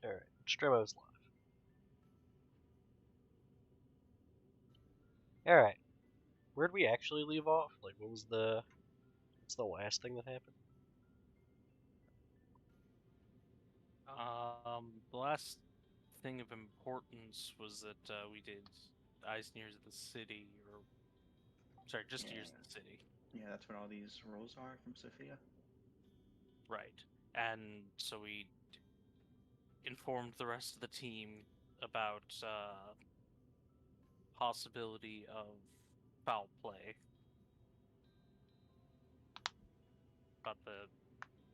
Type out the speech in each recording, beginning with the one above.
Alright, Stremo's live. Alright, where'd we actually leave off? Like, what's the last thing that happened? The last thing of importance was that we did Eyes Nears the City, or sorry, just Nears the City. Yeah, that's what all these rolls are from Sophia. Right. And so we informed the rest of the team about possibility of foul play. About the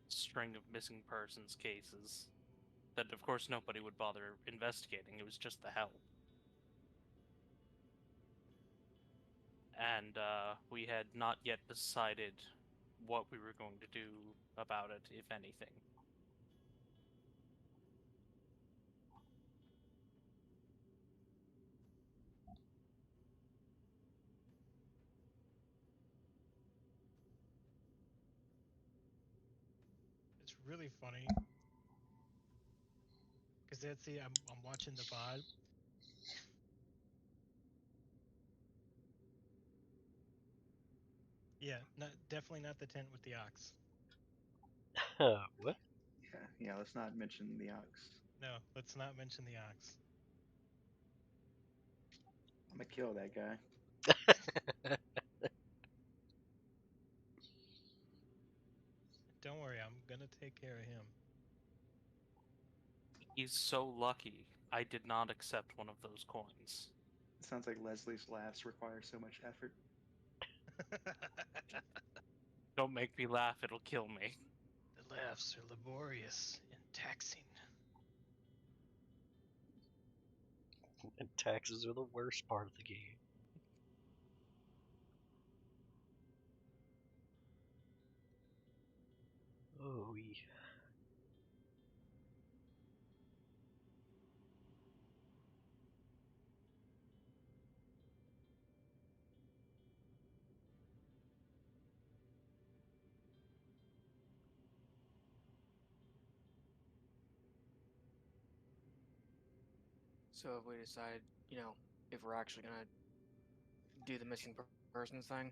string of missing persons cases that, of course, nobody would bother investigating. It was just the help. And we had not yet decided what we were going to do about it, if anything. It's really funny because I'm watching the pod. Yeah, definitely not the tent with the ox. What? Yeah, let's not mention the ox. No, let's not mention the ox. I'm gonna kill that guy. Don't worry, I'm gonna take care of him. He's so lucky I did not accept one of those coins. It sounds like Leslie's laughs require so much effort. Don't make me laugh, it'll kill me. The laughs are laborious and taxing. And taxes are the worst part of the game. Oh, So if we decide, if we're actually gonna do the missing persons thing,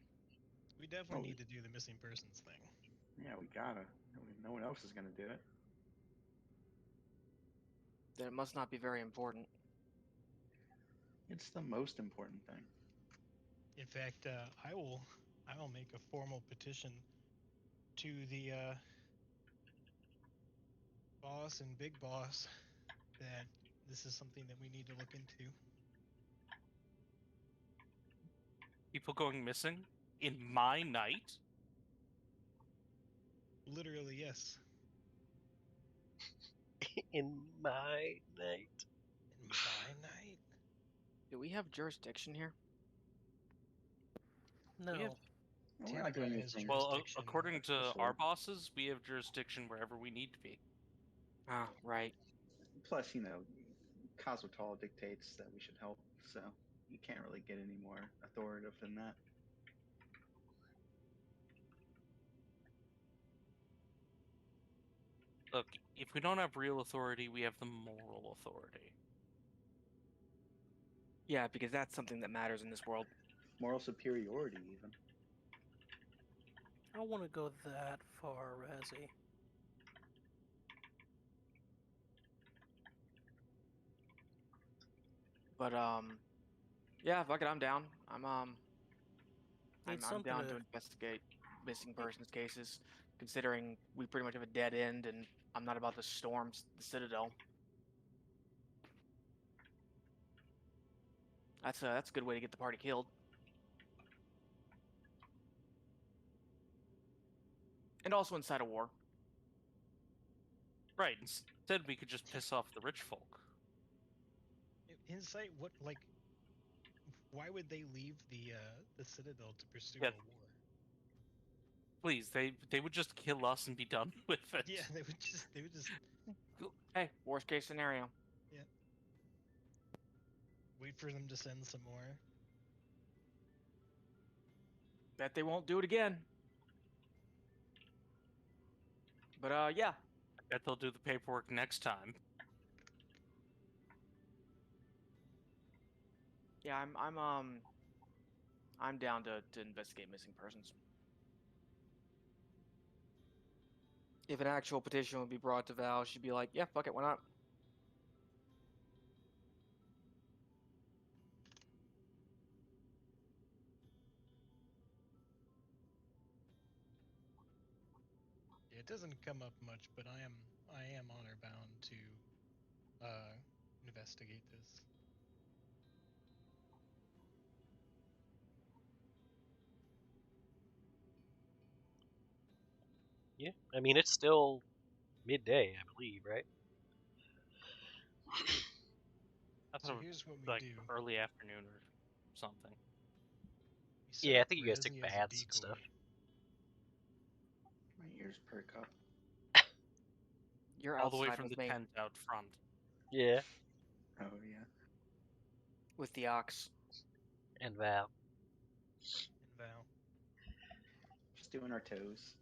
We definitely need to do the missing persons thing. Yeah, we gotta. No one else is gonna do it. then it must not be very important. It's the most important thing. In fact, I will make a formal petition to the boss and big boss that this is something that we need to look into. People going missing? In my night? Literally, yes. in my night. In my night? Do we have jurisdiction here? We have- No. We're not doing Timber has anything. Well, jurisdiction. according to officially. our bosses, we have jurisdiction wherever we need to be. Ah, right. Plus, Cosmetol dictates that we should help, so you can't really get any more authoritative than that. Look, if we don't have real authority, we have the moral authority. Yeah, because that's something that matters in this world. Moral superiority, even. I don't want to go that far, Razzie. But yeah, fuck it, I'm down. I'm something down to- to investigate missing persons cases, considering we pretty much have a dead end, and I'm not about to storm the Citadel. That's a good way to get the party killed. And also incite a war. Right, instead we could just piss off the rich folk. Insight, why would they leave the Citadel to pursue Yeah. a war? Please, they would just kill us and be done with it. Yeah, they would just Hey, worst case scenario. wait for them to send some more. Bet they won't do it again. But yeah. I bet they'll do the paperwork next time. Yeah, I'm down to investigate missing persons. If an actual petition would be brought to Val, she'd be like, "Yeah, fuck it, why not?" It doesn't come up much, but I am honor bound to investigate this. Yeah, I mean it's still midday, I believe, right? I thought So it was here's what we like do. early afternoon or something. We set Yeah, I up think you guys took Razzie as a baths and decoy. stuff. My ears perk up. You're All the way outside from with the me tent out front. Yeah, Oh yeah. with the ox. and Val. And Val. Just doing our toes.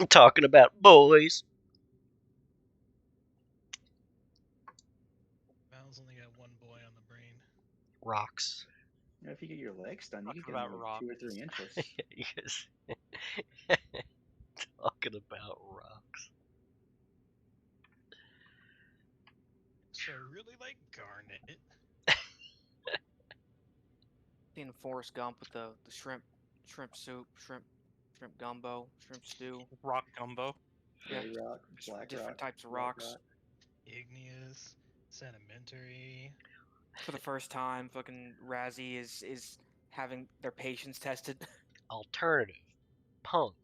Talking about boys. Val's only got one boy on the brain. Rocks. You know, if you get your legs done, you Talking could get about another rocks. 2 or 3 inches. You guys talking about rocks. So I really like Garnet. Seeing Forrest Gump with the shrimp soup, shrimp gumbo, shrimp stew. Rock gumbo. Yeah, Gray rock, just black different rock, types of white rocks. rock. Igneous, sedimentary. For the first time, fucking Razzie is having their patience tested. Alternative. Punk.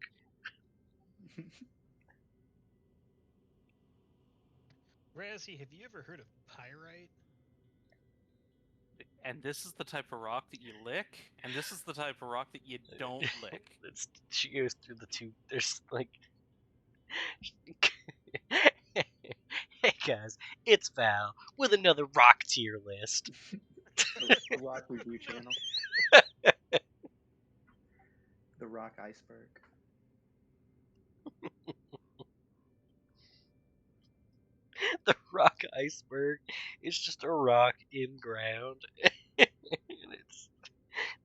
Razzie, have you ever heard of pyrite? And this is the type of rock that you lick, and this is the type of rock that you don't lick. She goes through the two. There's like. Hey guys, it's Val with another rock tier list. The rock review channel. The rock iceberg. The rock iceberg is just a rock in ground. And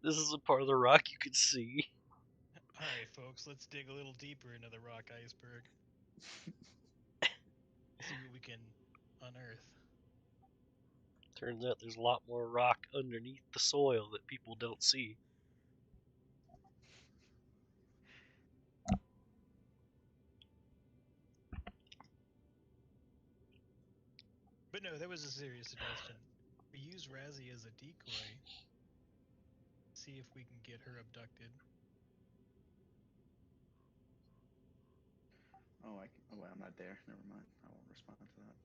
this is a part of the rock you can see. Alright, folks, let's dig a little deeper into the rock iceberg. See what we can unearth. Turns out there's a lot more rock underneath the soil that people don't see. But no, that was a serious suggestion. We use Razzie as a decoy. See if we can get her abducted. Oh, well, I'm not there. Never mind. I won't respond to that.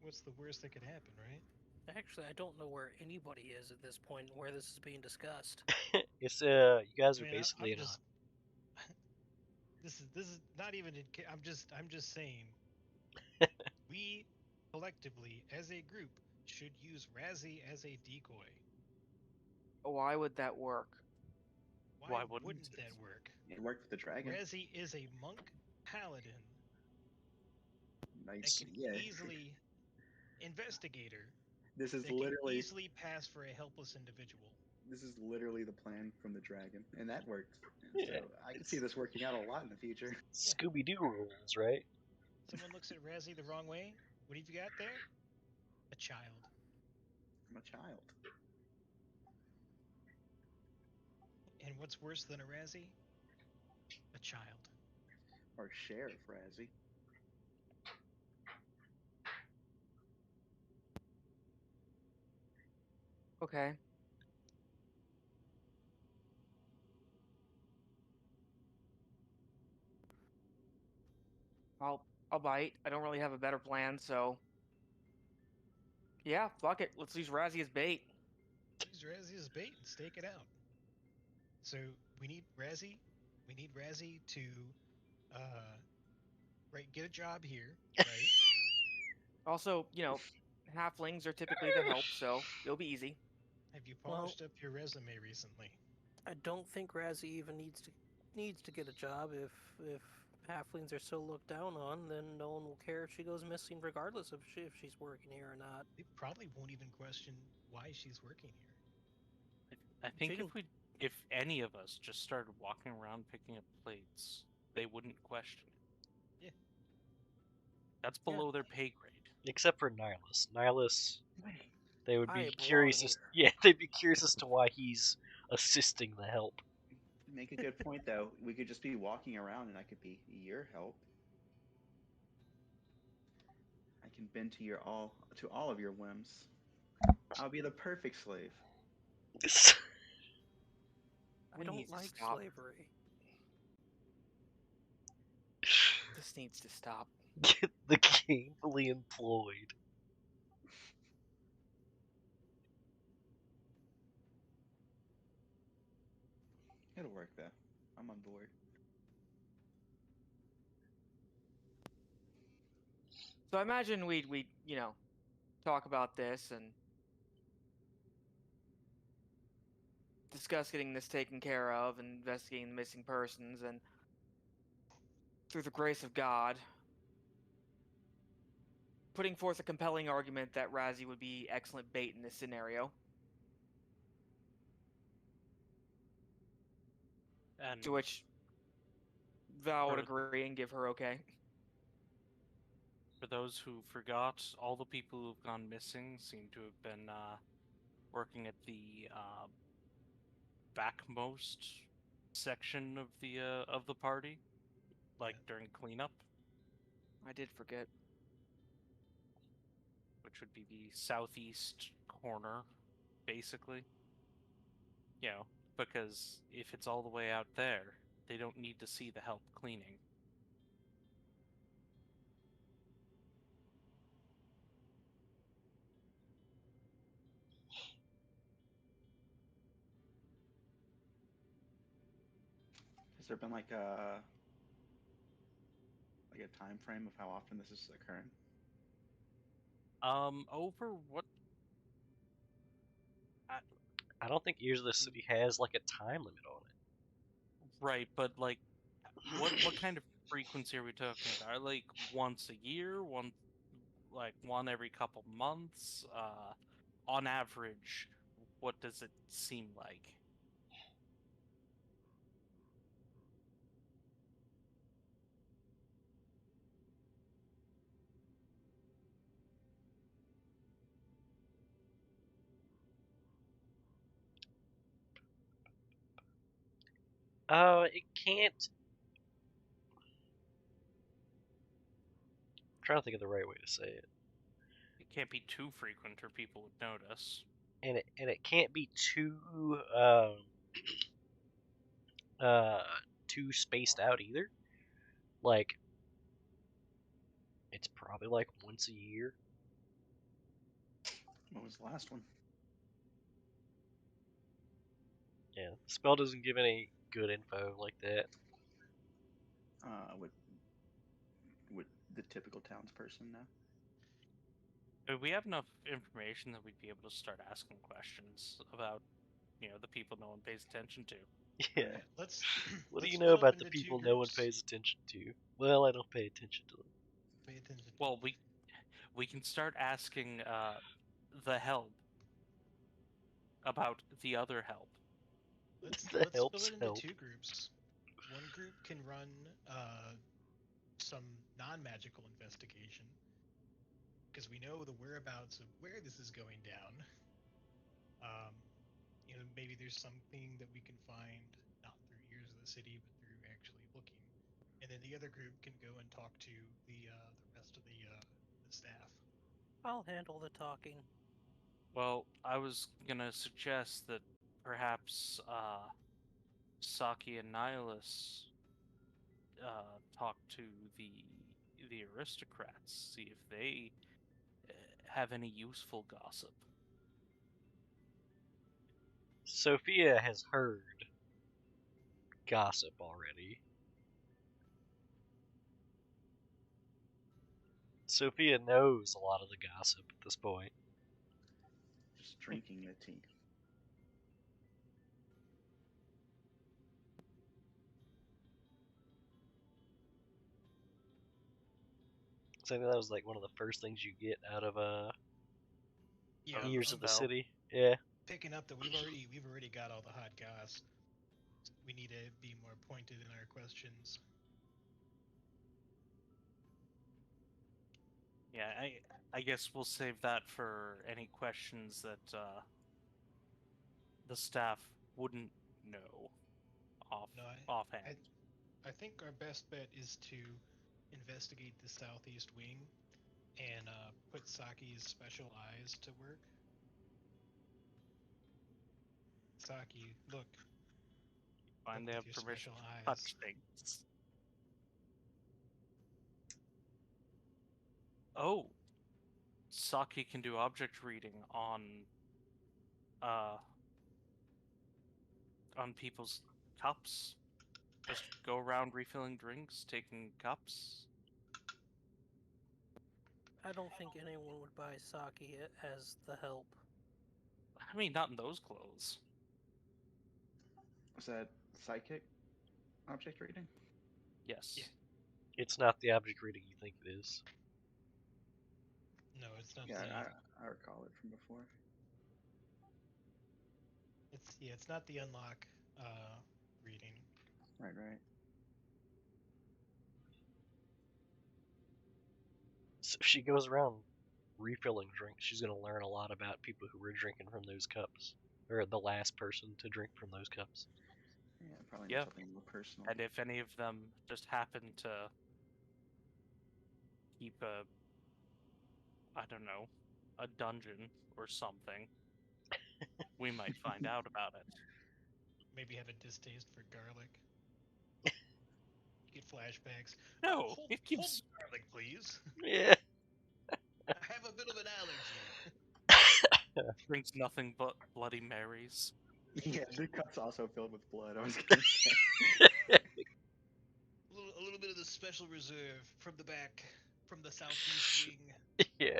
What's the worst that could happen, right? Actually, I don't know where anybody is at this point where this is being discussed. It's you guys are Man, basically I'm just. This is not even. I'm just saying. We collectively, as a group, should use Razzie as a decoy. Why would that work? Why wouldn't wouldn't it? that work? It worked with the dragon. Razzie is a monk paladin that Nice. can Yeah. easily investigate her. This is That can literally easily pass for a helpless individual. this is literally the plan from the dragon, and that worked. And Yeah, so I can see this working out a lot in the future. Scooby Doo rules, right? Someone looks at Razzie the wrong way. What have you got there? A child. I'm a child. And what's worse than a Razzie? A child. Or Sheriff Razzie. Okay. I'll bite. I don't really have a better plan, so yeah, fuck it. Let's use Razzie as bait. Use Razzie as bait and stake it out. So we need Razzie. We need Razzie to, get a job here, right? Also, halflings are typically the help, so it'll be easy. Have you polished up your resume recently? I don't think Razzie even needs to get a job if halflings are so looked down on, then no one will care if she goes missing, regardless of if she's working here or not. They probably won't even question why she's working here. I think She if any of us just started walking around picking up plates, they wouldn't question it. Yeah. That's below their pay grade. Except for Nihilus. Nihilus, they would be I curious. belong Yeah, they'd be curious as to why he's assisting the help. Make a good point though. We could just be walking around, and I could be your help. I can bend to all of your whims. I'll be the perfect slave. I We don't need to like stop. slavery. This needs to stop. Get the gainfully employed. It'll work though. I'm on board. So I imagine we'd talk about this and discuss getting this taken care of and investigating the missing persons, and through the grace of God, putting forth a compelling argument that Razzie would be excellent bait in this scenario. And To which Val would For- agree and give her okay. for those who forgot, all the people who've gone missing seem to have been working at the backmost section of the party, like during cleanup, I did forget. which would be the southeast corner, basically. You know, because if it's all the way out there, they don't need to see the help cleaning. Has there been like a time frame of how often this is occurring? Over what? I don't think usually the city has like a time limit on Right, but like, what kind of frequency are we talking about? Like once a year, one every couple months? On average, what does it seem like? it. It can't. I'm trying to think of the right way to say it. It can't be too frequent, or people would notice. And it can't be too spaced out either. Like, it's probably like once a year. What was the last one? Yeah, the spell doesn't give any good info like that. Would the typical townsperson know? But we have enough information that we'd be able to start asking questions about, the people no one pays attention to. Yeah. Alright, let's. What do let's you know split up about the into two people no one groups. pays attention to? Well, I don't pay attention to them. Pay attention. Well, we can start asking the help about the other help. Let's The split helps it into help. two groups. One group can run some non-magical investigation because we know the whereabouts of where this is going down. Maybe there's something that we can find not through ears of the city, but through actually looking. And then the other group can go and talk to the rest of the staff. I'll handle the talking. Well, I was gonna suggest that perhaps Saki and Nihilus talk to the aristocrats, see if they have any useful gossip. Sophia has heard gossip already. Sophia knows a lot of the gossip at this point. Just drinking the tea. So that was like one of the first things you get out of Yeah, Years I'm of the Bell. City. Yeah. picking up that we've already got all the hot goss. We need to be more pointed in our questions. Yeah, I guess we'll save that for any questions that the staff wouldn't know No, offhand. I think our best bet is to investigate the southeast wing and put Saki's special eyes to work. Saki, look. Find they with have your permission special to eyes. touch things. Oh, Saki can do object reading uh on people's cups. Just go around refilling drinks, taking cups. I don't think anyone would buy Saki as the help. I mean, not in those clothes. Was that psychic object reading? Yes. Yeah. It's not the object reading you think it is. No, it's not. Yeah, the, I recall it from before. it's not the unlock reading. Right, right. So if she goes around refilling drinks, she's going to learn a lot about people who were drinking from those cups, or the last person to drink from those cups. Yeah, probably Yeah. something more personal. And if any of them just happen to keep I don't know, a dungeon or something, we might find out about it. Maybe have a distaste for garlic. You get flashbacks. No, hold, it hold keeps garlic, please. Yeah. I have a bit of an allergy. drinks nothing but Bloody Marys. Yeah, the cup's also filled with blood. I was gonna say. A little bit of the special reserve from the back, from the southeast wing. Yeah.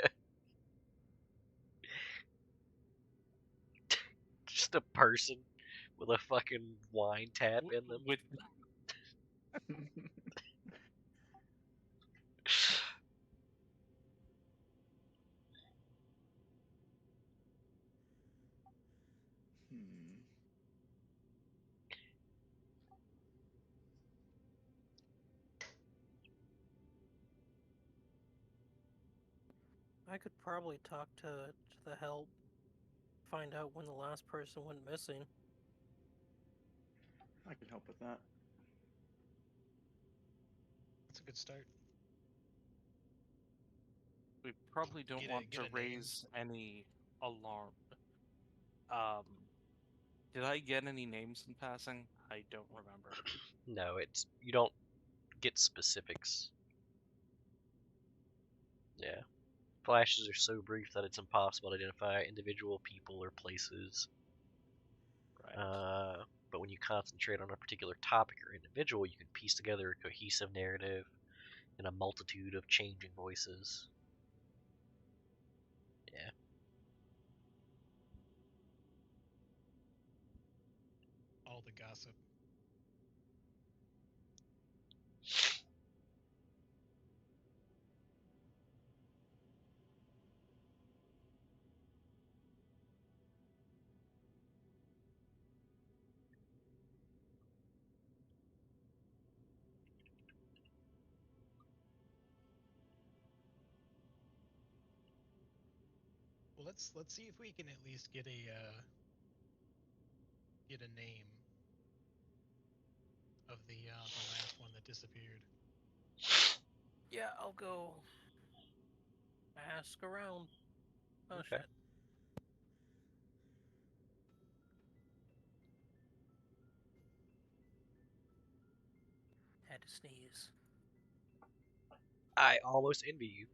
Just a person with a fucking wine tap in them. With Hmm. I could probably talk to the help, find out when the last person went missing. I can help with that. That's a good start. we probably don't Get a- want get to a name. raise any alarm. Did I get any names in passing? I don't remember. No, it's you don't get specifics. Yeah. Flashes are so brief that it's impossible to identify individual people or places. Right. But when you concentrate on a particular topic or individual, you can piece together a cohesive narrative in a multitude of changing voices. Yeah. All the gossip. Well, let's see if we can at least get a name of the last one that disappeared. Yeah, I'll go ask around. Oh Okay. shit. Had to sneeze. I almost envy you.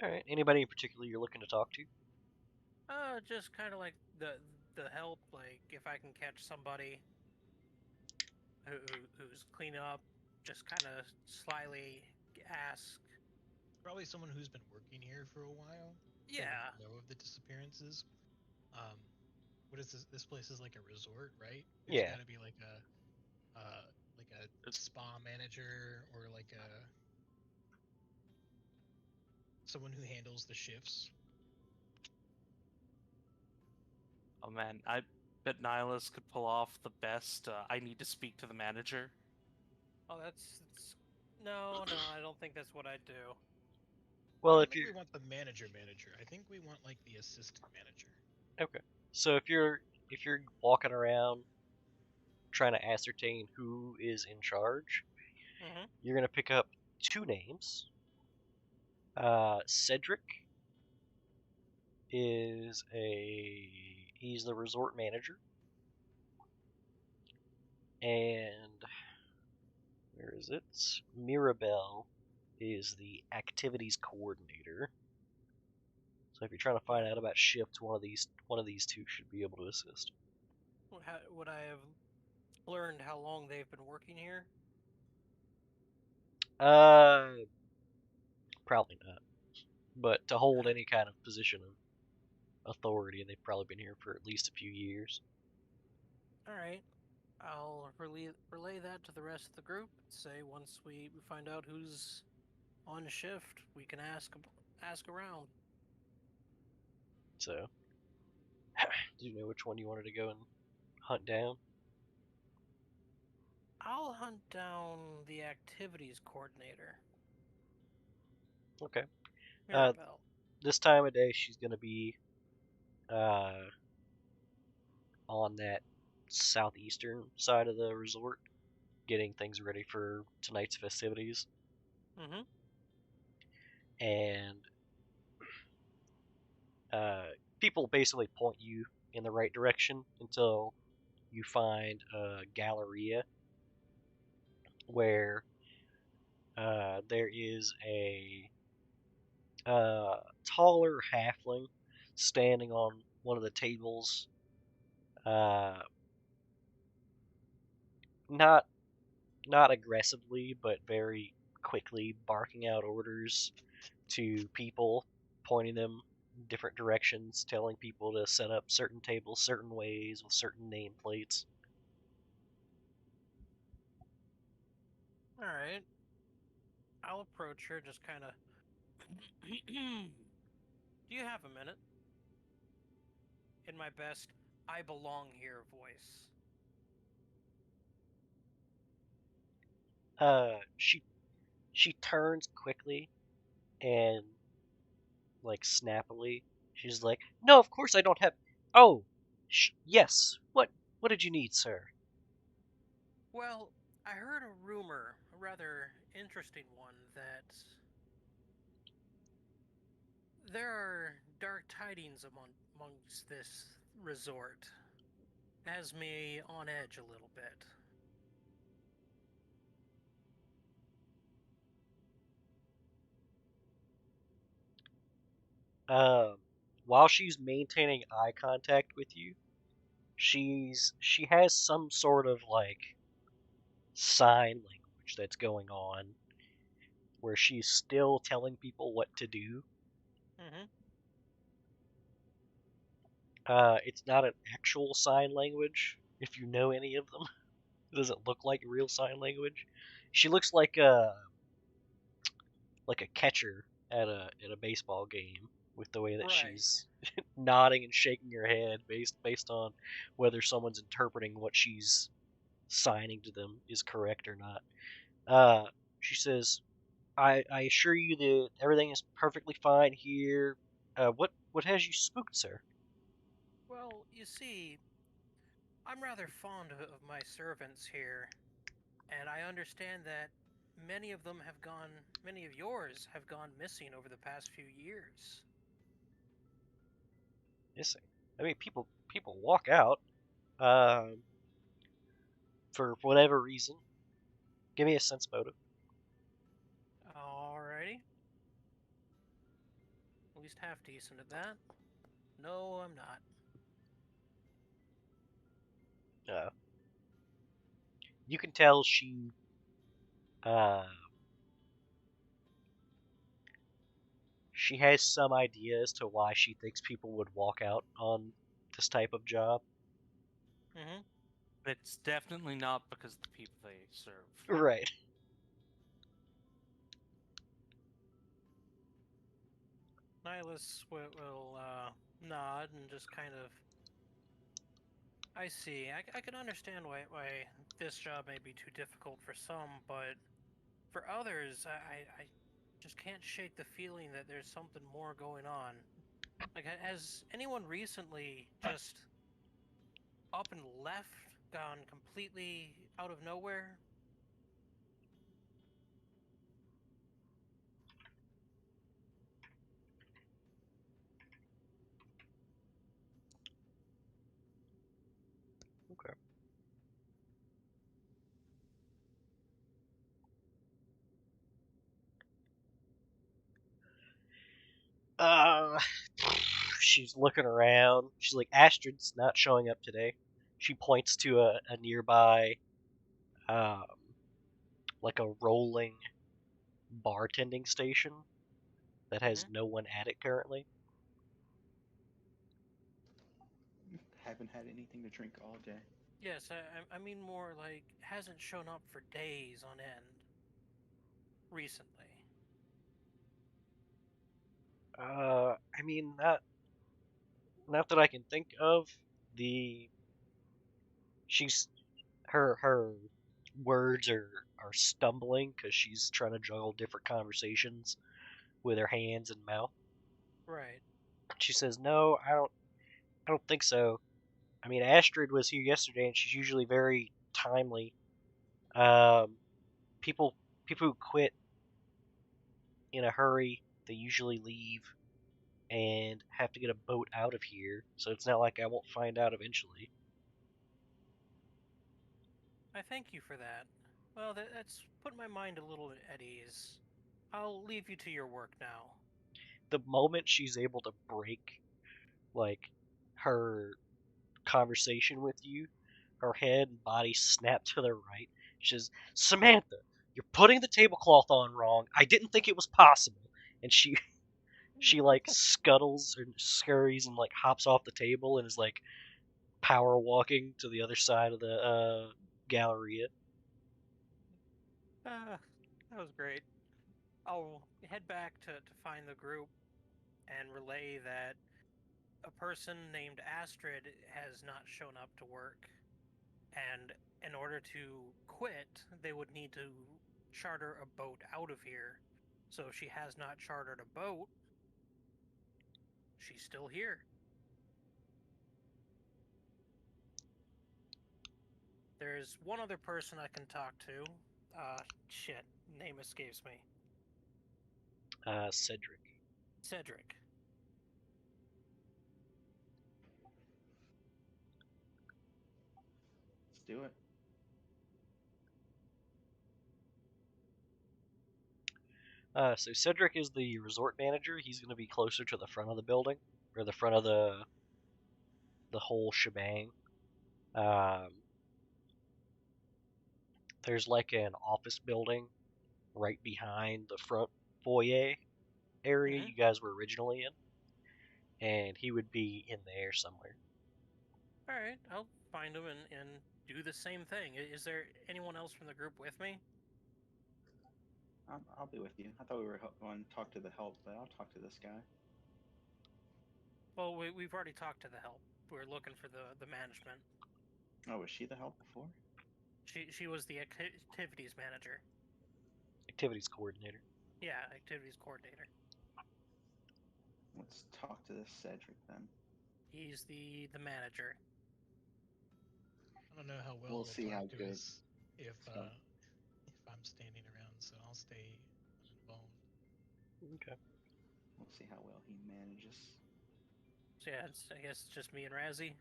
Alright, anybody in particular you're looking to talk to? Just kind of like the help. Like if I can catch somebody who's clean up, just kind of slyly ask. Probably someone who's been working here for a while. Yeah. Who would know of the disappearances. What is this? This place is like a resort, right? There's Yeah. got to be like a a spa manager or like a someone who handles the shifts. Oh man, I bet Nihilus could pull off the best. I need to speak to the manager. Oh, that's no, I don't think that's what I'd do. Well, I don't if think you we want the manager. I think we want like the assistant manager. okay, so if you're walking around trying to ascertain who is in charge, Mm-hmm. you're gonna pick up two names. Cedric is he's the resort manager, and where is it? Mirabelle is the activities coordinator. So if you're trying to find out about shifts, one of these two should be able to assist. Would I have learned how long they've been working here? Uh, Probably not. But to hold Okay. any kind of position of authority, they've probably been here for at least a few years. All right. I'll relay that to the rest of the group. Say once we find out who's on shift, we can ask around. So, do you know which one you wanted to go and hunt down? I'll hunt down the activities coordinator, Okay. Mirabelle. This time of day, she's gonna be uh, on that southeastern side of the resort, getting things ready for tonight's festivities. Mm-hmm. And uh, people basically point you in the right direction until you find a galleria where there is a taller halfling standing on one of the tables, uh, not aggressively, but very quickly barking out orders to people, pointing them in different directions, telling people to set up certain tables certain ways with certain nameplates. All right. I'll approach her, just kind of. Do you have a minute? In my best "I belong here" voice. She turns quickly and like snappily. She's like, "No, of course I don't have. Oh, yes. What did you need, sir?" Well, I heard a rumor, a rather interesting one, that there are dark tidings amongst this resort. Has me on edge a little bit. Um, while she's maintaining eye contact with you, she has some sort of like sign language that's going on where she's still telling people what to do. Mm-hmm. It's not an actual sign language. If you know any of them, it doesn't look like real sign language. She looks like a catcher at a baseball game with the way that Right. she's nodding and shaking her head based on whether someone's interpreting what she's signing to them is correct or not. She says, I assure you that everything is perfectly fine here. What has you spooked, sir?" Well, you see, I'm rather fond of my servants here, and I understand that many of yours have gone missing over the past few years. Missing. I mean, people walk out um, for whatever reason. Give me a sense motive. Alrighty. At least half decent at that. No, I'm not. Uh, you can tell uh, she has some idea as to why she thinks people would walk out on this type of job. Mm-hmm. It's definitely not because of the people they serve. Right. Nihilus will nod and just kind of. I see. I can understand why this job may be too difficult for some, but for others, I just can't shake the feeling that there's something more going on. Like, has anyone recently just up and left, gone completely out of nowhere? Okay. Uh, she's looking around. She's like, Astrid's not showing up today. She points to a nearby, um, like a rolling bartending station that has no one at it currently. Haven't had anything to drink all day. Yes, I mean more like hasn't shown up for days on end recently. I mean, not that I can think of. The she's her words are stumbling because she's trying to juggle different conversations with her hands and mouth. Right. She says, "No, I don't think so. I mean, Astrid was here yesterday, and she's usually very timely. Um, people people who quit in a hurry, they usually leave and have to get a boat out of here. So it's not like I won't find out eventually." I thank you for that. Well, that's put my mind a little at ease. I'll leave you to your work now. The moment she's able to break like her conversation with you, her head and body snap to the right. She says, "Samantha, you're putting the tablecloth on wrong. I didn't think it was possible." And she like scuttles and scurries and like hops off the table and is like power walking to the other side of the Galleria. That was great. I'll head back to find the group and relay that a person named Astrid has not shown up to work, and in order to quit, they would need to charter a boat out of here. So if she has not chartered a boat, she's still here. There's one other person I can talk to. Shit, name escapes me. Cedric. Cedric. Let's do it. So Cedric is the resort manager. He's going to be closer to the front of the building, or the front of the whole shebang. Um, there's like an office building right behind the front foyer area Mhm. you guys were originally in, and he would be in there somewhere. All right, I'll find him and do the same thing. Is there anyone else from the group with me? I'll be with you. I thought we were going to talk to the help, but I'll talk to this guy. Well, we've already talked to the help. We're looking for the management. Oh, was she the help before? She was the activities manager. Activities coordinator. Yeah, activities coordinator. Let's talk to this Cedric then. He's the manager. I don't know how well We'll he'll see talk how to good. us if So, I'm standing around, so I'll stay uninvolved. Okay. we'll see how well he manages. So yeah, I guess it's just me and Razzie.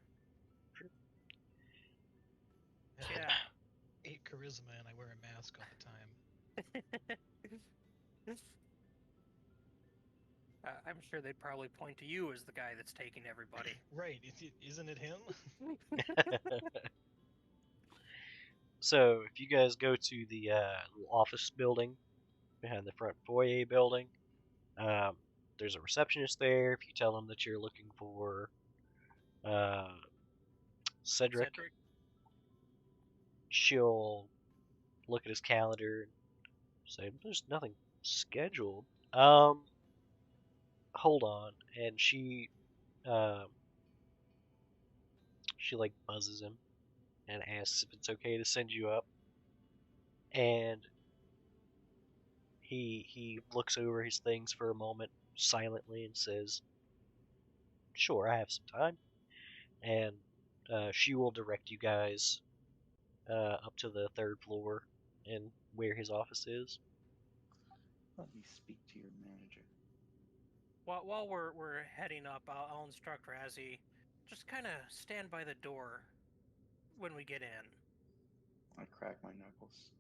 I have Yeah. 8 charisma and I wear a mask all the time. I'm sure they'd probably point to you as the guy that's taking everybody. Right, isn't it him? So if you guys go to the little office building behind the front foyer building, um, there's a receptionist there. If you tell them that you're looking for uh, Cedric, she'll look at his calendar and say, "There's nothing scheduled." Hold on, and she like buzzes him and asks if it's okay to send you up, and he looks over his things for a moment silently and says, "Sure, I have some time," and she will direct you guys up to the third floor and where his office is. Let me speak to your manager. While we're heading up, I'll instruct Razzie, just kind of stand by the door when we get in. I crack my knuckles.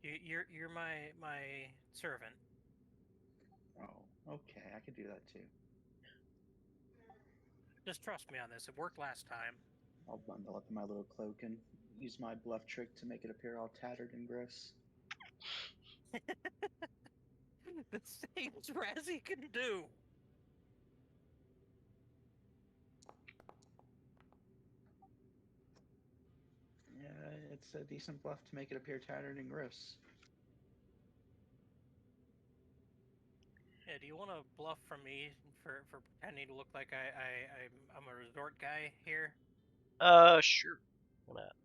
You're my servant. Oh, okay, I could do that too. Just trust me on this. It worked last time. I'll bundle up in my little cloak and use my bluff trick to make it appear all tattered and gross. The things Razzie can do. Yeah, it's a decent bluff to make it appear tattered and gross. Yeah, do you want a bluff from me for pretending to look like I'm a resort guy here? Sure. Why not?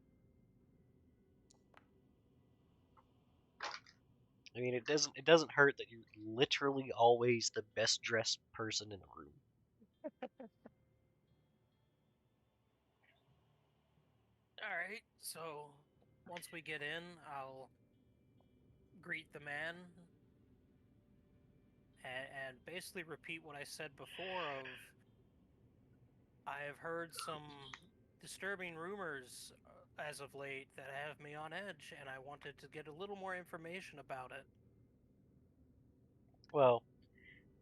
I mean, it doesn't hurt that you're literally always the best dressed person in the room. All right. So once we get in, I'll greet the man and basically repeat what I said before. I have heard some disturbing rumors as of late that have me on edge, and I wanted to get a little more information about it. Well,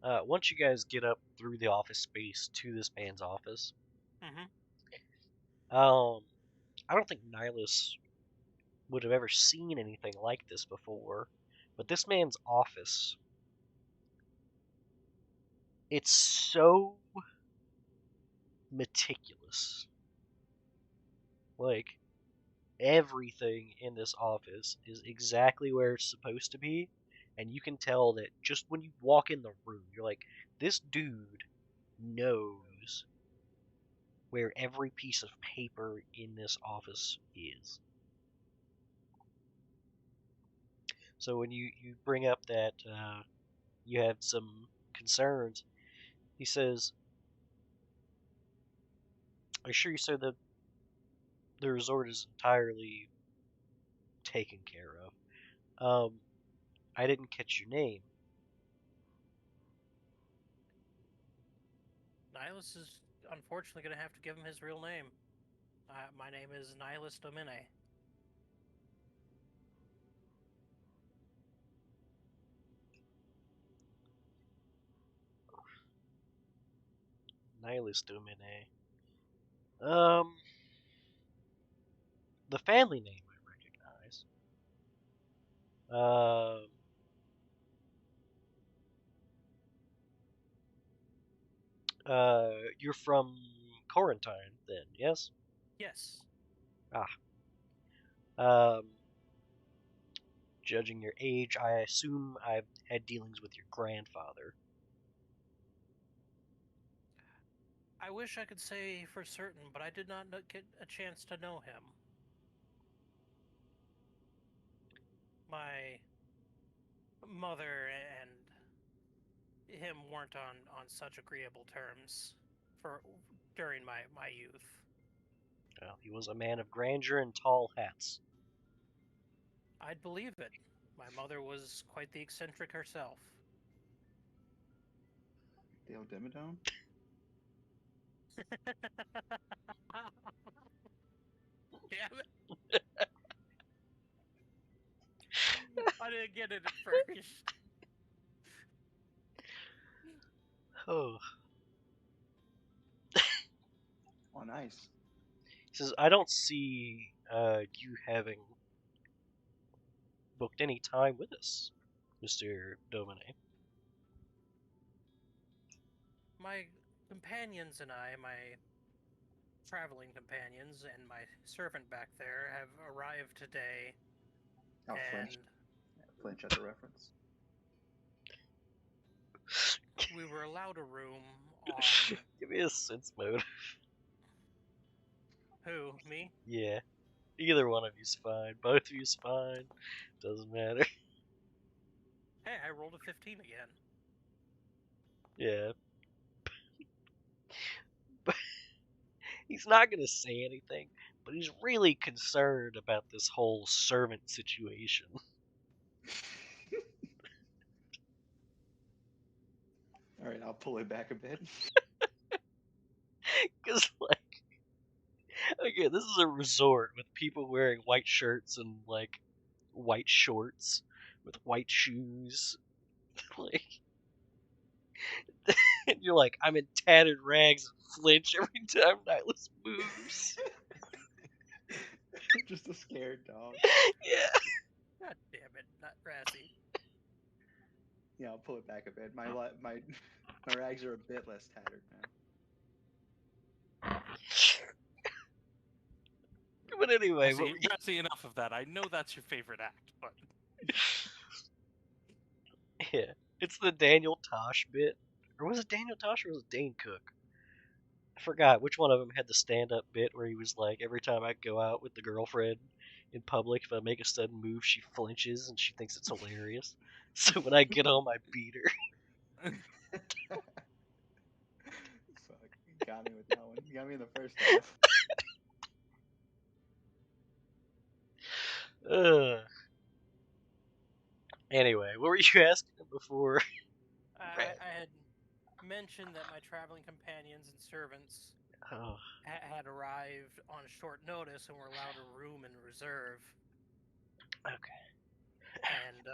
once you guys get up through the office space to this man's office, Mm-hmm. I don't think Nihilus would have ever seen anything like this before, but this man's office, it's so meticulous. Like, everything in this office is exactly where it's supposed to be, and you can tell that just when you walk in the room, you're like, this dude knows where every piece of paper in this office is. So when you bring up that you have some concerns, he says, "Are you sure you said that the resort is entirely taken care of? I didn't catch your name." Nihilus is unfortunately going to have to give him his real name. My name is Nihilus Domine. Nihilus Domine. The family name I recognize. You're from Quarantine, then, yes? Yes. Um, Judging your age, I assume I've had dealings with your grandfather. I wish I could say for certain, but I did not get a chance to know him. My mother and him weren't on such agreeable terms for during my youth. Well, he was a man of grandeur and tall hats. I'd believe it. My mother was quite the eccentric herself. Dale Dimmadome? Damn it! I didn't get it at first. Oh. Oh, nice. He says, I don't see you having booked any time with us, Mr. Domine. My companions and I, my traveling companions and my servant back there have arrived today, I'll and flinch at the reference. we were allowed a room on Give me a sense mode. who? Me? Yeah. Either one of you's fine. Both of you's fine. Doesn't matter. Hey, I rolled a 15 again. Yeah. But he's not gonna say anything, but he's really concerned about this whole servant situation. All right, I'll pull it back a bit. Cause like, okay, this is a resort with people wearing white shirts and like white shorts with white shoes. Like, and you're like, I'm in tattered rags and flinch every time Nihilus moves. Just a scared dog. Yeah. God damn it, not Razzie. Yeah, I'll pull it back a bit. My rags are a bit less tattered now. But anyway, what Razzie, enough of that. I know that's your favorite act, but yeah, it's the Daniel Tosh bit. Or was it Daniel Tosh or was it Dane Cook? I forgot which one of them had the stand-up bit where he was like, every time I go out with the girlfriend in public, if I make a sudden move, she flinches and she thinks it's hilarious. So when I get home, I beat her. Fuck, you got me with that one. You got me in the first half. Anyway, what were you asking before? I had mentioned that my traveling companions and servants Oh, had arrived on short notice and were allowed a room in reserve. okay. And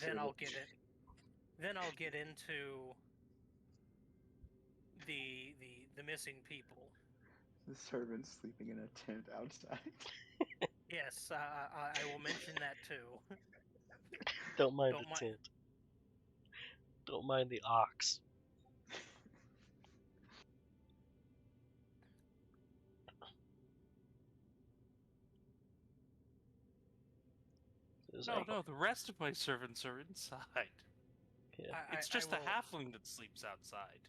then I'll get it. Then I'll get into the missing people. The servant's sleeping in a tent outside. Yes, I will mention that too. Don't mind Don't the mind- tent. Don't mind the ox. no, the rest of my servants are inside. Yeah. It's just a halfling that sleeps outside.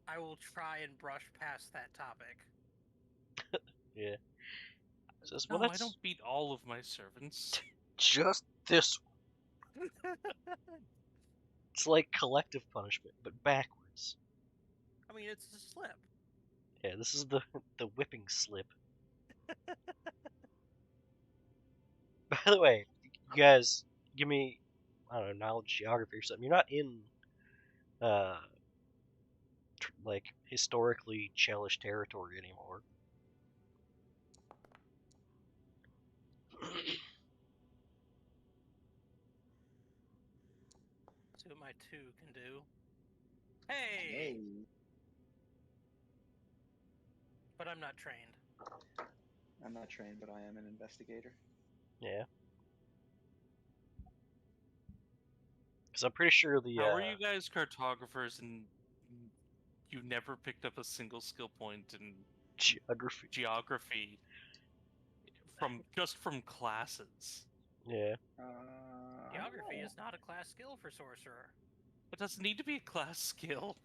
I will try and brush past that topic. Yeah. Says, No, well, I don't beat all of my servants. just this one. It's like collective punishment, but backwards. I mean, it's a slip. Yeah, this is the whipping slip. By the way, you guys give me, I don't know, knowledge geography or something. You're not in, like, historically Chelish territory anymore. See what my 2 can do. Hey! Hey. But I'm not trained. I'm not trained, but I am an investigator. Yeah. Because I'm pretty sure the. How are you guys cartographers and you never picked up a single skill point in geography. from classes? Yeah. Geography is not a class skill for sorcerer. It doesn't need to be a class skill.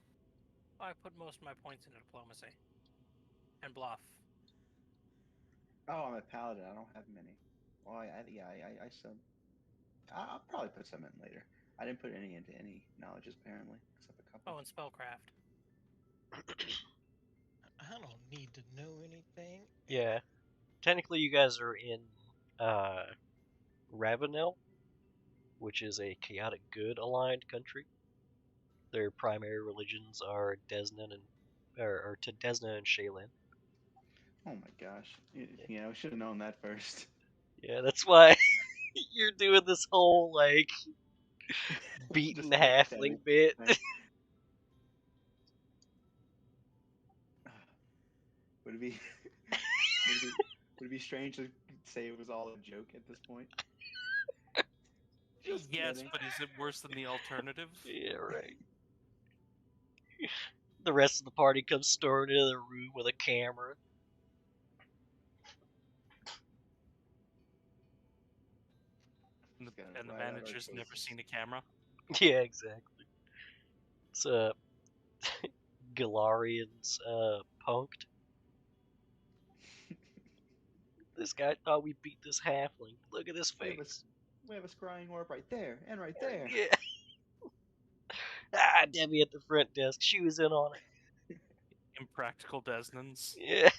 I put most of my points into diplomacy and bluff. Oh, I'm a paladin. I don't have many. Well, I I'll probably put some in later. I didn't put any into any knowledges apparently, except a couple. Oh, and spellcraft. I don't need to know anything. Yeah. Technically, you guys are in Ravenel, which is a chaotic good aligned country. Their primary religions are Desnan or to Desna and Shaylin. Oh my gosh! Yeah, we should have known that first. Yeah, that's why you're doing this whole like beaten Just halfling bit. Would it be would it be strange to say it was all a joke at this point? Just yes, kidding. but is it worse than the alternative? Yeah, right. The rest of the party comes storming into the room with a camera. And the Right out our manager's never cases. seen a camera. Yeah, exactly. It's Galarian's punked. This guy thought we beat this halfling. Look at his We have a face. we have a scrying orb right there and right there. Yeah. Ah, Debbie at the front desk. She was in on it. Impractical Desnans. Yeah.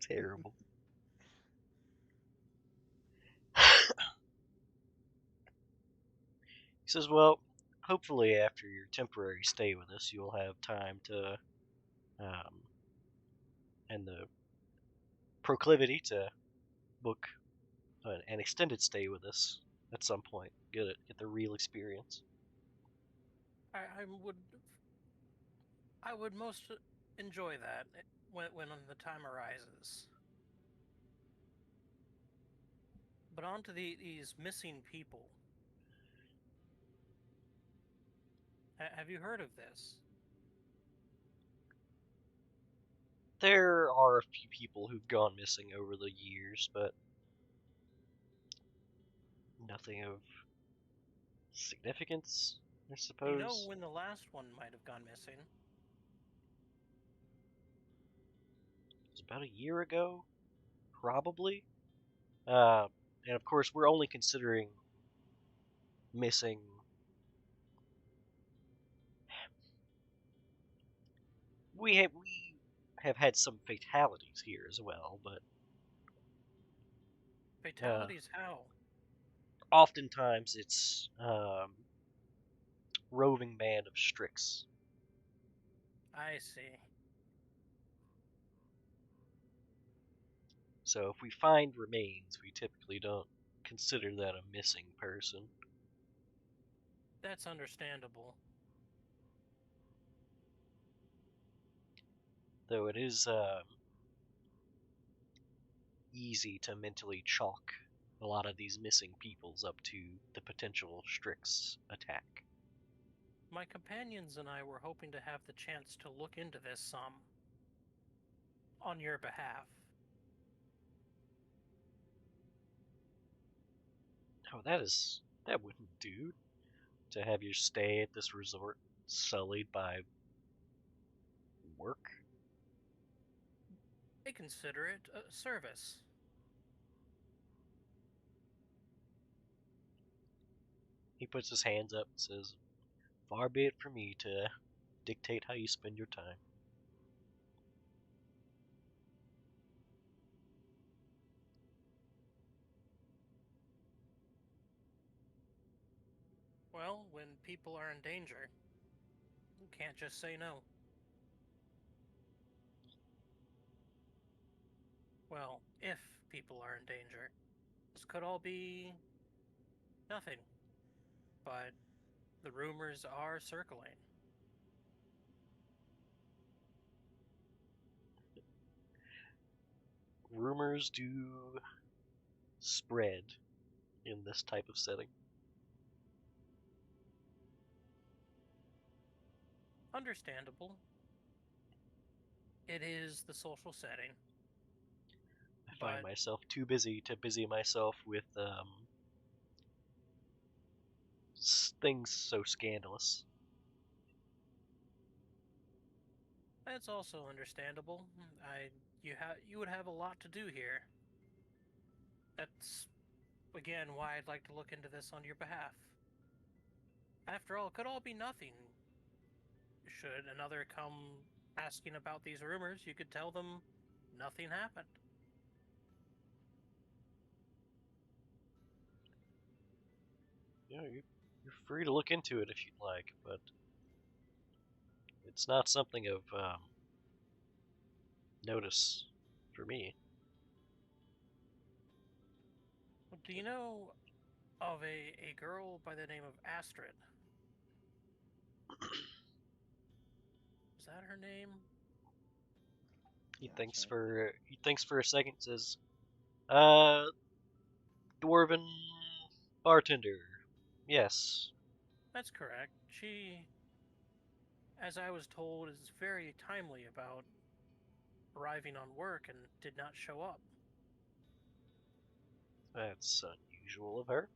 Terrible. He says, well, hopefully after your temporary stay with us, you'll have time to, and the proclivity to book an extended stay with us at some point. Get the real experience. I would most enjoy that when the time arises. But on to these missing people. Have you heard of this? There are a few people who've gone missing over the years, but nothing of significance, I suppose. You know when the last one might have gone missing? It was about a year ago, probably. And of course, we're only considering missing. We have had some fatalities here as well, but Fatalities how? oftentimes it's roving band of Strix. I see. So if we find remains, we typically don't consider that a missing person. That's understandable. Though it is easy to mentally chalk a lot of these missing peoples up to the potential Strix attack. My companions and I were hoping to have the chance to look into this some on your behalf. Oh, that wouldn't do. To have your stay at this resort sullied by work. They consider it a service. He puts his hands up and says, far be it from me to dictate how you spend your time. Well, when people are in danger, you can't just say no. Well, if people are in danger, this could all be nothing. But the rumors are circling. Rumors do spread in this type of setting. Understandable. It is the social setting. I find But myself too busy to busy myself with things so scandalous. that's also understandable. You would have a lot to do here. That's again why I'd like to look into this on your behalf. After all, it could all be nothing. Should another come asking about these rumors, you could tell them nothing happened. You know, you're free to look into it if you'd like, but it's not something of notice for me. Do you know of a girl by the name of Astrid? Is that her name? He Yeah, thinks that's right. for a second, says, uh, dwarven bartender. Yes. That's correct. She, as I was told, is very timely about arriving on work and did not show up. That's unusual of her.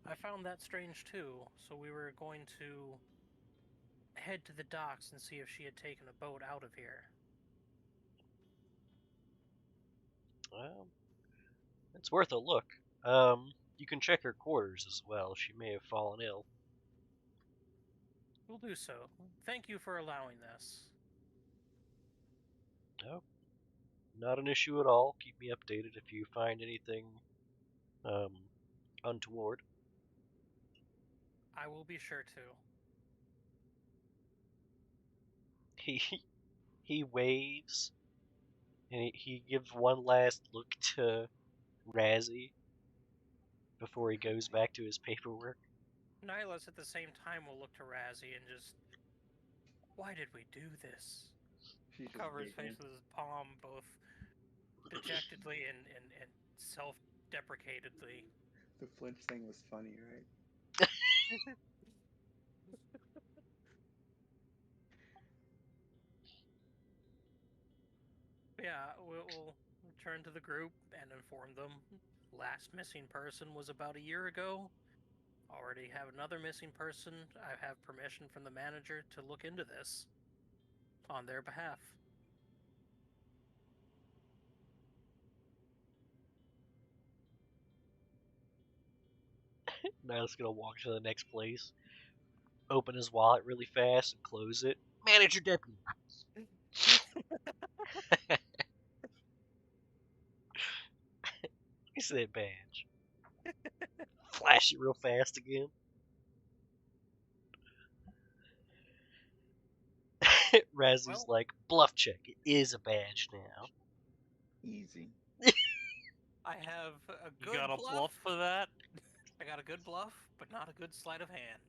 I found that strange too, so we were going to head to the docks and see if she had taken a boat out of here. Well, it's worth a look. You can check her quarters as well. She may have fallen ill. We'll do so. Thank you for allowing this. No, not an issue at all. Keep me updated if you find anything untoward. I will be sure to. He waves and he gives one last look to Razzie before he goes back to his paperwork. Nihilus at the same time will look to Razzie and just, why did we do this? She's just Cover his face giggling. with his palm, both dejectedly and self-deprecatedly. The flinch thing was funny, right? Yeah, we'll return to the group and inform them. Last missing person was about a year ago. Already have another missing person. I have permission from the manager to look into this on their behalf. Niles gonna walk to the next place, open his wallet really fast and close it. Manager deputy. Let me see that badge. Flash it real fast again. Razzie's Well- like, bluff check. It is a badge now. Easy. I have a You good got a bluff. bluff for that? I got a good bluff, but not a good sleight of hand.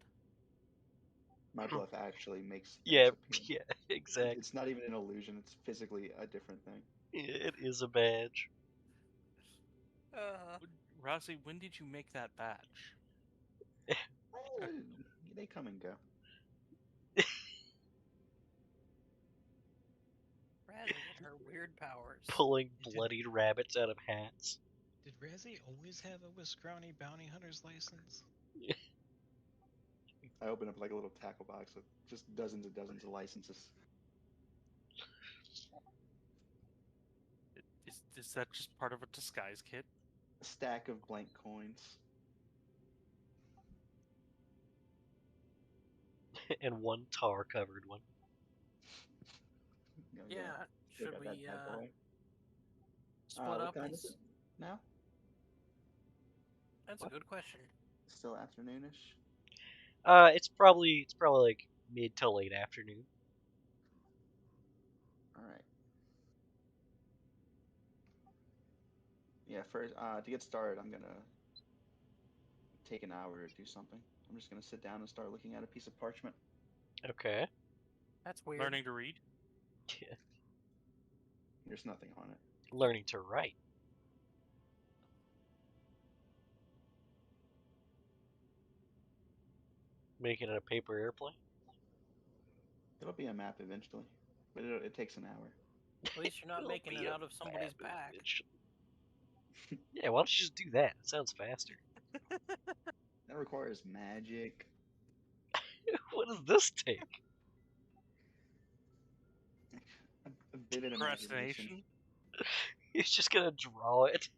My bluff actually makes Yeah, things appear. yeah, exactly. It's not even an illusion. It's physically a different thing. It is a badge. Rossi, when did you make that badge? Oh, they come and go. Razzie and her weird powers. Pulling bloodied rabbits out of hats. Did Razzie always have a Wiscrowny bounty hunter's license? I open up like a little tackle box with just dozens and dozens of licenses. Is that just part of a disguise kit? A stack of blank coins. And one tar covered one. You know, Yeah, still should got we that bad boy. split What up? time And is it now? That's What? a good question. Still afternoonish. It's probably like mid to late afternoon. All right. Yeah, first to get started, I'm gonna take an hour to do something. I'm just gonna sit down and start looking at a piece of parchment. Okay. That's weird. Learning to read? There's nothing on it. Learning to write. Making it a paper airplane. It'll be a map eventually, but it takes an hour. At least you're not It'll making be it a out of somebody's map back. eventually. Yeah, why don't you just do that? It sounds faster. That requires magic. What does this take? A vivid imagination. Procrastination? He's just gonna draw it.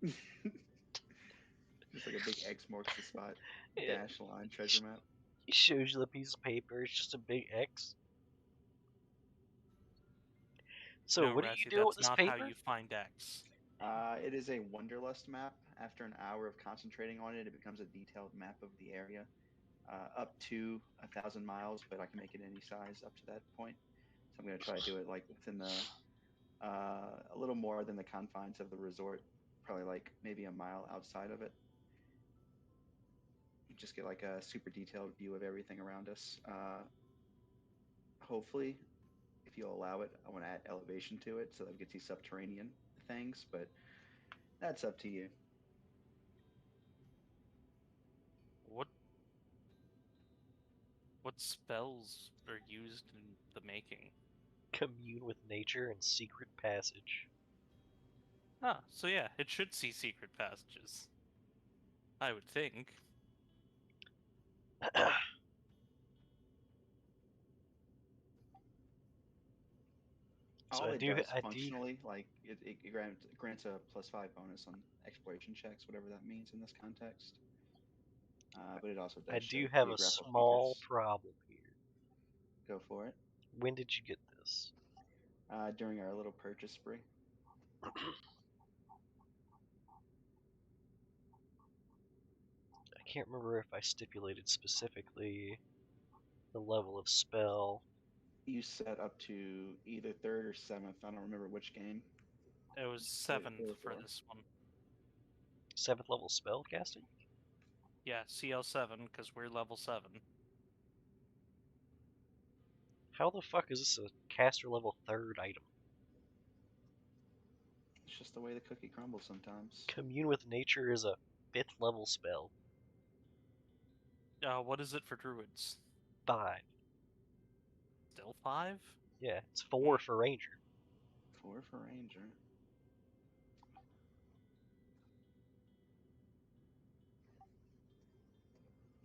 Just like a big X marks the spot. Yeah. Dash line treasure map. He shows you the piece of paper. It's just a big X. So No, what are Razzie, you doing with that's this not paper? how you find X. It is a Wonderlust map. After an hour of concentrating on it, it becomes a detailed map of the area. Up to 1,000 miles, but I can make it any size up to that point. So I'm going to try to do it like within the a little more than the confines of the resort, probably like maybe a mile outside of it. You just get like a super detailed view of everything around us. Hopefully, if you'll allow it, I want to add elevation to it so that we can see subterranean things, but that's up to you. What spells are used in the making? Commune with nature and secret passage. Ah, so yeah, it should see secret passages. I would think. So All I it do, does I do, functionally, like it grants a +5 bonus on exploration checks, whatever that means in this context. But it also I does show do have a geographical small features. problem here. Go for it. When did you get this? During our little purchase spree. I can't remember if I stipulated specifically the level of spell. You set up to either third or seventh. I don't remember which game. It was There 7th were for four. this one. 7th level spell casting? Yeah, CL7 because we're level 7. How the fuck is this a caster level 3rd item? It's just the way the cookie crumbles sometimes. Commune with nature is a 5th level spell. What is it for druids? 5. Still 5? Yeah, it's 4 for ranger. 4 for ranger.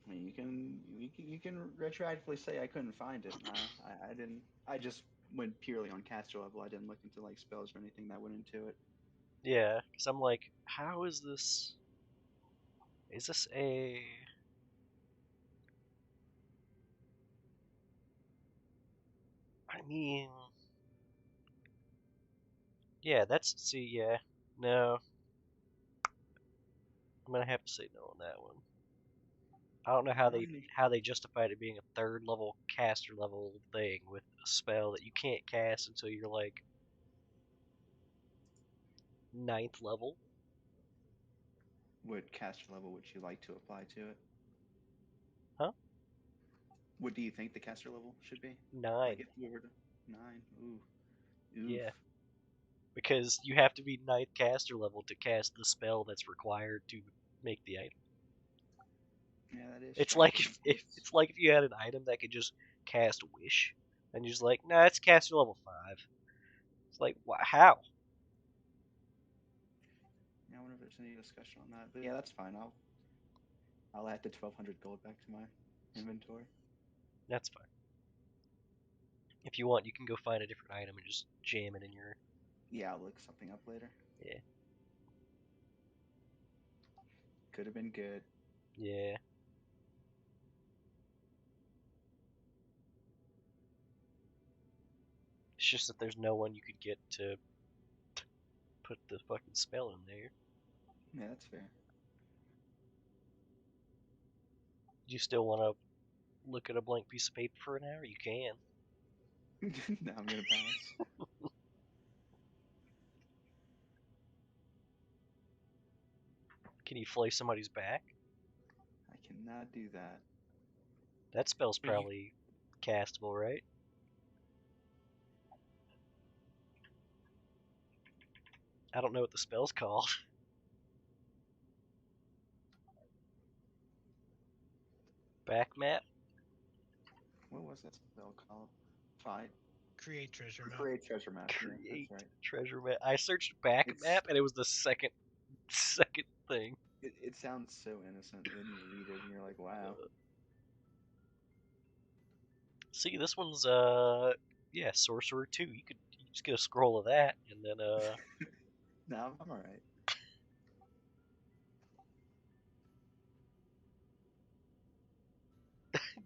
I mean, you can retroactively say I couldn't find it. I didn't. I just went purely on caster level. I didn't look into like spells or anything that went into it. Yeah, because I'm like, how is this? Is this a? I mean, yeah, that's see, yeah, no, I'm gonna have to say no on that one. I don't know I don't even. how they justified it being a 3rd level caster level thing with a spell that you can't cast until you're like 9th level. What caster level would you like to apply to it? Huh? What do you think the caster level should be? 9. Like if we were to 9. Ooh. Oof. Yeah, because you have to be 9th caster level to cast the spell that's required to make the item. Yeah, that is It's strange. like if you had an item that could just cast wish, and you're just like, nah, it's caster level 5. It's like, how? Yeah, I wonder if there's any discussion on that. But yeah, that's fine. I'll add the 1,200 gold back to my inventory. That's fine. If you want, you can go find a different item and just jam it in your. Yeah, I'll look something up later. Yeah. Could have been good. Yeah. It's just that there's no one you could get to put the fucking spell in there. Yeah, that's fair. Do you still want to look at a blank piece of paper for an hour? You can. No, I'm gonna pass. Can you flay somebody's back? I cannot do that. That spell's But you, probably castable, right? I don't know what the spell's called. Back map? What was that spell called? Fight. Create treasure map. Create treasure map. Yeah, Create that's right. treasure map. I searched back map and it was the second thing. It sounds so innocent, and then you read it and you're like, wow. See, this one's yeah, sorcerer 2. You just get a scroll of that and then No, I'm alright.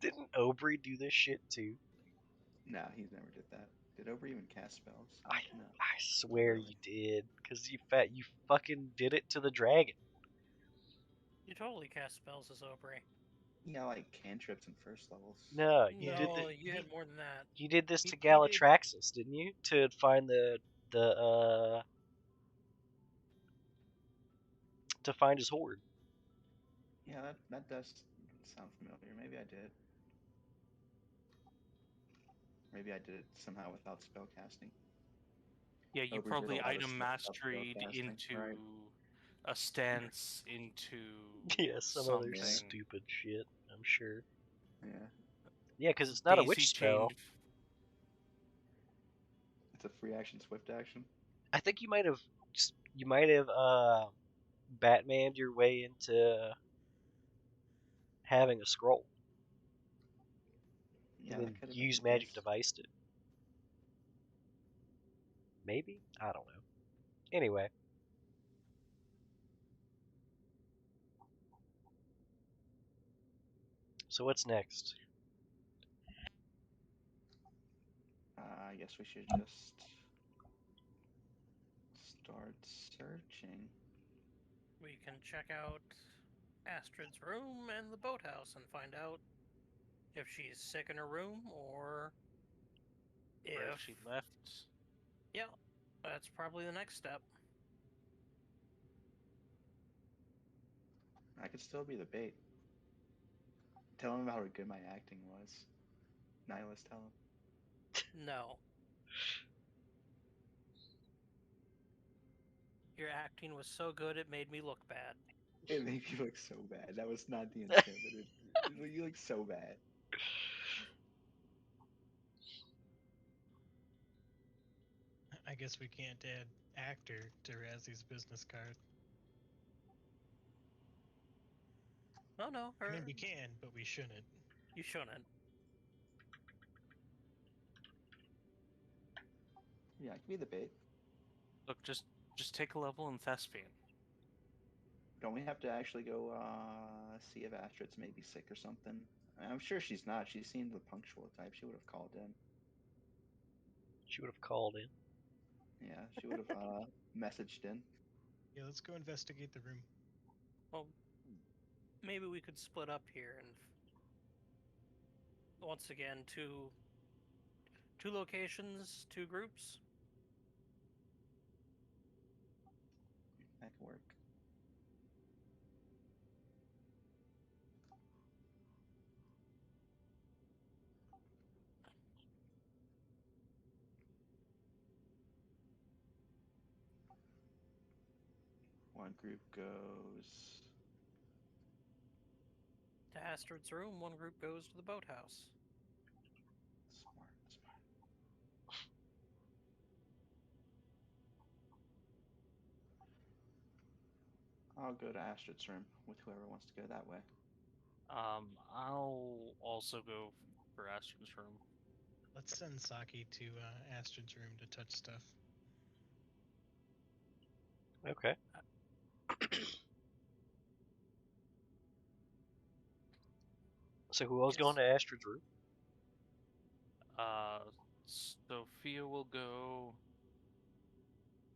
didn't Aubrey do this shit too? No, he's never did that. Did Ober even cast spells? I No. I swear Really? you did, cause you fucking did it to the dragon. You totally cast spells as Aubrey. Yeah, like cantrips in first levels. No, No, you had more than that. you did this He- to he did- Galatraxus, didn't you? To find the to find his horde. Yeah, that does sound familiar. Maybe I did. Maybe I did it somehow without spell casting. yeah, you Ober did a probably lot of item stuff without spell masteried casting, into right? a stance into Yeah, some other something. stupid shit, I'm sure. Yeah, Yeah, because it's not a Daisy witch spell. chained. it's a free action, swift action. I think you might have Batmaned your way into having a scroll. Yeah, And that then could have use been the magic case. device to. Maybe? I don't know. Anyway. So what's next? I guess we should just start searching. We can check out Astrid's room and the boathouse and find out if she's sick in her room or Where if. she left. Yeah, that's probably the next step. I could still be the bait. Tell him how good my acting was. Nihilus, tell him. No. Your acting was so good it made me look bad. It made you look so bad. That was not the intent, but you look so bad. I guess we can't add actor to Razzy's business card. Oh no, I mean, we can, but we shouldn't. you shouldn't. Yeah, I could be the bait. Look, just take a level in thespian. Don't we have to actually go see if Astrid's maybe sick or something? I'm sure she's not. She seemed the punctual type. She would have called in. She would have called in. Yeah, she would have messaged in. Yeah, let's go investigate the room. Well, maybe we could split up here and once again two locations, two groups. That could work. One group goes. To Astrid's room, one group goes to the boathouse. Smart, smart. I'll go to Astrid's room with whoever wants to go that way. I'll also go for Astrid's room. Let's send Saki to Astrid's room to touch stuff. Okay. So who else Yes. going to Astrid's room? Sophia will go.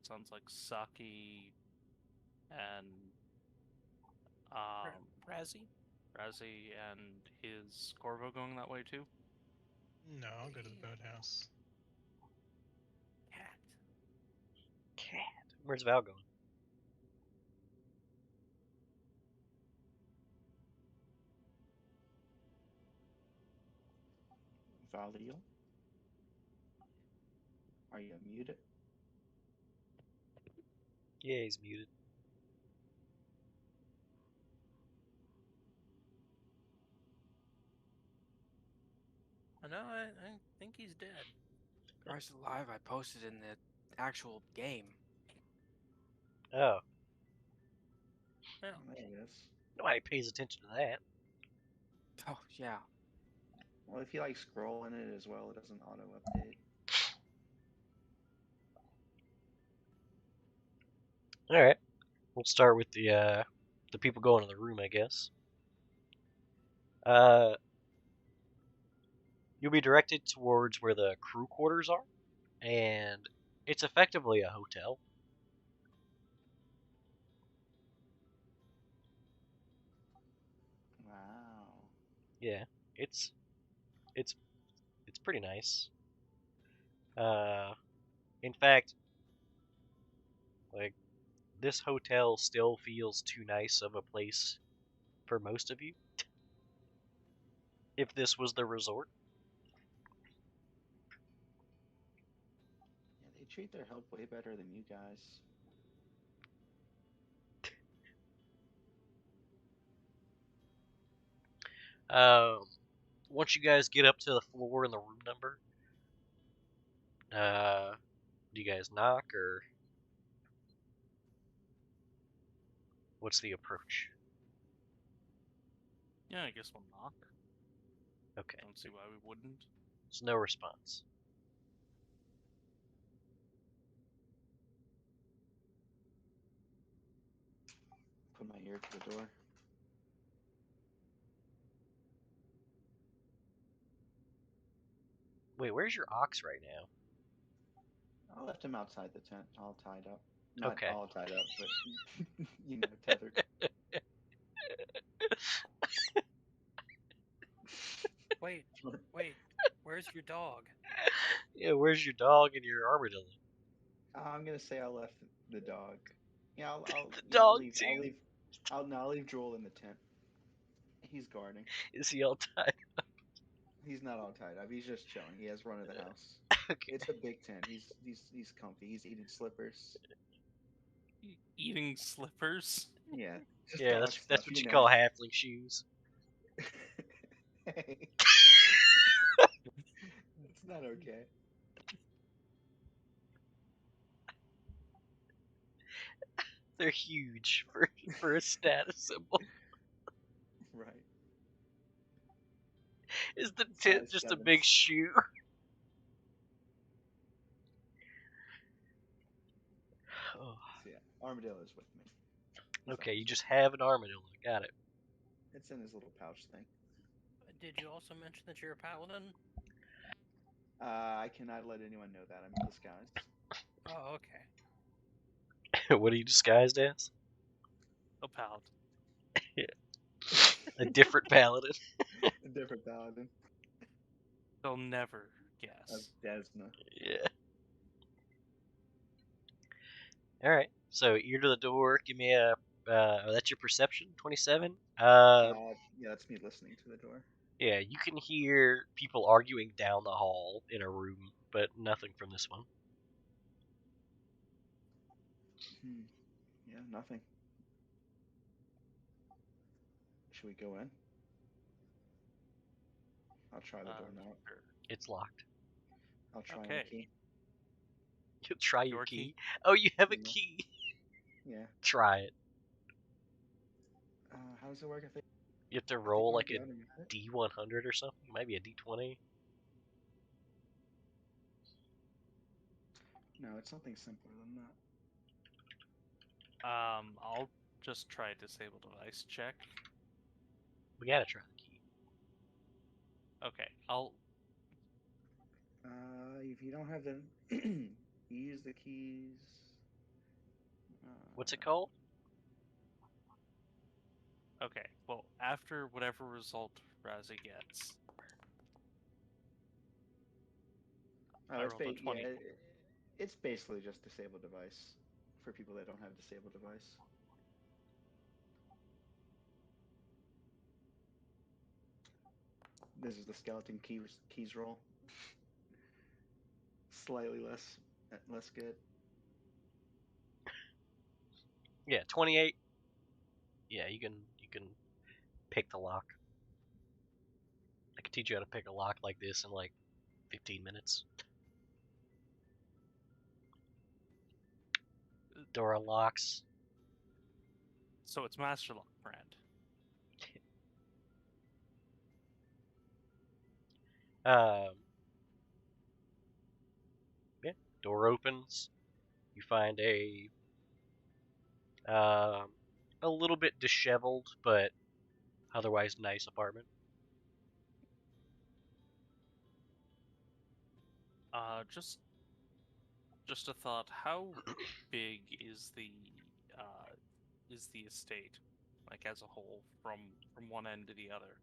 Sounds like Saki and Razzie? Razzie and his Corvo going that way too. No, I'll go to the boathouse. Cat. Cat. Where's Val going? Valil? Are you muted? Yeah, he's muted. No, I think he's dead. Christ alive, I posted in the actual game. Oh, Yeah. Oh, there it is. nobody pays attention to that. Oh, yeah. Well, if you like scroll in it as well, it doesn't auto update. All right, we'll start with the people going to the room, I guess. You'll be directed towards where the crew quarters are, and it's effectively a hotel. Wow. Yeah, it's pretty nice. In fact, like this hotel still feels too nice of a place for most of you. If this was the resort. Yeah, they treat their help way better than you guys. Once you guys get up to the floor and the room number, do you guys knock or what's the approach? Yeah, I guess we'll knock. Okay. Don't see why we wouldn't. There's no response. Put my ear to the door. Wait, where's your ox right now? I left him outside the tent, all tied up. Not Okay. all tied up, but tethered. Wait, where's your dog? Yeah, where's your dog and your armadillo? I'm gonna say I left the dog. Yeah, I'll The dog leave. too? I'll leave Joel in the tent. He's guarding. Is he all tied? He's not all tied up. He's just chilling. He has run of the house. Okay. It's a big tent. He's comfy. He's eating slippers. Eating slippers? Yeah, just Yeah, dog that's stuff. what you call halfling shoes. Hey, it's not okay. They're huge for a status symbol. Right. Is the tent Size just a 7s. big shoe? Oh, So yeah, Armadillo's with me. He's okay, you always just with me. have an armadillo. Got it. It's in his little pouch thing. Did you also mention that you're a paladin? I cannot let anyone know that. I'm in disguise. Oh, okay. What are you disguised as? A paladin. A different paladin. A different paladin They'll never of guess. Desna. Yeah. All right. So ear to the door. Give me a. That's your perception. 27. Yeah, that's me listening to the door. Yeah, you can hear people arguing down the hall in a room, but nothing from this one. Yeah, nothing. Should we go in? I'll try the door knob. Sure. It's locked. I'll try Okay. a key. You'll try your Your key. key? Oh, you have a Yeah. key. Yeah. Try it. How does it work? I think You have to roll like I a already got it. D100 or something. Maybe a D20. No, it's something simpler than that. I'll just try disable device check. We gotta try the key. Okay, I'll. If you don't have the, you use the keys. What's it called? Okay, well, after whatever result Razzie gets, I It's rolled a 20. it's basically just disable device for people that don't have disable device. This is the skeleton keys roll. Slightly less good. Yeah, 28. Yeah, you can pick the lock. I can teach you how to pick a lock like this in like 15 minutes. Door unlocks. So it's Master Lock brand. Yeah, door opens. You find a little bit disheveled but otherwise nice apartment. Just a thought. How big is the estate, like as a whole, from one end to the other?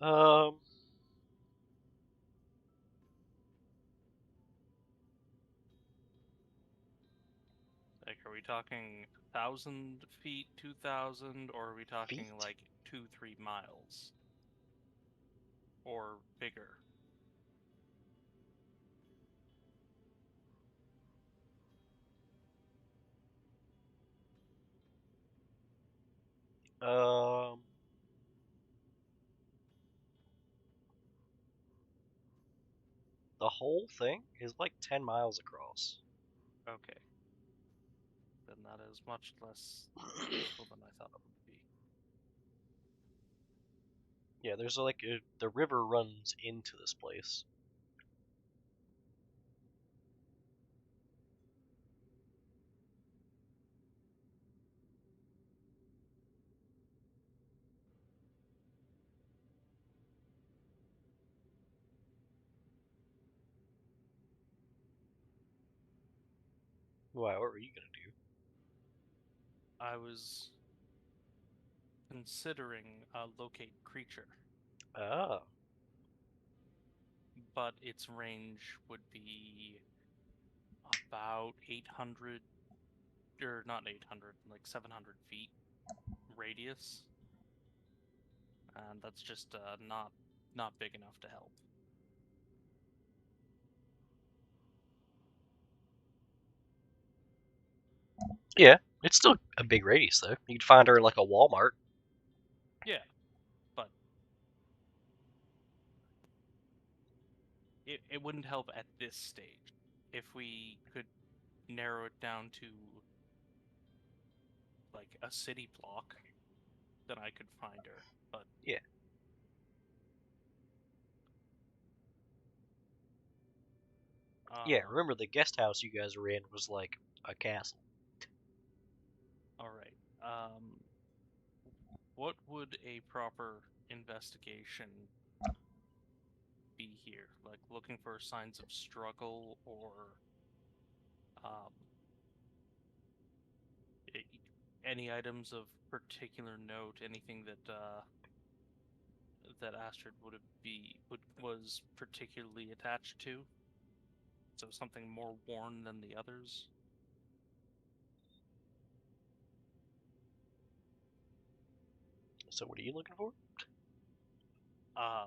Um, Like, are we talking 1,000 feet, 2,000, or are we talking Feet? like 2-3 miles, or bigger? um, the whole thing is like 10 miles across. Okay. Then that is much less useful than I thought it would be. Yeah, there's the river runs into this place. Why? What were you gonna do? I was considering locate creature, Ah, but its range would be about 800, or not 800, like 700 feet radius, and that's just not big enough to help. yeah. It's still a big radius though. You could find her in like a Walmart. Yeah, but it wouldn't help at this stage. If we could narrow it down to like a city block, then I could find her. But Yeah. Yeah, remember the guest house you guys were in was like a castle. all right. What would a proper investigation be here? Like looking for signs of struggle or um, any items of particular note? Anything that Astrid was particularly attached to? So something more worn than the others. So what are you looking for? Uh,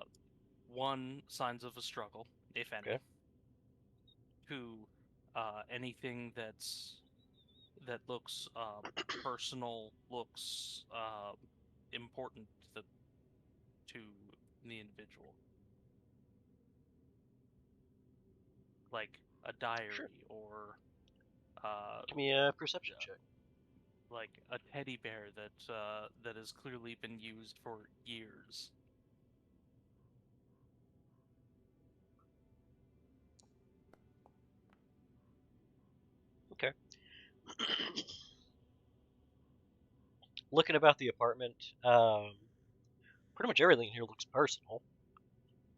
one, signs of a struggle, if any. Okay. Two, anything that looks personal, looks important to the individual, like a diary Sure. or Give me a perception check. like a teddy bear that has clearly been used for years. Okay. Looking about the apartment, pretty much everything here looks personal.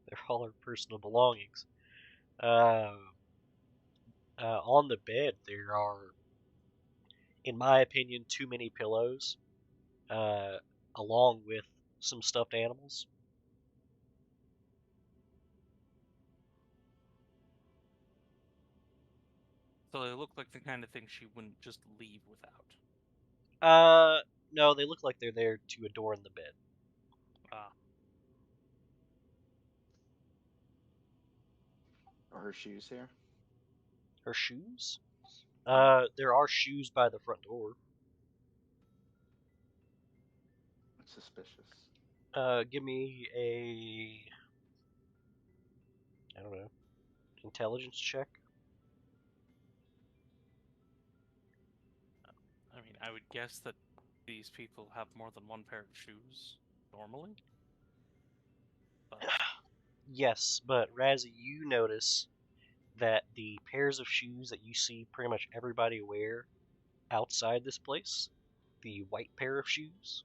They're all our personal belongings. Uh, on the bed, there are, in my opinion, too many pillows, uh, along with some stuffed animals. So they look like the kind of thing she wouldn't just leave without. No, they look like they're there to adorn the bed. Ah, Are her shoes here? Her shoes? Yeah. There are shoes by the front door. That's suspicious. Give me I don't know, intelligence check. I mean, I would guess that these people have more than one pair of shoes normally. But Yes, but Razzie, you notice that the pairs of shoes that you see pretty much everybody wear outside this place, the white pair of shoes,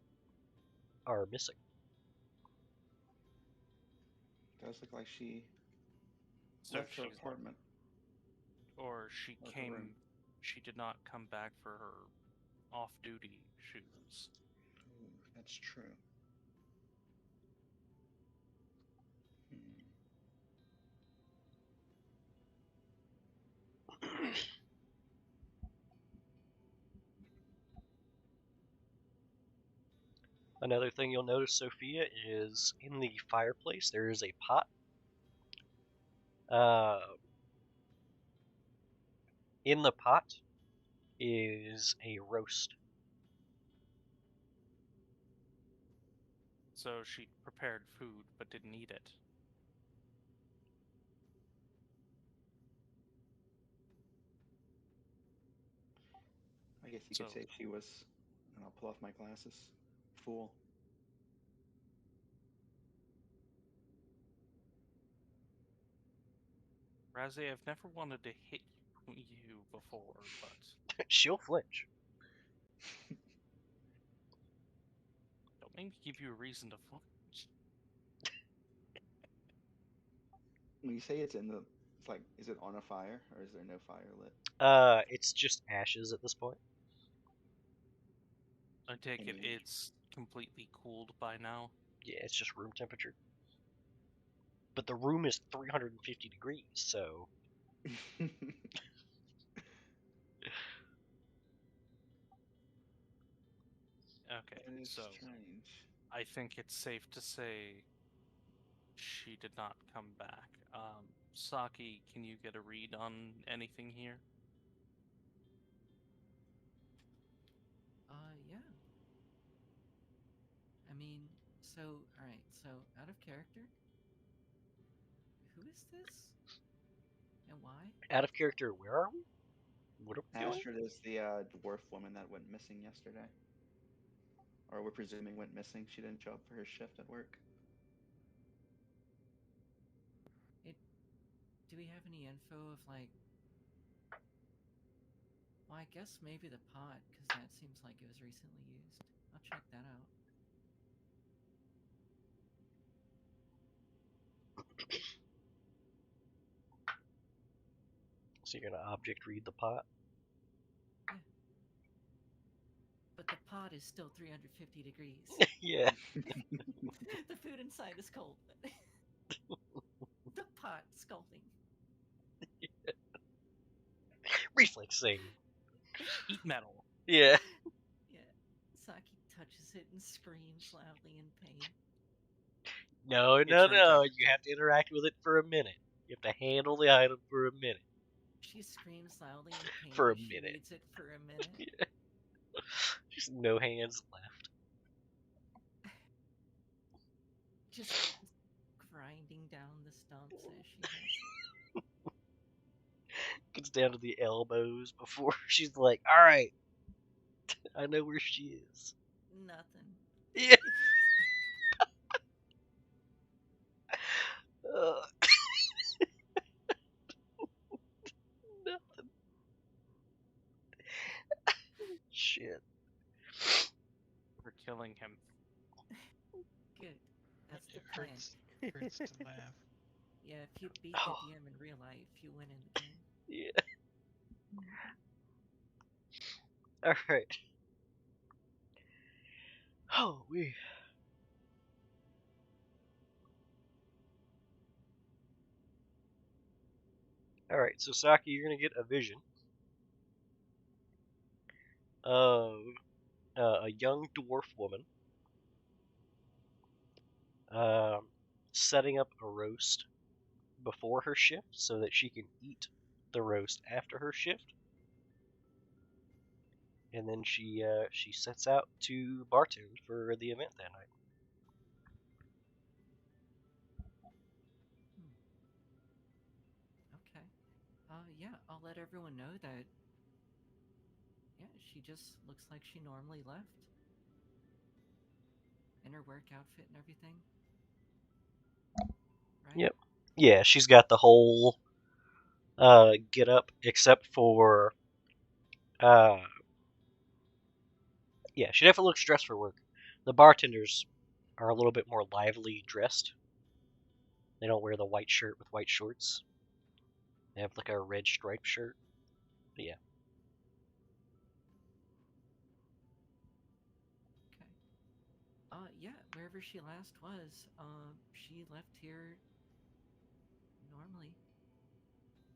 are missing. Does look like she so left her she's apartment or she or her room. she did not come back for her off-duty shoes. Ooh, that's true. Hmm. Another thing you'll notice, Sophia, is in the fireplace there is a pot. Uh, in the pot is a roast. So she prepared food but didn't eat it. I guess you So could say she was, and I'll pull off my glasses, fool. Razzie, I've never wanted to hit you before, but She'll flinch. don't make me give you a reason to flinch. When you say it's in the, it's like, is it on a fire or is there no fire lit? It's just ashes at this point. I take it Any- it's completely cooled by now. Yeah, it's just room temperature. But the room is 350 degrees, so Okay, That is so strange. I think it's safe to say she did not come back. Saki, can you get a read on anything here? Yeah. I mean, so, alright, so, out of character? Who is this? And why? out of character, where are we? What are we doing? Astrid is the dwarf woman that went missing yesterday. Or we're presuming went missing. She didn't show up for her shift at work. Do we have any info of, like... Well, I guess maybe the pot, because that seems like it was recently used. I'll check that out. So you're gonna object read the pot? But the pot is still 350 degrees. Yeah. The food inside is cold. The pot scalding. Reflexing. Eat metal. Yeah. Yeah. Saki touches it and screams loudly in pain. No, It no, turns no. out- You have to interact with it for a minute. You have to handle the item for a minute. She screams loudly in pain For a as she minute. reads it for a minute. Yeah. Just no hands left. Just grinding down the stumps as she has Gets down to the elbows before she's like, alright. I know where she is. nothing. Yeah. Nothing. Shit. We're killing him. Good. That's the It plan. hurts to laugh. Yeah, if you beat the DM in real life, you win in the game. Yeah. Alright. Oh, we. Alright, so Saki, you're gonna get a vision of a young dwarf woman setting up a roast before her shift so that she can eat the roast after her shift. And then she sets out to bartend for the event that night. Okay. Yeah, I'll let everyone know that. Yeah, she just looks like she normally left. In her work outfit and everything. Right? Yep. Yeah, she's got the whole get up except for yeah, she definitely looks dressed for work. The bartenders are a little bit more lively dressed. They don't wear the white shirt with white shorts. They have like a red striped shirt. But yeah. Okay. Yeah, wherever she last was, she left here normally.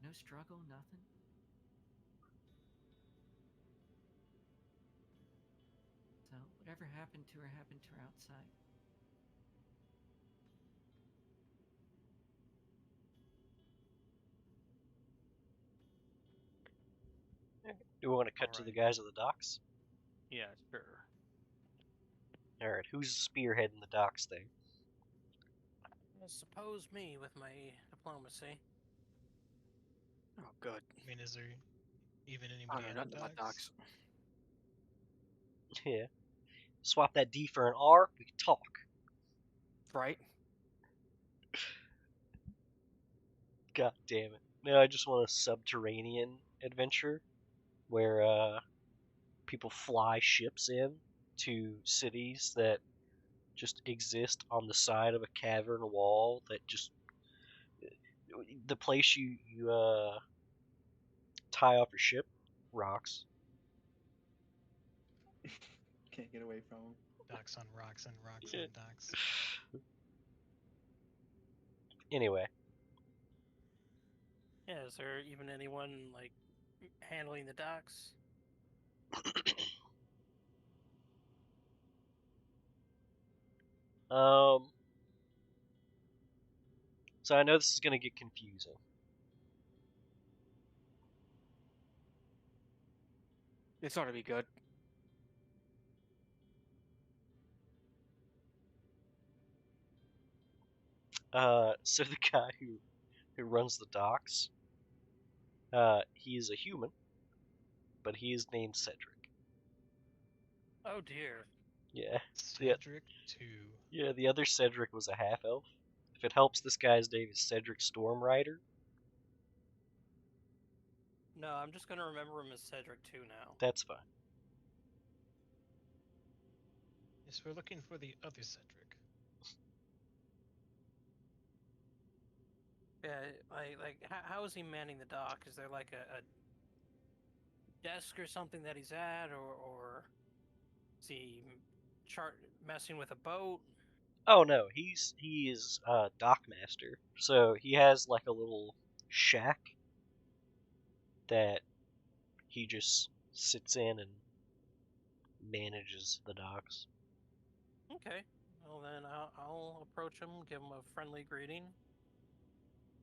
No struggle, nothing. So, whatever happened to her outside. Do we want to cut to the guys at the docks? Yeah, sure. Alright, who's spearheading the docks thing? Suppose me with my diplomacy. Oh, good. I mean, is there even Oh, anybody no, at not the the mud docks? docks. Yeah. Swap that D for an R, we can talk. Right? God damn it. No, I just want a subterranean adventure where people fly ships in to cities that just exist on the side of a cavern wall that just the place you tie off your ship rocks. Can't get away from them. Docks on rocks and rocks Yeah. on docks. Anyway, Yeah, is there even anyone like handling the docks? um, so I know this is gonna get confusing. This ought to be good. So the guy who runs the docks, he is a human, but he is named Cedric. Oh dear. Yeah, Cedric 2. yeah. The other Cedric was a half elf. If it helps, this guy's name is Cedric Stormrider. No, I'm just gonna remember him as Cedric 2 now. That's fine. Yes, we're looking for the other Cedric. Yeah, how is he manning the dock? Is there like a desk or something that he's at, or is he messing with a boat? Oh no, he is dock master. So he has like a little shack that he just sits in and manages the docks. Okay. Well then, I'll approach him, give him a friendly greeting,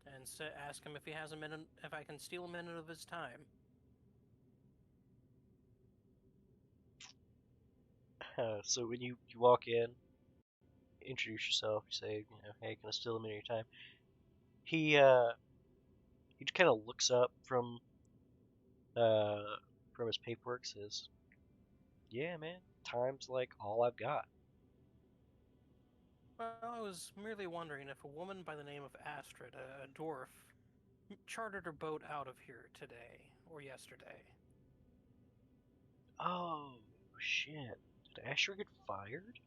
and ask him if he has a minute, if I can steal a minute of his time. So when you walk in, introduce yourself, you say, hey, can I steal a minute of your time? He kind of looks up uh from his paperwork, says, yeah, man, time's like all I've got. Well, I was merely wondering if a woman by the name of Astrid, a dwarf, chartered her boat out of here today or yesterday. Oh shit! Did Asher get fired?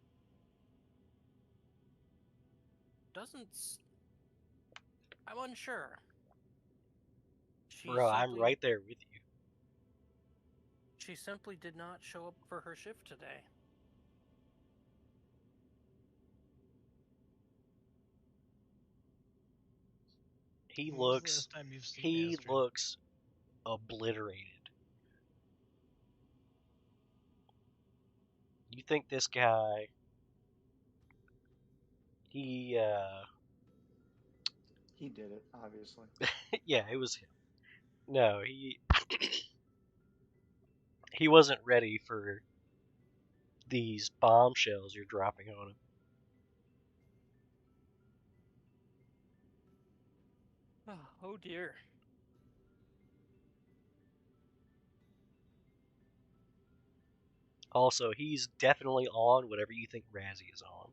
I'm unsure. Bro, I'm right there with you. She simply did not show up for her shift today. He When was the looks last time you've seen he Astrid? looks obliterated. You think this guy he He did it, obviously. yeah, it was him. No, he wasn't ready for these bombshells you're dropping on him. Oh dear. Also, he's definitely on whatever you think Razzie is on.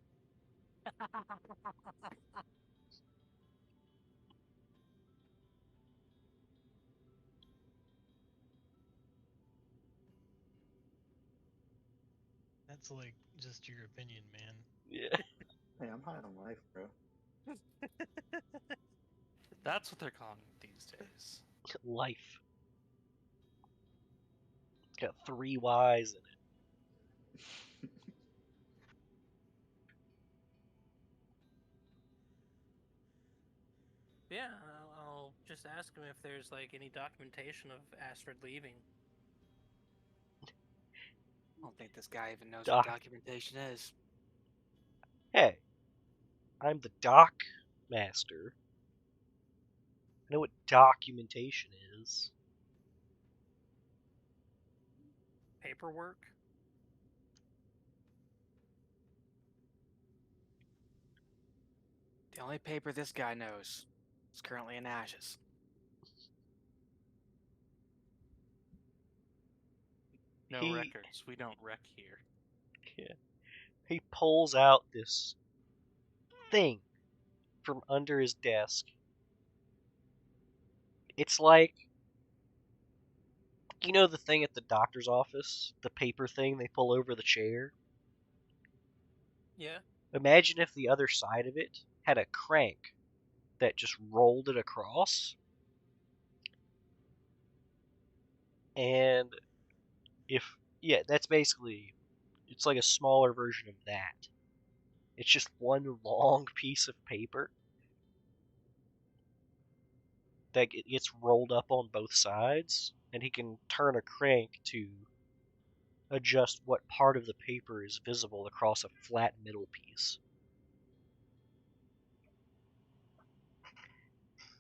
That's like just your opinion, man. Yeah. Hey, I'm high on life, bro. That's what they're calling it these days. Life. It's got 3 Y's in it. Yeah, I'll just ask him if there's like any documentation of Astrid leaving. I don't think this guy even knows Doc. what documentation is. Hey, I'm the doc master. I know what documentation is. Paperwork? The only paper this guy knows is currently in ashes. No He- records. We don't wreck here. Yeah. He pulls out this thing from under his desk. It's like, you know the thing at the doctor's office? The paper thing they pull over the chair? Yeah. Imagine if the other side of it had a crank that just rolled it across. And yeah, that's basically, it's like a smaller version of that. It's just one long piece of paper that gets rolled up on both sides, and he can turn a crank to adjust what part of the paper is visible across a flat middle piece.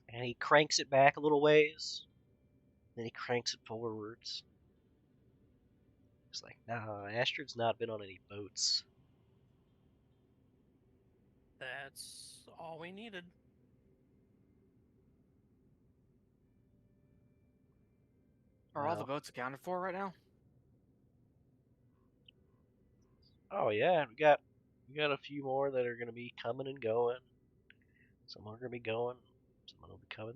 And he cranks it back a little ways, then he cranks it forwards. It's like, nah, Astrid's not been on any boats. That's all we needed. Are all the Wow. boats accounted for right now? Oh yeah, we got a few more that are gonna be coming and going. Some are gonna be going, some will be coming.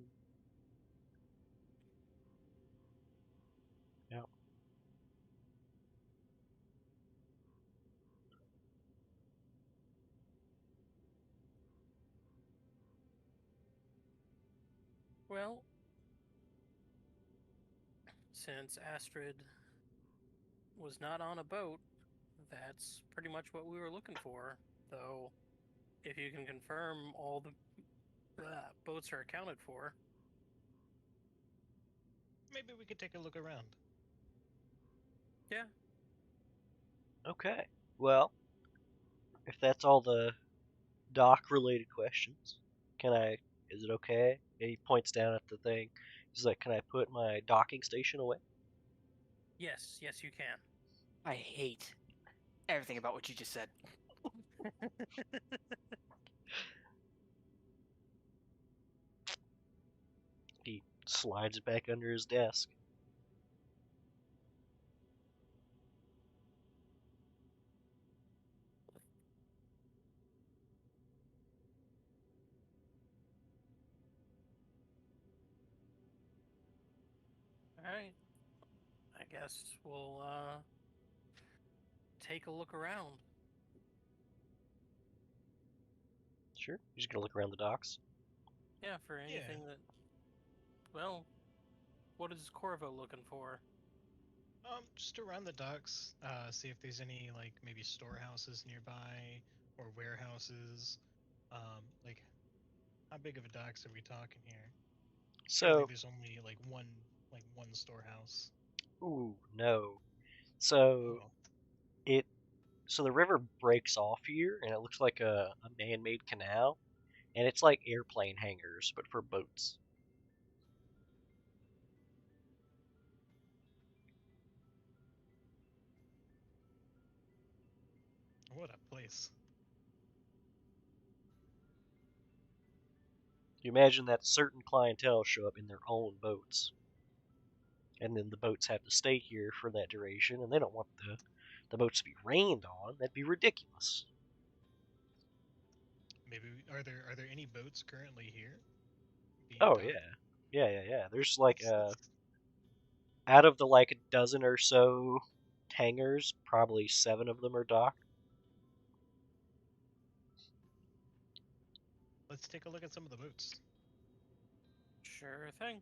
Yeah. Well, since Astrid was not on a boat, that's pretty much what we were looking for. Though, if you can confirm all the boats are accounted for. Maybe we could take a look around. Yeah. Okay. Well, if that's all the dock related questions, can I is it okay? And he points down at the thing. He's like, can I put my docking station away? Yes, you can. I hate everything about what you just said. He slides it back under his desk. Alright. I guess we'll take a look around. Sure. You're just gonna look around the docks. Yeah, for anything that, well, what is Corvo looking for? Just around the docks, see if there's any like maybe storehouses nearby or warehouses. Like how big of a docks are we talking here? Surely So, there's only like one storehouse. ooh, no. So Oh, it so the river breaks off here, and it looks like a man-made canal, and it's like airplane hangars, but for boats. what a place! You imagine that certain clientele show up in their own boats, and then the boats have to stay here for that duration, and they don't want the boats to be rained on. That'd be ridiculous. Maybe are there any boats currently here being Oh docked? yeah. There's like Let's out of the like a dozen or so hangars, probably 7 of them are docked. let's take a look at some of the boats. Sure thing.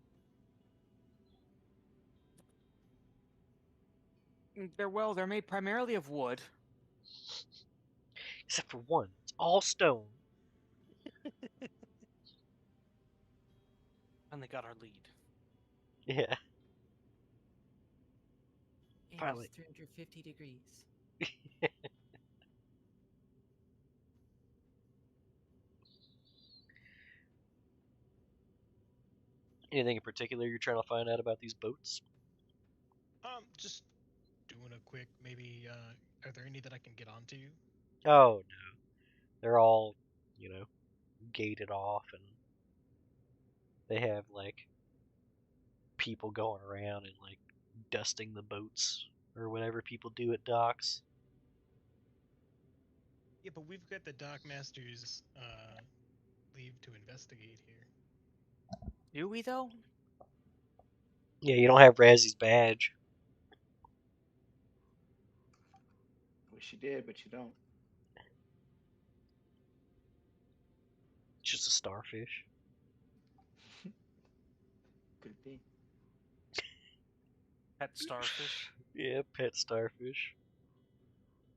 They're made primarily of wood. Except for one, it's all stone. And they got our lead. Yeah, And finally. it's 350 degrees. Anything in particular you're trying to find out about these boats? Just doing a quick maybe. Are there any that I can get onto? Oh no, they're all, you know, gated off, and they have like people going around and like dusting the boats or whatever people do at docks. Yeah, but we've got the dock master's leave to investigate here. Do we though? Yeah, you don't have Razzy's badge. Wish you did, but you don't. It's just a starfish. Could be. Pet starfish. Yeah, pet starfish.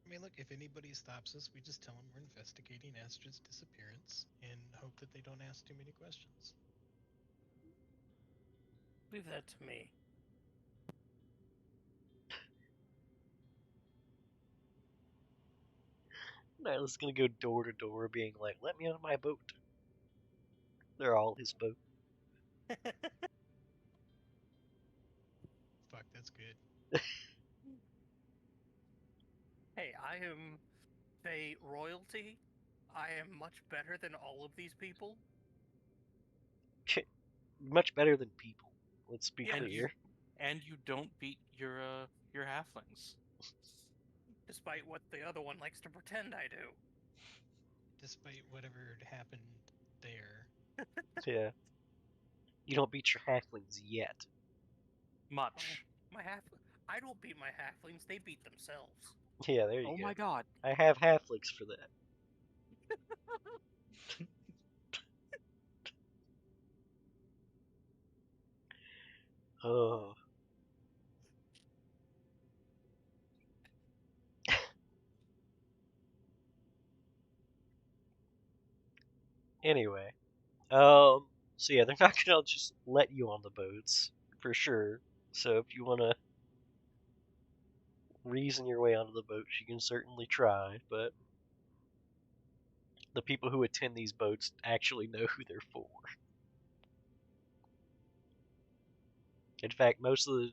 I mean, look, if anybody stops us, we just tell them we're investigating Astrid's disappearance and hope that they don't ask too many questions. Leave that to me. Nyla's gonna go door to door being like, let me on my boat. They're all his boat. Fuck, that's good. Hey, I am Fey royalty. I am much better than all of these people. Much better than people. Let's be Yeah. clear. And you don't beat your halflings. Despite what the other one likes to pretend I do. Despite whatever happened there. Yeah. You don't beat your halflings yet. Much. I don't beat my halflings, they beat themselves. Yeah, there you Oh go. my god. I have halflings for that. Oh. Anyway. So yeah, they're not gonna just let you on the boats, for sure. So if you wanna reason your way onto the boats, you can certainly try, but the people who attend these boats actually know who they're for. In fact, most of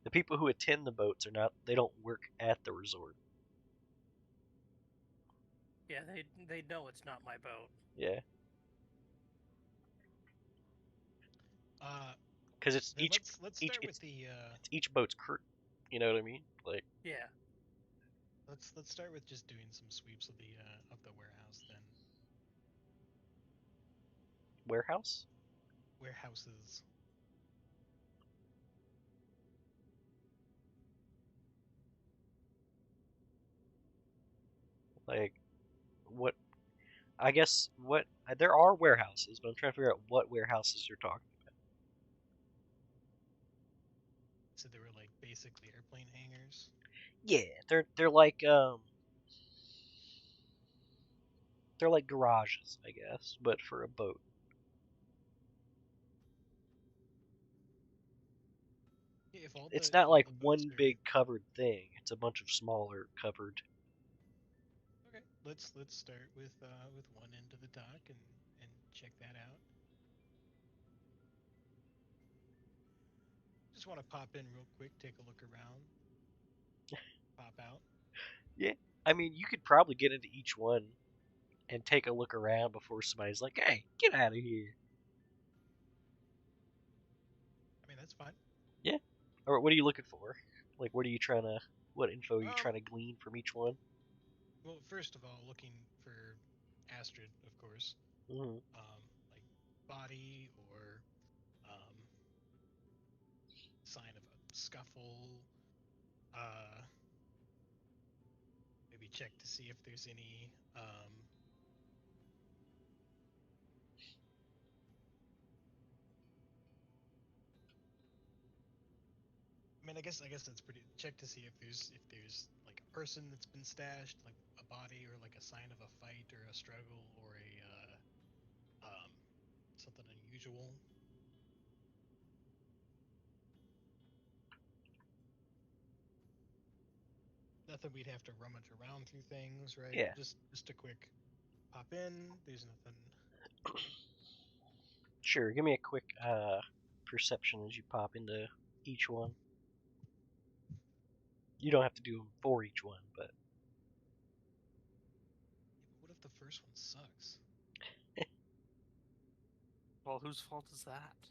the people who attend the boats they don't work at the resort. Yeah, they know it's not my boat. Yeah. Uh, Because it's then each let's each start with it's, the it's each boat's crew. You know what I mean? Like Yeah. let's start with just doing some sweeps of the warehouse then. warehouse. Warehouses. Like what? I guess what there are warehouses, but I'm trying to figure out what warehouses you're talking. So they were like basically airplane hangars. Yeah, they're like garages, I guess, but for a boat. Yeah, if all It's the not like boats one are big covered thing. It's a bunch of smaller covered. okay, let's start with one end of the dock and check that out. Just want to pop in real quick, take a look around, pop out. Yeah, I mean, you could probably get into each one and take a look around before somebody's like, "Hey, get out of here." I mean, that's fine. Yeah. Or what are you looking for? Like, what info are you Um, trying to glean from each one? well, first of all, looking for Astrid, of course. Mm-hmm. Like body or um, sign of a scuffle. Uh, maybe check to see if there's any I mean, I guess that's pretty. Check to see if there's like a person that's been stashed, like a body, or like a sign of a fight or a struggle or a something unusual. Nothing we'd have to rummage around through things, right? Yeah. Just a quick pop in. There's nothing. Sure. Give me a quick perception as you pop into each one. You don't have to do them for each one, but What if the first one sucks? Well, whose fault is that?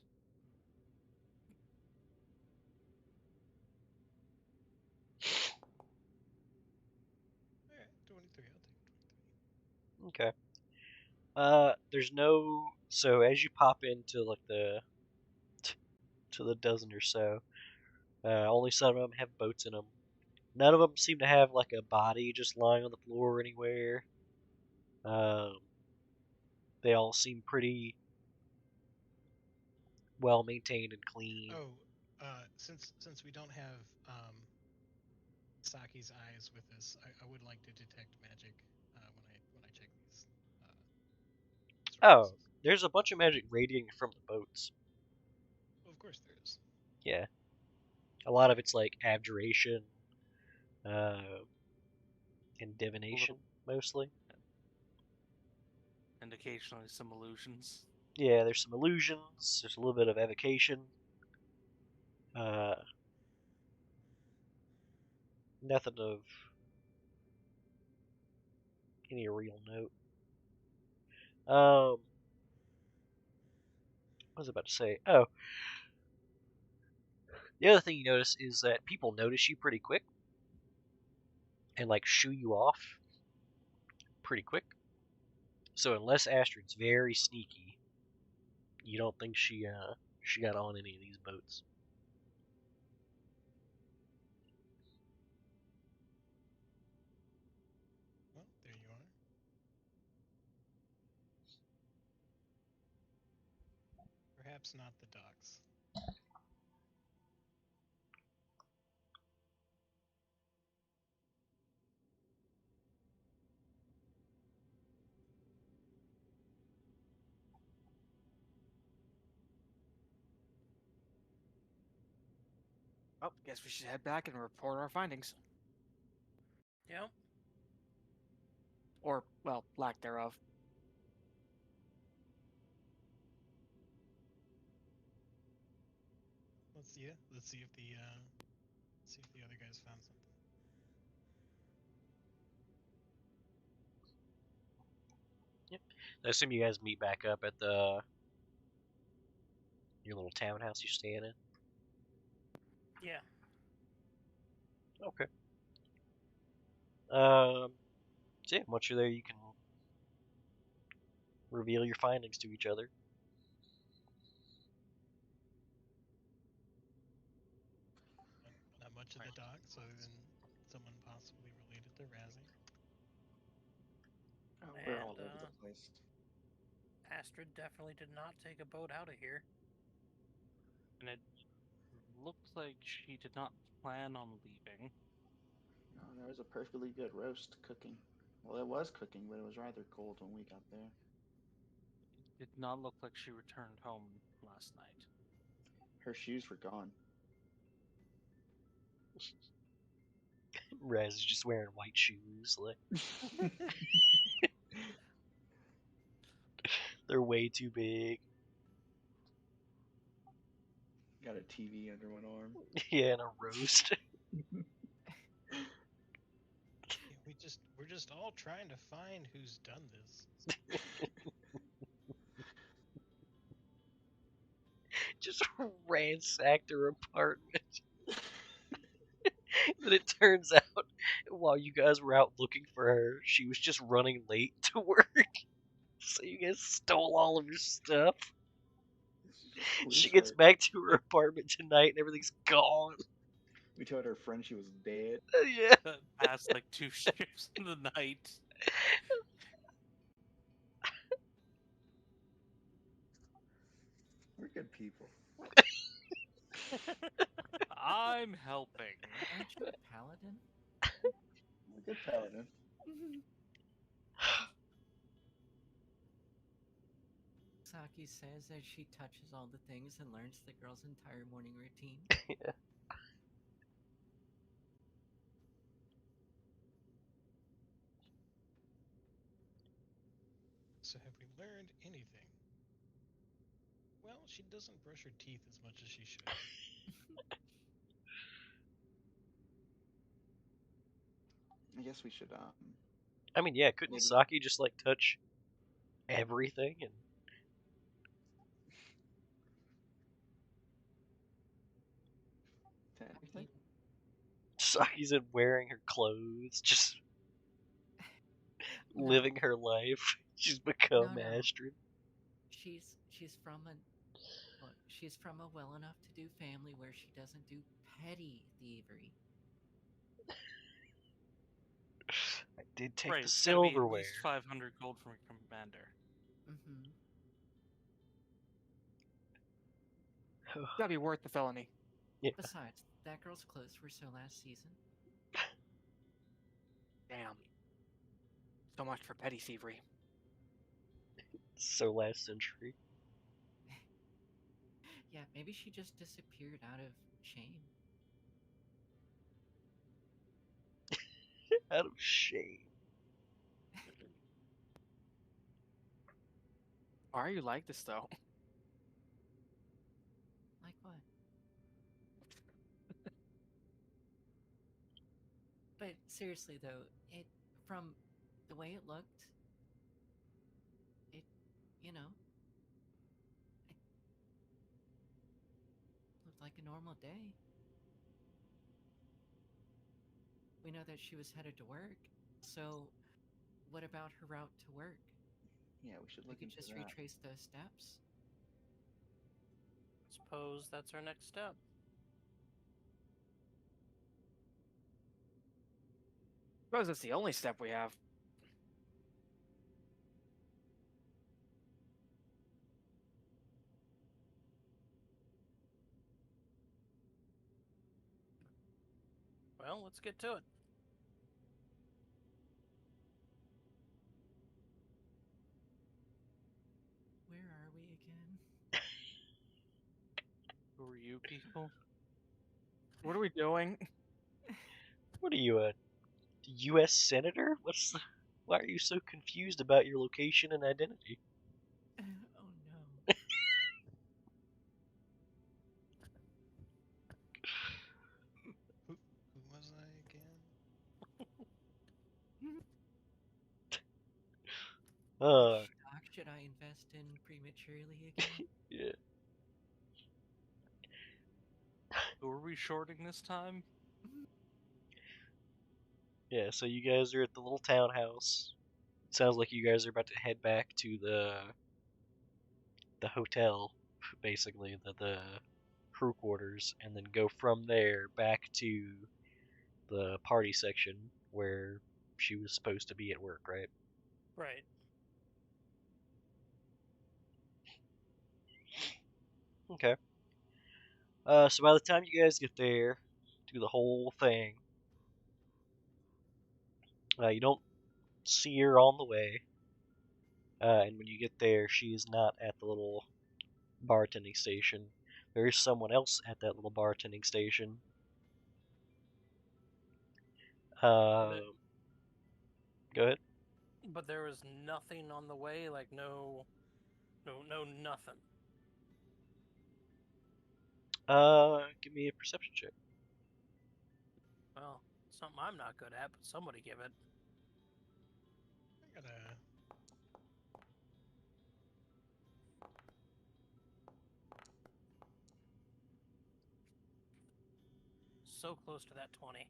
All right, 23. I'll take 23. okay. There's no. So as you pop into like the to the dozen or so. Only some of them have boats in them. None of them seem to have like a body just lying on the floor anywhere. They all seem pretty well maintained and clean. Oh, since we don't have Saki's eyes with us, I would like to detect magic when I check these. Oh, Storehouses. there's a bunch of magic radiating from the boats. Well, of course there is. Yeah, a lot of it's like abjuration, and divination mostly. And occasionally some illusions. Yeah, there's some illusions. There's a little bit of evocation. Nothing of any real note. What was I about to say? Oh, the other thing you notice is that people notice you pretty quick and like shoo you off pretty quick. So unless Astrid's very sneaky, you don't think she got on any of these boats. Well, there you are. Perhaps not the docks. Oh, guess we should head back and report our findings. Yep. Or, well, lack thereof. Let's see it. Let's see if the other guys found something. Yep. I assume you guys meet back up at your little townhouse you're staying in. Yeah. Okay. So yeah, once you're there, you can reveal your findings to each other. Not much of the docks, other than someone possibly related to Razzie. Oh, we're all And, over the place. Astrid definitely did not take a boat out of here. And it looked like she did not plan on leaving. No, there was a perfectly good roast cooking. Well, it was cooking, but it was rather cold when we got there. It did not look like she returned home last night. Her shoes were gone. Raz is just wearing white shoes. Like they're way too big. Got a TV under one arm. Yeah, and a roast. Yeah, we're just all trying to find who's done this. Just ransacked her apartment. Then it turns out, while you guys were out looking for her, she was just running late to work. So you guys stole all of her stuff. She gets back to her apartment tonight and everything's gone. We told her friend she was dead. Yeah. Past like 2 shifts in the night. We're good people. I'm helping. Aren't you a paladin? We're good paladin. Saki says as she touches all the things and learns the girl's entire morning routine. Yeah. So have we learned anything? Well, she doesn't brush her teeth as much as she should. I guess we should I mean, yeah, couldn't Maybe. Saki just like touch everything and technically. Saki's in wearing her clothes, just No. living her life. She's become No. Astrid. She's from a. Well, she's from a well enough to do family where she doesn't do petty thievery. I did take Right, the it's gotta be at silverware. least 500 gold from your commander. Mm-hmm. Gotta be worth the felony. Yeah. Besides, that girl's clothes were so last season. Damn. So much for petty thievery. So last century. Yeah, maybe she just disappeared out of shame. Out of shame. Why are you like this though? Like what? But seriously though, from the way it looked, it looked like a normal day. We know that she was headed to work, so what about her route to work? Yeah, we should We look could into just that. retrace those steps. Suppose that's our next step. Suppose that's the only step we have. Well, let's get to it. Where are we again? Who are you people? What are we doing? What are you, a U.S. senator? Why are you so confused about your location and identity? Oh no. Who was I again? Uh, Which stock should I invest in prematurely again? yeah. Who are we shorting this time? Yeah, so you guys are at the little townhouse. Sounds like you guys are about to head back to the hotel, basically, the crew quarters, and then go from there back to the party section where she was supposed to be at work, right? Right. Okay. So by the time you guys get there, do the whole thing, you don't see her on the way. And when you get there, she is not at the little bartending station. There is someone else at that little bartending station. But Go ahead. but there was nothing on the way, like no nothing. Give me a perception check. Well, something I'm not good at, but somebody give it. I gotta. So close to that 20.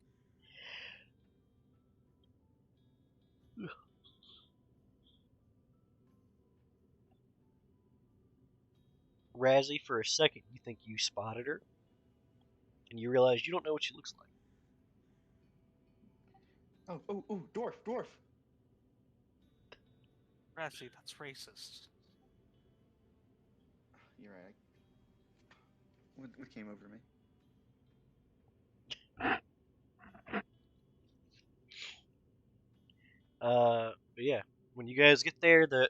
Razzie, for a second, you think you spotted her, and you realize you don't know what she looks like. Oh, dwarf. Rassi, that's racist. You're right. What came over me? But yeah, when you guys get there, the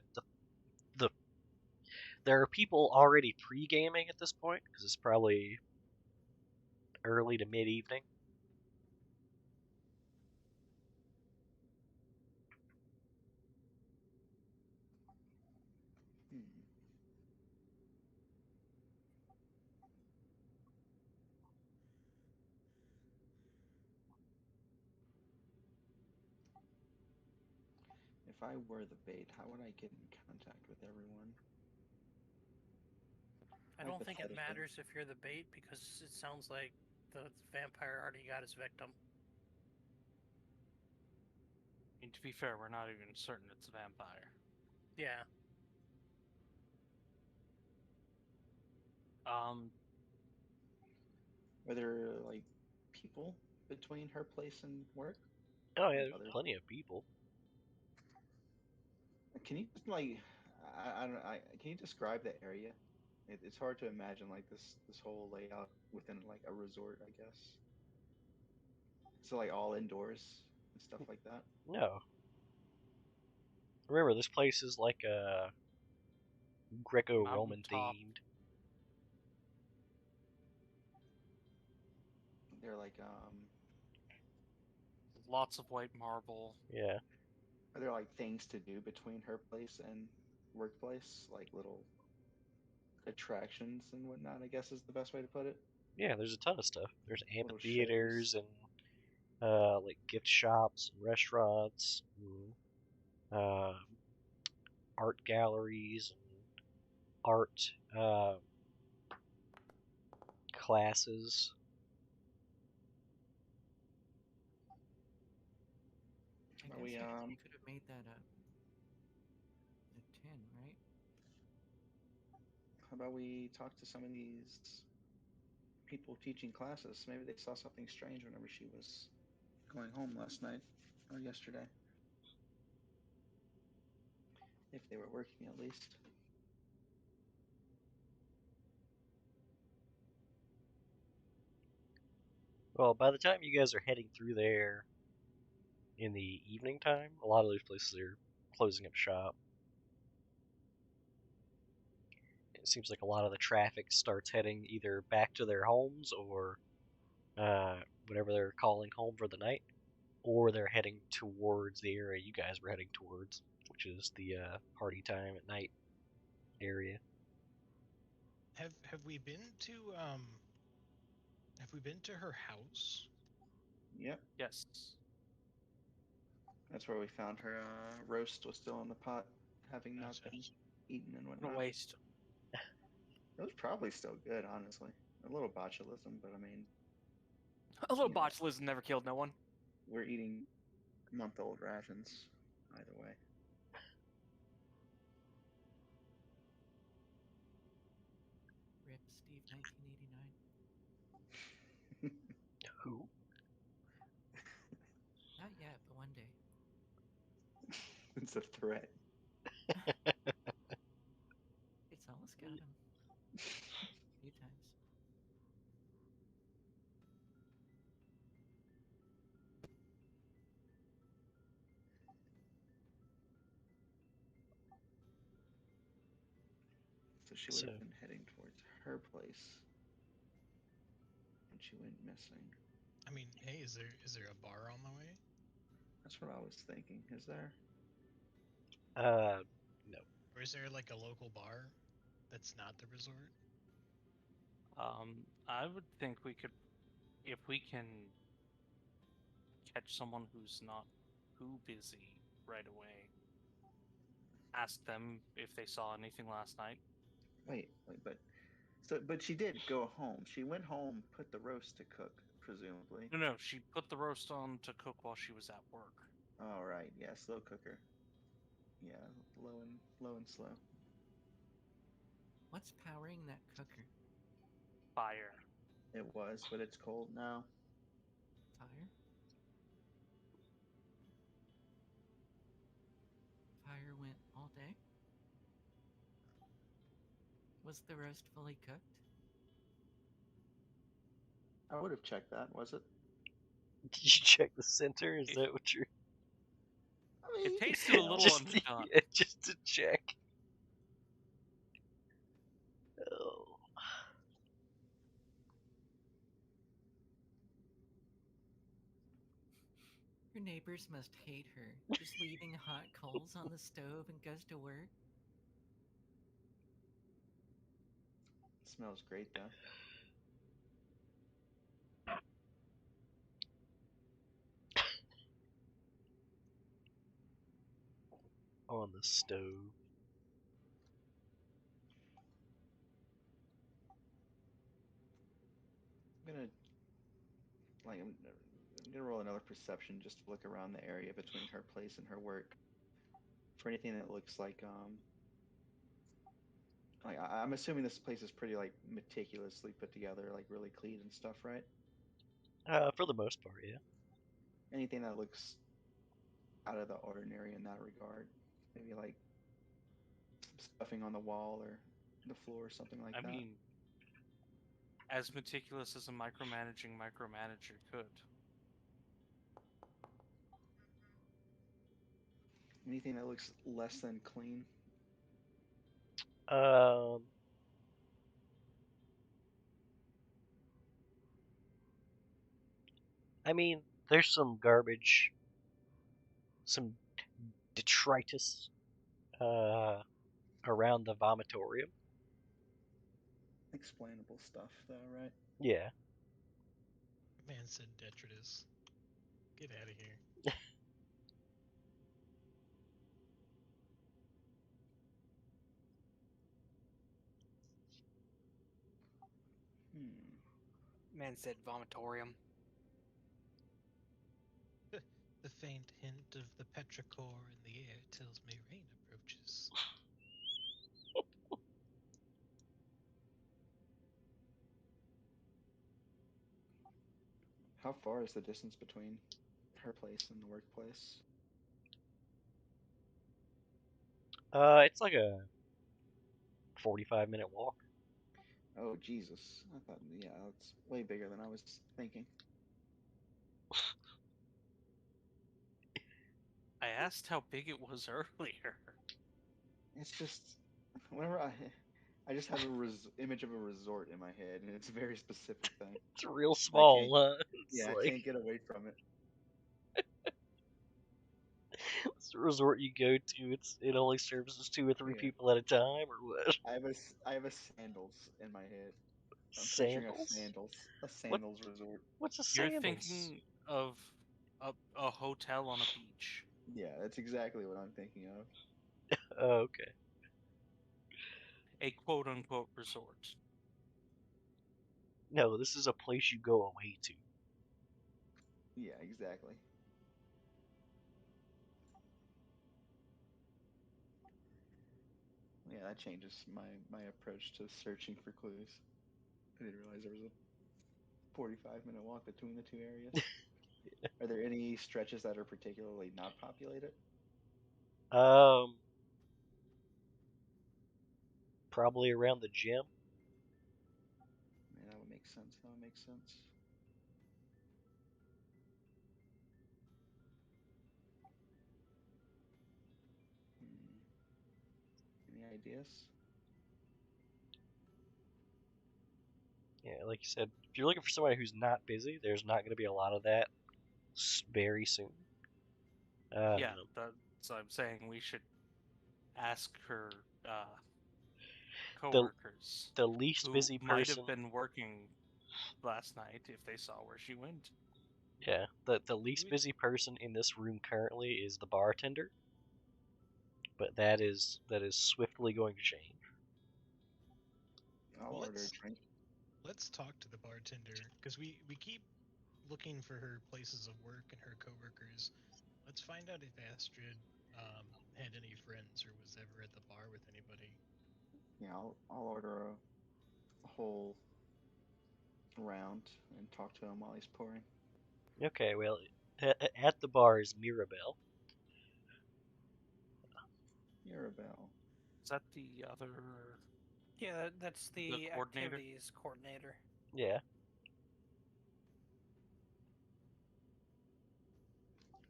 there are people already pre-gaming at this point because it's probably early to mid-evening. Hmm. If I were the bait, how would I get in contact with everyone? I don't think it Hypothetically. matters if you're the bait because it sounds like the vampire already got his victim. I mean, to be fair, we're not even certain it's a vampire. Yeah. Um, Are there like people between her place and work? Oh yeah, Like there's other? plenty of people. Can you just like I don't can you describe the area? It's hard to imagine like this whole layout within like a resort, I guess. So like all indoors and stuff like that. No, remember this place is like Greco-Roman mountaintop, themed. They're like lots of white marble. Yeah, are there like things to do between her place and workplace? Like little attractions and whatnot, I guess is the best way to put it. yeah. There's a ton of stuff. There's Little shows. amphitheaters and like gift shops and restaurants, and, art galleries and art classes. I Are guess we you could have made that a 10, right? how about we talk to some of these people teaching classes? Maybe they saw something strange whenever she was going home last night or yesterday. If they were working at least. Well, by the time you guys are heading through there in the evening time, a lot of those places are closing up shop. It seems like a lot of the traffic starts heading either back to their homes or uh, whatever they're calling home for the night, or they're heading towards the area you guys were heading towards, which is the party time at night area. Have we been to her house? Yep. Yes. That's where we found her roast was still in the pot, having not Gotcha. been eaten and What a whatnot. waste. It was probably still good, honestly. A little botulism, but I mean, A little you know, botulism never killed no one. we're eating month-old rations either way. Rip Steve 1989. Who? Not yet, but one day. It's a threat. It's almost got him. A few times. So she would So, have been heading towards her place when she went missing. I mean, hey, is there a bar on the way? That's what I was thinking. Is there? no. Or is there like a local bar that's not the resort? I would think we could, if we can catch someone who's not too busy right away, ask them if they saw anything last night. Wait, but she did go home. She went home, put the roast to cook, presumably. No, she put the roast on to cook while she was at work. All right, yeah, slow cooker. Yeah, low and slow. What's powering that cooker? Fire. It was, but it's cold now. Fire? Fire went all day? Was the roast fully cooked? I would have checked that. Was it? Did you check the center? Is It- that what you're? I mean, It you can tasted a tell. little just, undone. yeah, just to check. Oh. Her neighbors must hate her, just leaving hot coals on the stove and goes to work. Smells great though. On the stove. I'm gonna I'm gonna roll another perception just to look around the area between her place and her work for anything that looks like Like I'm assuming this place is pretty like meticulously put together, like really clean and stuff, right? For the most part, yeah. Anything that looks out of the ordinary in that regard, maybe like stuffing on the wall or the floor or something like I that. mean, as meticulous as a micromanaging micromanager could. Anything that looks less than clean. Um, I mean, there's some garbage, some detritus around the vomitorium. Explainable stuff, though, right? Yeah. Man said detritus. Get out of here. Hmm. Man said vomitorium. The faint hint of the petrichor in the air tells me rain approaches. How far is the distance between her place and the workplace? It's like a 45-minute walk. Oh, Jesus. I thought, yeah, it's way bigger than I was thinking. I asked how big it was earlier. It's just, whenever I just have a image of a resort in my head, and it's a very specific thing. It's real I can't, small, huh? It's yeah, I like can't get away from it. it's a resort you go to. It only services 2 or 3 Yeah. people at a time, or what? I have a sandals in my head. I'm picturing Sandals? a What? sandals resort. What's a You're sandals? thinking of a hotel on a beach. Yeah, that's exactly what I'm thinking of. Oh, okay. A quote unquote resort. No, this is a place you go away to. Yeah, exactly. Yeah, that changes my approach to searching for clues. I didn't realize there was a 45-minute walk between the two areas. Are there any stretches that are particularly not populated? Um, Probably around the gym. Yeah, that would make sense. That would make sense. Hmm. Any ideas? Yeah, like you said, if you're looking for somebody who's not busy, there's not going to be a lot of that very soon. Yeah, that's what I'm saying. We should ask her the coworkers the least who busy might person. have been working last night if they saw where she went. Yeah, the least busy person in this room currently is the bartender, but that is swiftly going to change. I'll Well, order a drink. let's talk to the bartender because we keep looking for her places of work and her coworkers. Let's find out if Astrid had any friends or was ever at the bar with anybody. Yeah, I'll order a whole round and talk to him while he's pouring. Okay, well, at the bar is Mirabelle. Mirabelle. Is that the other Yeah, that's the the coordinator? activities coordinator. Yeah.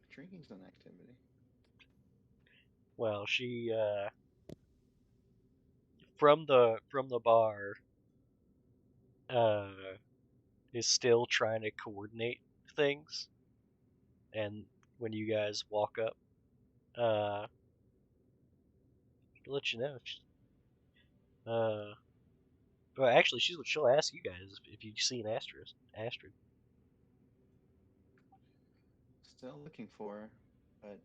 Drinking's an activity. Well, she from the bar uh is still trying to coordinate things, and when you guys walk up, she'll let you know. Uh, well, actually, she'll ask you guys if you've seen Astrid. Still looking for her, but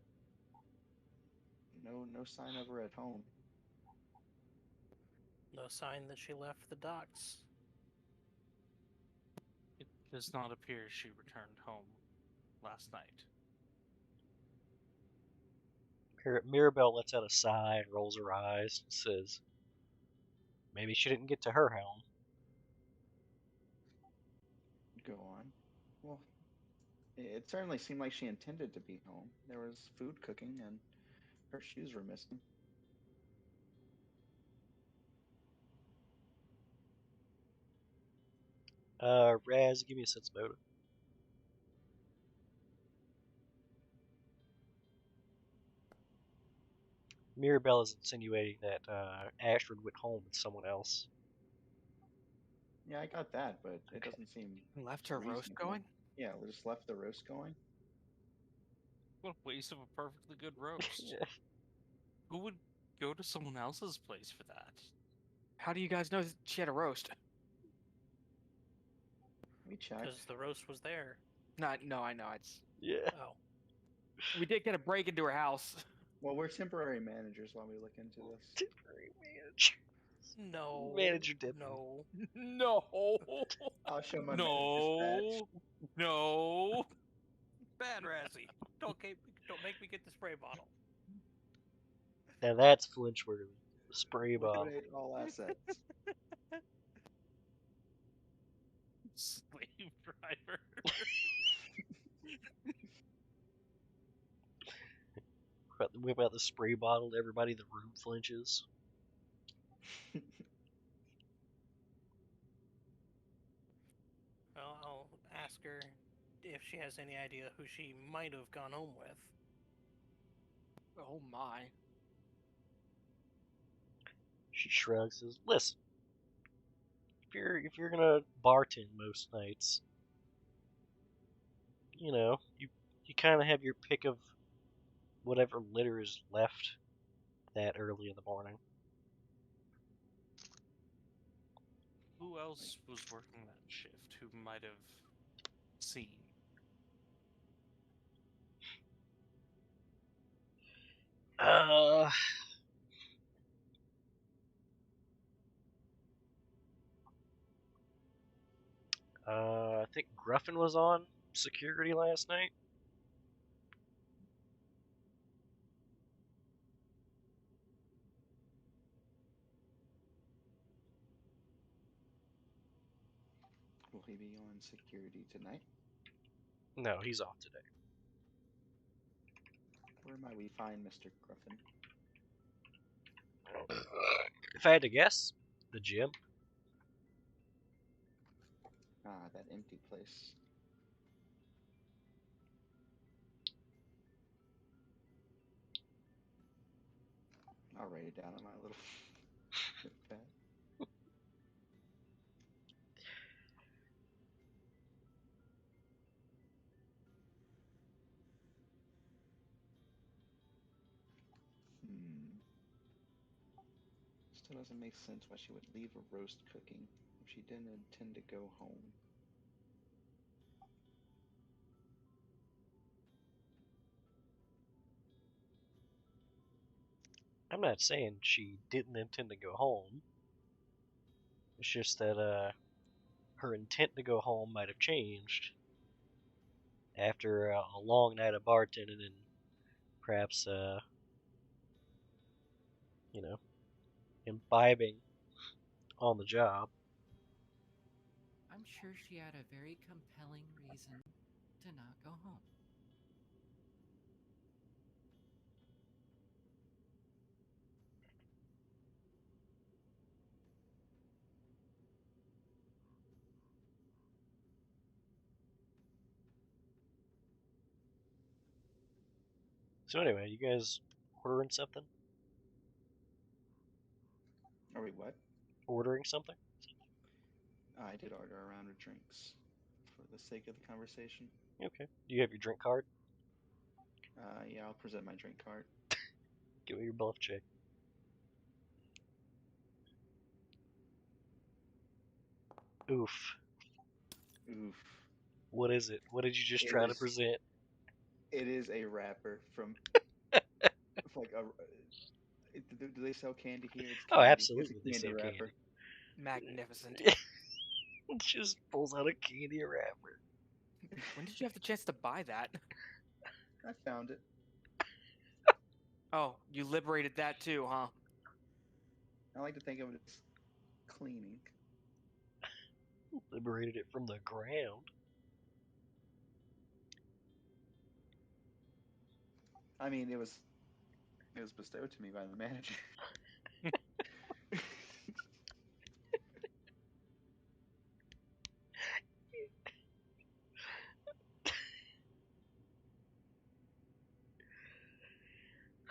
no sign of her at home. No sign that she left the docks. It does not appear she returned home last night. Mirabelle lets out a sigh and rolls her eyes and says, Maybe she didn't get to her home. Go on. Well, it certainly seemed like she intended to be home. There was food cooking, and her shoes were missing. Raz, give me a sense motive. Mirabelle is insinuating that Ashford went home with someone else. Yeah, I got that, but it Okay. doesn't seem Left her roast reasonable. going? Yeah, we just left the roast going. What a waste of a perfectly good roast. Yeah. Who would go to someone else's place for that? How do you guys know that she had a roast? We checked. Because the roast was there. No, I know. Yeah. Oh. We did get a break into her house. Well, we're temporary managers while we look into this. Temporary manager. No. Manager deputy. No. No. I'll show my manager's badge. No. Bad Razzie. Don't make me get the spray bottle. Now that's flinchworthy. The spray bottle. Liquidate all assets. Slave driver. Whip out the spray bottle. Everybody in the room flinches. Well, I'll ask her if she has any idea who she might have gone home with. Oh my. She shrugs. Says, "Listen, if you're gonna bartend most nights, you kind of have your pick of whatever litter is left that early in the morning." Who else was working that shift who might have seen? I think Gruffin was on security last night. Will he be on security tonight? No, he's off today. Where might we find Mr. Gruffin? If I had to guess, the gym. Ah, that empty place. I'll write it down on my little notepad. Still doesn't make sense why she would leave a roast cooking if she didn't intend to go home. I'm not saying she didn't intend to go home. It's just that her intent to go home might have changed after a long night of bartending and perhaps imbibing on the job. I'm sure she had a very compelling reason to not go home. So anyway, you guys ordering something? Are we what? Ordering something? I did order a round of drinks for the sake of the conversation. Okay. Do you have your drink card? Yeah, I'll present my drink card. Give me your bluff check. Oof. Oof. What is it? What did you just It try to is- present? It is a wrapper from like a. Do they sell candy here? It's Oh, candy. absolutely, they It's a sell candy candy. wrapper. Magnificent. Just pulls out a candy wrapper. When did you have the chance to buy that? I found it. Oh, you liberated that too, huh? I like to think of it as cleaning. Liberated it from the ground. I mean, it was bestowed to me by the manager.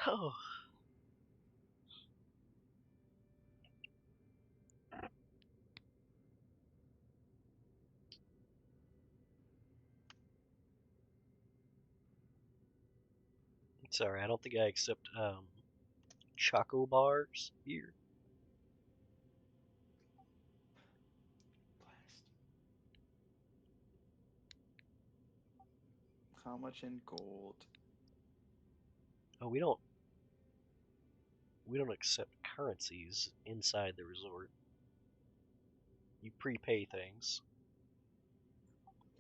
Oh. Sorry, I don't think I accept choco bars here. Blast. How much in gold? Oh, we don't accept currencies inside the resort. You prepay things.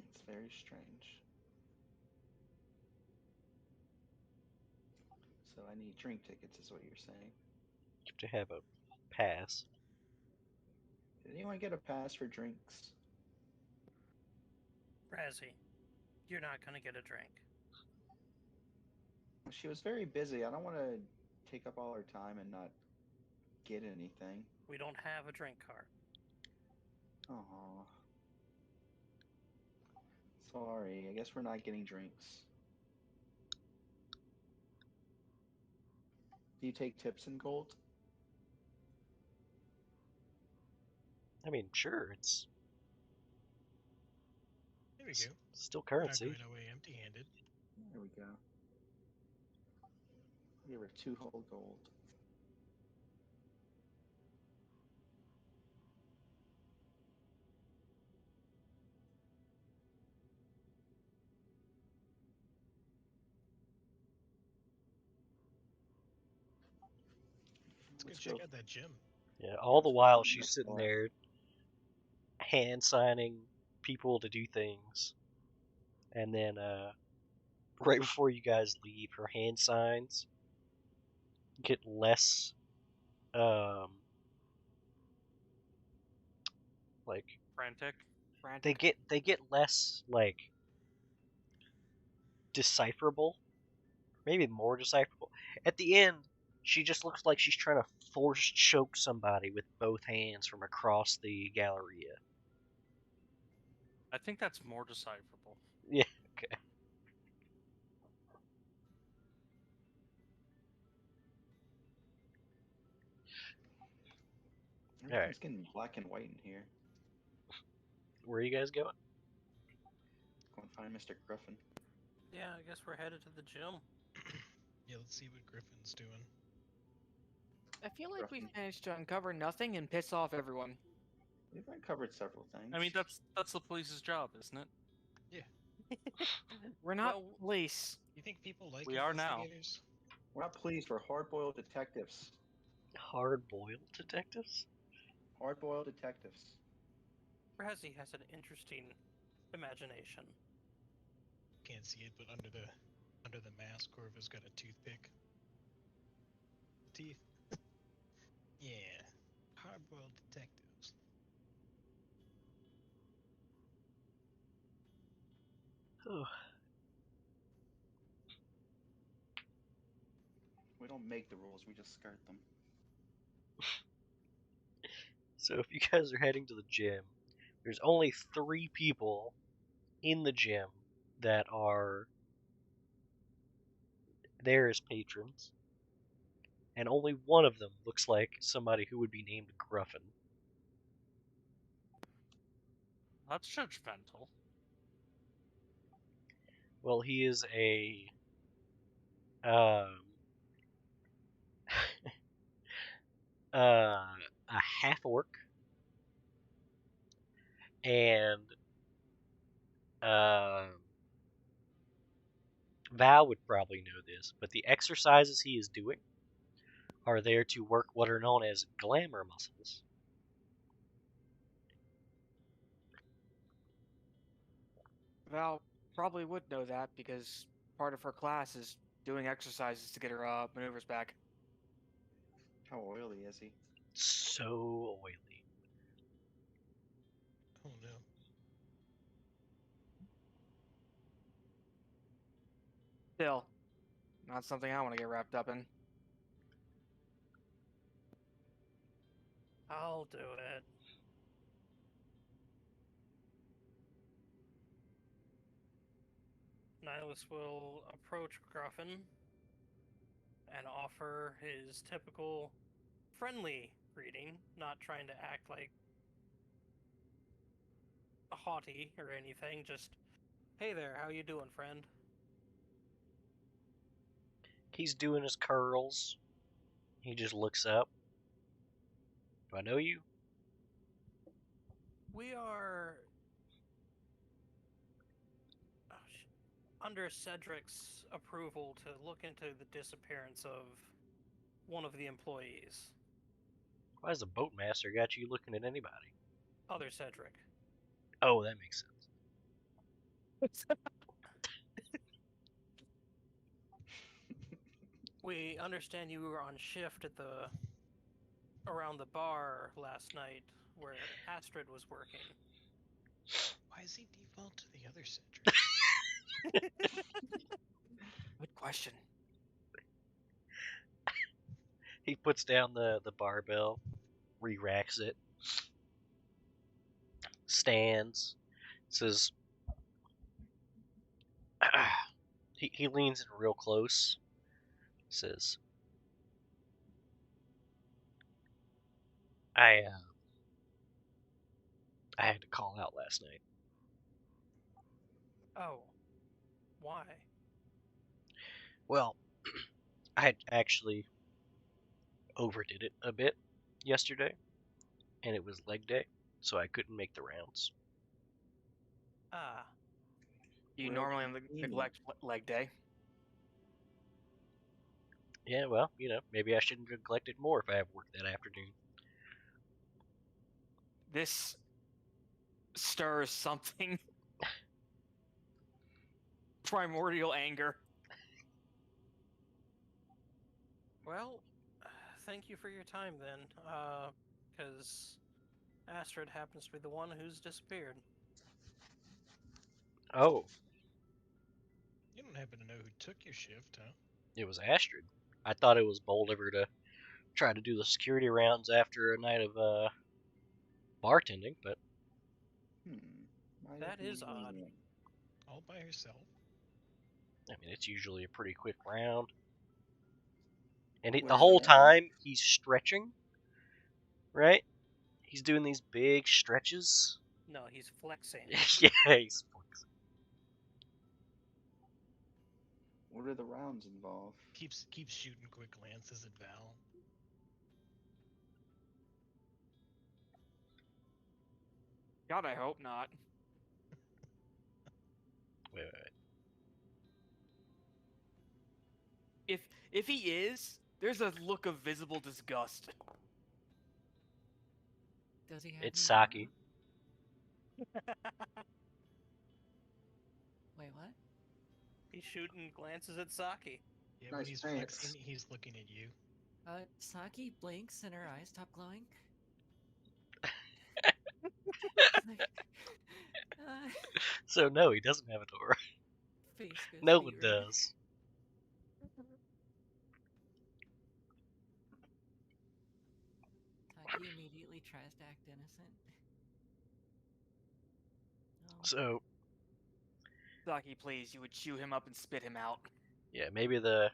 It's very strange. So I need drink tickets, is what you're saying. You have to have a pass. Did anyone get a pass for drinks? Razzie, you're not gonna get a drink. She was very busy. I don't want to take up all her time and not get anything. We don't have a drink cart. Oh. Sorry, I guess we're not getting drinks. Do you take tips in gold? I mean, sure, it's There we go. still We're not currency. going away empty-handed. There we go. Give her 2 whole gold. Let's go Let's check go. out that gym. Yeah, all the let's go while find she's that sitting bar. there hand signing people to do things. And then right before you guys leave, her hand signs get less like Frantic. they get less like decipherable, maybe more decipherable. At the end, she just looks like she's trying to force choke somebody with both hands from across the Galleria. I think that's more decipherable. Yeah, okay. Everything's getting black and white in here. Where are you guys going? Go and find Mr. Griffin. Yeah, I guess we're headed to the gym. Yeah, let's see what Griffin's doing. I feel like we've Griffin. managed to uncover nothing and piss off everyone. We've uncovered several things. I mean, that's the police's job, isn't it? We're not Well, police. You think people like We are now. investigators? We're not pleased. We're hard-boiled detectives. Hard-boiled detectives? Hard-boiled detectives. Razzie has an interesting imagination. Can't see it, but under the mask, Corva's got a toothpick. Teeth. Yeah. Hard-boiled detectives. Oh. We don't make the rules. We just skirt them. So if you guys are heading to the gym, there's only 3 people in the gym that are there as patrons, and only one of them looks like somebody who would be named Gruffin. That's judgmental. Well, he is um, a half orc, and Val would probably know this, but the exercises he is doing are there to work what are known as glamour muscles. Val probably would know that because part of her class is doing exercises to get her maneuvers back. How oily is he? So oily. Still, not something I want to get wrapped up in. I'll do it. Nihilus will approach Gruffin and offer his typical friendly greeting, not trying to act like haughty or anything, just, hey there, how you doing, friend? He's doing his curls. He just looks up. Do I know you? We are under Cedric's approval to look into the disappearance of one of the employees. Why has the boatmaster got you looking at anybody? Other Cedric. Oh, that makes sense. We understand you were on shift at around the bar last night where Astrid was working. Why is he default to the other Cedric? Good question. He puts down the barbell, re-racks it, stands, says, he leans in real close, says, I had to call out last night. Oh. Why? Well, I had actually overdid it a bit yesterday, and it was leg day, so I couldn't make the rounds. Ah. Do you Well, normally convenient. neglect leg day? Yeah, well, maybe I shouldn't have neglected more if I have work that afternoon. This stirs something. Primordial anger. Well, thank you for your time then, because Astrid happens to be the one who's disappeared. Oh, You don't happen to know who took your shift, huh? it was Astrid. I thought it was bold of her to try to do the security rounds after a night of bartending, but Might That be is odd. lenient. All by herself. I mean, it's usually a pretty quick round. And the Where's whole the round? time, he's stretching, right? He's doing these big stretches. No, he's flexing. Yeah, he's flexing. What do the rounds involve? Keeps shooting quick glances at Val. God, I hope not. Wait. If he is, there's a look of visible disgust. Does he have It's any Saki. Wait, what? He's shooting glances at Saki. Yeah, when Nice he's pants. flexing, he's looking at you. Saki blinks and her eyes stop glowing. Like, So no, he doesn't have an aura. face goes No one beet red. does. Saki immediately tries to act innocent. Oh, So Saki, please, you would chew him up and spit him out. yeah, maybe the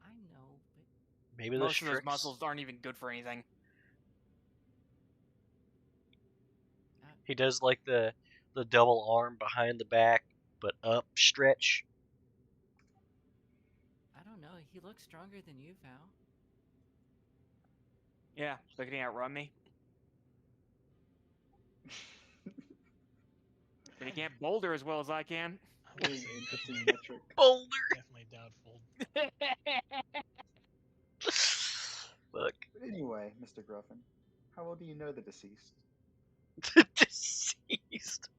I know, but Most of those Strix. muscles aren't even good for anything. He does like the double arm behind the back, but up stretch. I don't know. He looks stronger than you, Val. Yeah, looking to outrun me. But he can't boulder as well as I can. I would Very say interesting definitely, metric. Boulder. definitely doubtful. Look, But anyway, Mr. Gruffin, how well do you know the deceased? deceased.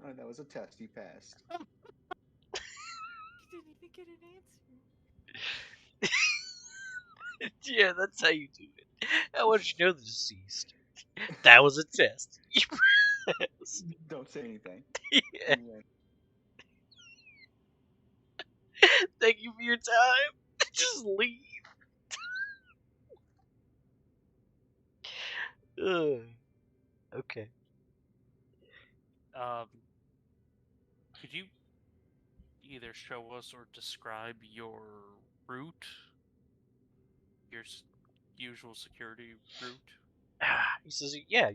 Oh, that was a test. You passed. He didn't even get an answer. Yeah, that's how you do it. How much you know the deceased? That was a test. Don't say anything. Yeah. And then, Thank you for your time. Just leave. Ugh. Okay. Could you either show us or describe your route, your usual security route? He says, "Yeah,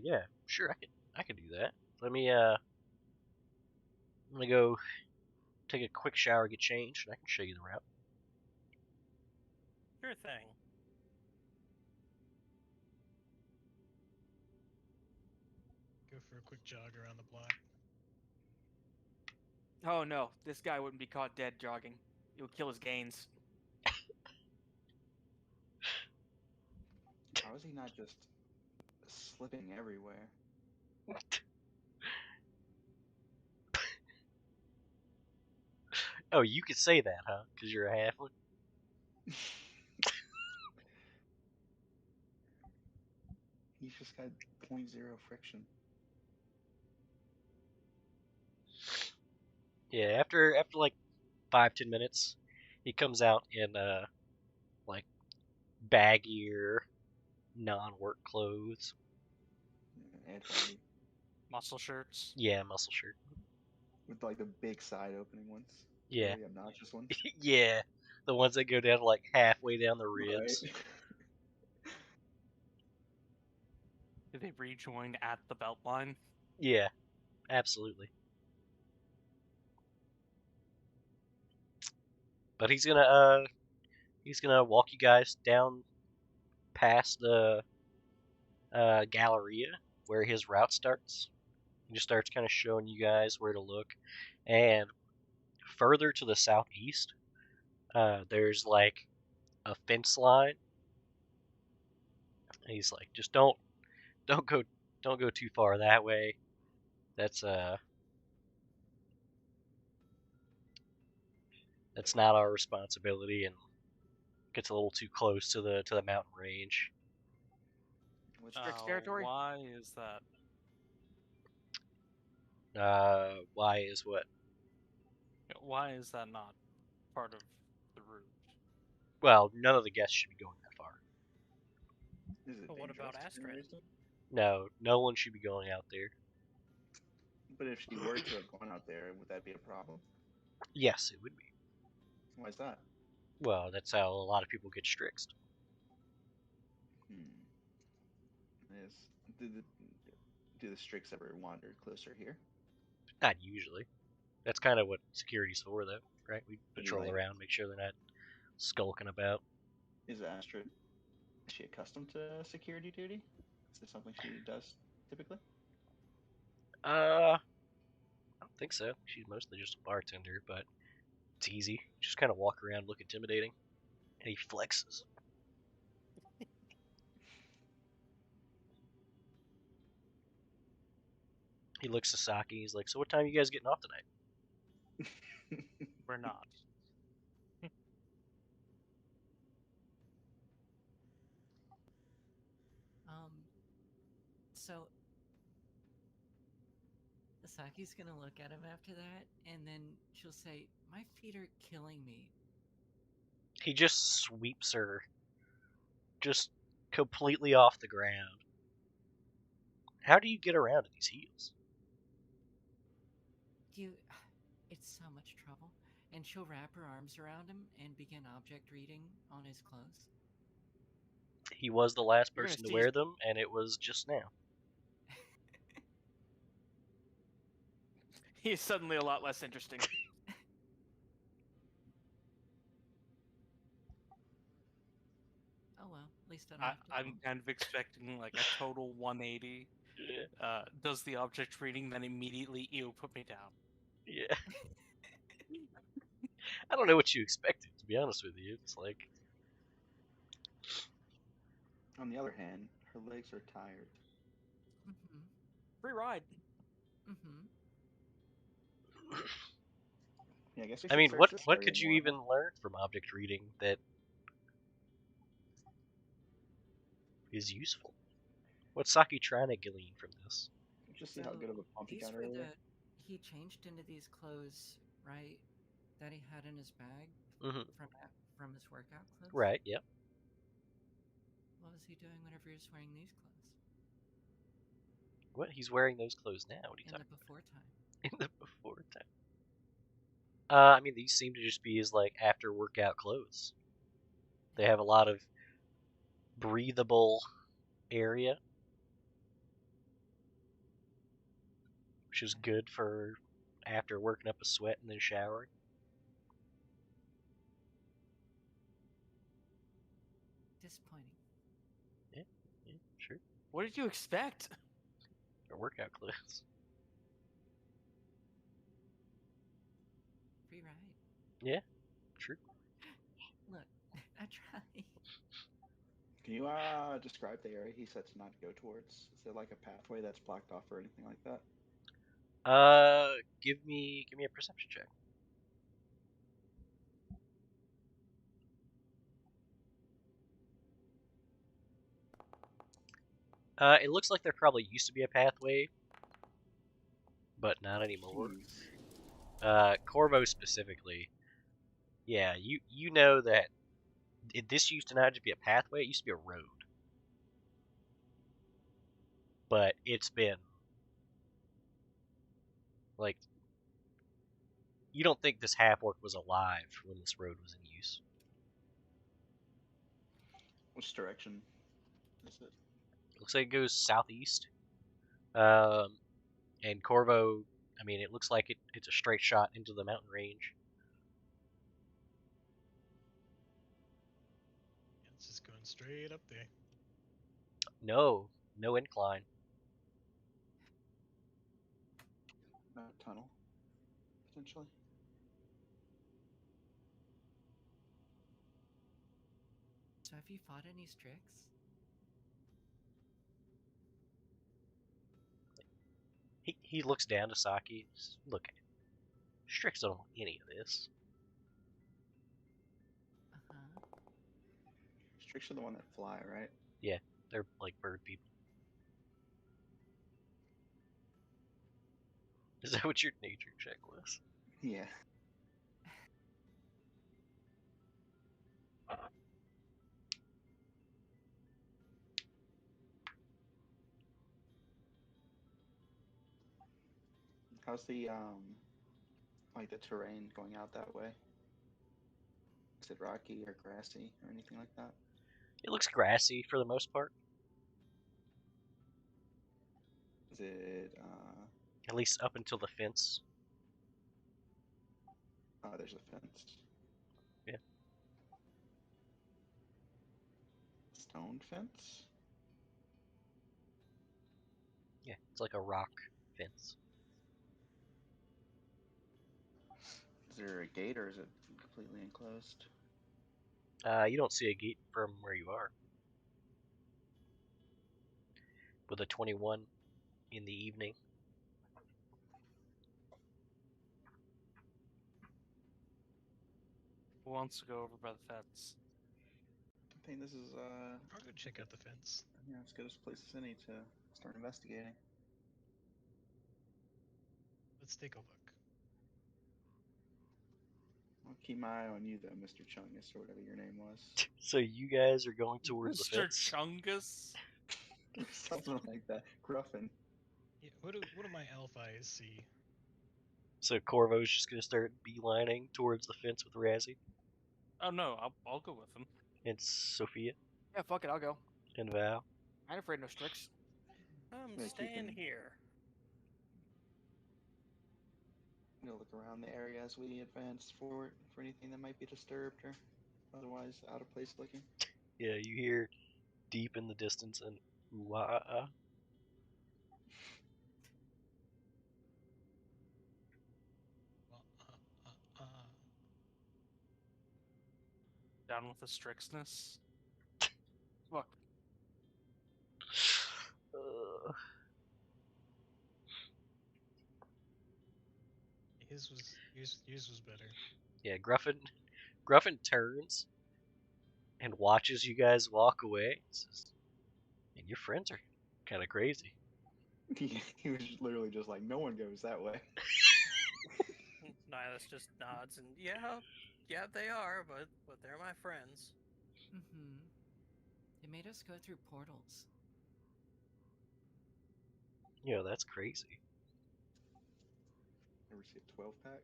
sure, I can do that. Let me I'm gonna go take a quick shower, get changed, and I can show you the route." Sure thing. Go for a quick jog around the block. Oh no, this guy wouldn't be caught dead jogging. It would kill his gains. how is he not just slipping everywhere? Oh, you could say that, huh? Because you're a halfling. He's just got 0.0 friction. Yeah. After like 5-10 minutes, he comes out in like baggier, non-work clothes. Ed Hardy. Muscle shirts? Yeah, muscle shirt. With like the big side opening ones. Yeah. Really obnoxious ones. Yeah, the ones that go down like halfway down the Right. ribs. Did they rejoin at the belt line? Yeah, absolutely. But he's gonna walk you guys down past the Galleria where his route starts. He just starts kind of showing you guys where to look, and further to the southeast, there's like a fence line. And he's like, just don't go too far that way. That's not our responsibility, and gets a little too close to the mountain range. Which Strix territory? Why is that? Why is what? Why is that not part of the route? Well, none of the guests should be going that far. is it But what about dangerous for any Astrid? reason? No one should be going out there. But if she were to have gone out there, would that be a problem? Yes, it would be. Why is that? Well, that's how a lot of people get strixed. Is do the Strix ever wander closer here? Not usually. That's kind of what security's for, though, right? We patrol like- around, make sure they're not skulking about. Is Astrid, is she accustomed to security duty? Is this something she does typically? I don't think so. She's mostly just a bartender, but it's easy. Just kind of walk around, look intimidating, and he flexes. He looks to Saki. He's like, "So what time are you guys getting off tonight?" We're not. So Saki's gonna look at him after that, and then she'll say, "My feet are killing me." He just sweeps her, just completely off the ground. How do you get around in these heels? It's so much trouble. And she'll wrap her arms around him and begin object reading on his clothes. He was the last You're gonna person to see- wear them, and it was just now. He is suddenly a lot less interesting. Oh well, at least I don't have to. I'm kind of expecting like a total 180. Does the object reading, then immediately, ew, put me down. Yeah. I don't know what you expected, to be honest with you. It's like, On the other hand, her legs are tired. Mm-hmm. Free ride. Mm-hmm. Yeah, I guess we I should mean, search what this what area could you more, even learn from object reading that is useful? What's Saki trying to glean from this? Just see how good of a pump he these got were earlier. he changed into these clothes, right? That he had in his bag Mhm. from his workout clothes. Right. Yep. What was he doing whenever he was wearing these clothes? What? He's wearing those clothes now. What are you In talking the before time. about? In the before time. I mean, these seem to just be his like after workout clothes. They have a lot of breathable area, which is good for after working up a sweat and then showering. Disappointing. Yeah, sure. What did you expect? They're workout clothes. Free ride. Yeah, true. Look, I tried. Can you describe the area he said to not go towards? Is there like a pathway that's blocked off or anything like that? Give me a perception check. It looks like there probably used to be a pathway, but not anymore. Jeez. Corvo specifically, yeah, you know that this used to not just be a pathway; it used to be a road. But it's been like you don't think this half orc was alive when this road was in use. Which direction is it? Looks like it goes southeast. Um, and Corvo, I mean, it looks like it's a straight shot into the mountain range. It's just going straight up there. No incline. No tunnel, potentially. So have you fought any Strix? He looks down to Saki. Look, Strix don't know any of this. Uh-huh. Strix are the one that fly, right? Yeah, they're like bird people. Is that what your nature check was? Yeah. How's the like the terrain going out that way? Is it rocky or grassy or anything like that? It looks grassy for the most part. Is it At least up until the fence. oh, there's a fence. Yeah. Stone fence? Yeah, it's like a rock fence. Is there a gate or is it completely enclosed? You don't see a gate from where you are. With a 21 in the evening. Who wants to go over by the fence? I think this is I'll go check out the fence. yeah, as good as place as any to start investigating. Let's take a look. I'll keep my eye on you though, Mr. Chungus, or whatever your name was. So you guys are going towards the Mr. fence? Chungus? Something like that. Gruffin. Yeah, what do my elf eyes see? So Corvo's just gonna start beelining towards the fence with Razzie Oh no, I'll go with him. and Sophia Yeah, fuck it, I'll go. and Val. I ain't afraid of no Strix. I'm Yeah, staying keeping- here. I'm gonna look around the area as we advance forward for anything that might be disturbed or otherwise out of place looking. Yeah, you hear deep in the distance an ooh-ah-ah. Well, Down with the Strixness. Look, his was better. Yeah, Gruffin turns and watches you guys walk away. Says, "And your friends are kind of crazy." He was literally just like, no one goes that way. Nihilus just nods and yeah, they are, but they're my friends. Mm-hmm. They made us go through portals. You know, that's crazy. Ever see a 12 pack?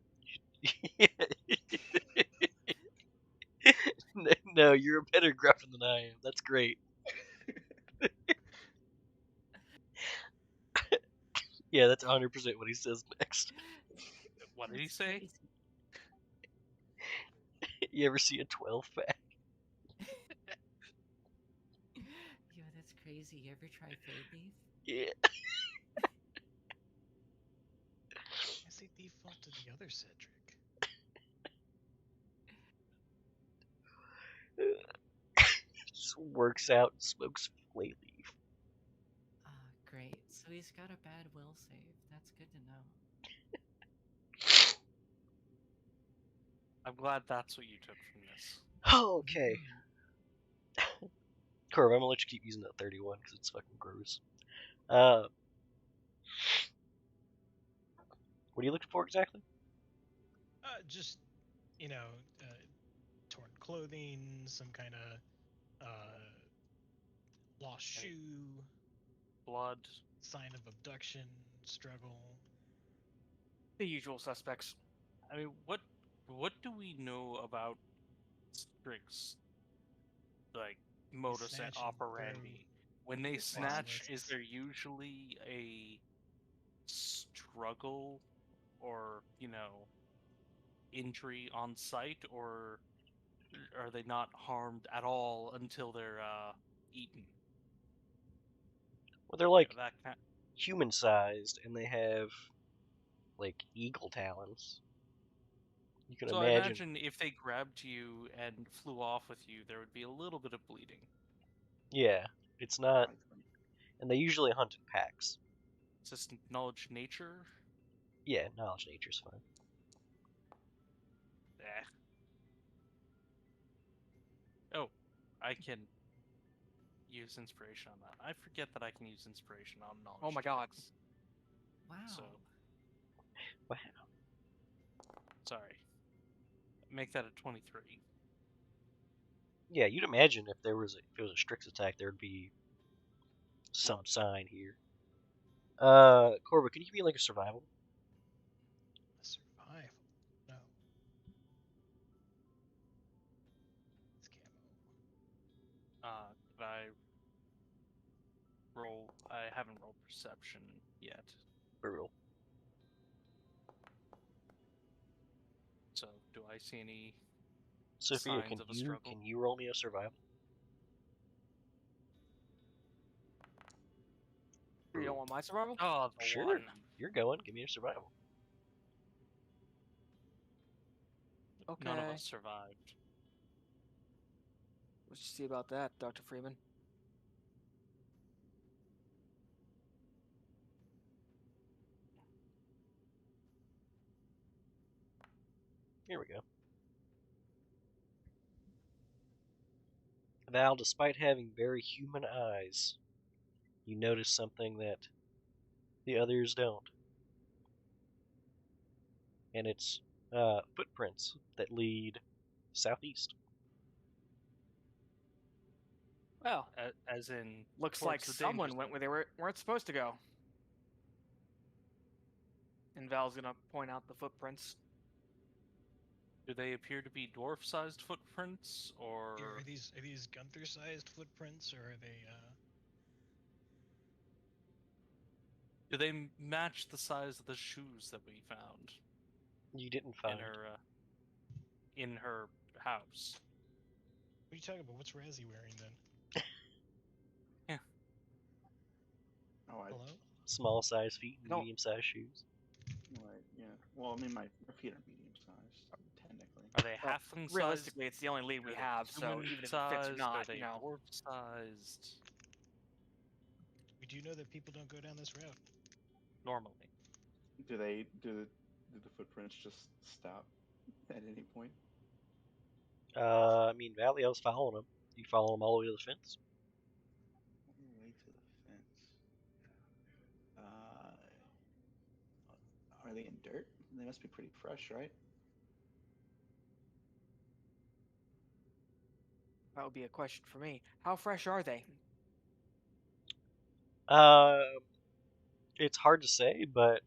No, you're a better gruffin than I am. That's great. Yeah, that's 100% what he says next. What did he That's say? crazy. You ever see a 12 pack? Yo, that's crazy. You ever try Fade Leaf? Yeah. I say default to the other Cedric. Just works out and smokes flay leaf. Great. So he's got a bad will save. That's good to know. I'm glad that's what you took from this. Okay. Corv, I'm gonna let you keep using that 31 because it's fucking gross. What are you looking for exactly? Just torn clothing, some kind of lost shoe, Blood. sign of abduction, struggle. The usual suspects. I mean, what do we know about Strick's like modus snatch and operandi? When they Get snatch, violence. is there usually a struggle or injury on site, or are they not harmed at all until they're eaten? Well, they're like That kind. human-sized and they have like eagle talons. You can So I imagine. imagine if they grabbed you and flew off with you, there would be a little bit of bleeding. Yeah, it's not, Likely. and they usually hunt in packs. Is this knowledge nature? Yeah, knowledge nature's fine. Eh. Oh, I can use inspiration on that. I forget that I can use inspiration on knowledge. Oh my god. checks. Wow. So, Wow. sorry. Make that a 23. Yeah, you'd imagine if it was a Strix attack, there'd be some Blood. sign here. Corva, can you give me like a survival? Survival. No. It's camo. Could I roll? I haven't rolled perception yet. Brutal. So, do I see any Sophia, signs of a struggle? can you roll me a survival? You don't want my survival? Oh, the Sure. one. You're going. Give me a survival. Okay. None of us survived. What you see about that, Dr. Freeman? Here we go. Val, despite having very human eyes, you notice something that the others don't. And it's footprints that lead southeast. Well, As in, looks like towards the danger someone went zone. where they weren't supposed to go. And Val's gonna point out the footprints. Do they appear to be dwarf-sized footprints, or Yeah, are these Gunther-sized footprints, or are they? do they match the size of the shoes that we found You didn't find. in her house? What are you talking about? What's Razzie wearing then? Oh, Hello? Small size feet, No. medium sized shoes. right, yeah. Well, I mean, my feet are medium sized, technically. Are they Well, halfling sized? Realistically, it's the only lead we Are they have, so human even if it fits sized? or Are not, they dwarf sized? We do know that people don't go down this route. Normally. Do the footprints just stop at any point? I mean, Valiel's following them. You follow them all the way to the fence. All the way to the fence. Are they in dirt? They must be pretty fresh, right? That would be a question for me. How fresh are they? It's hard to say, but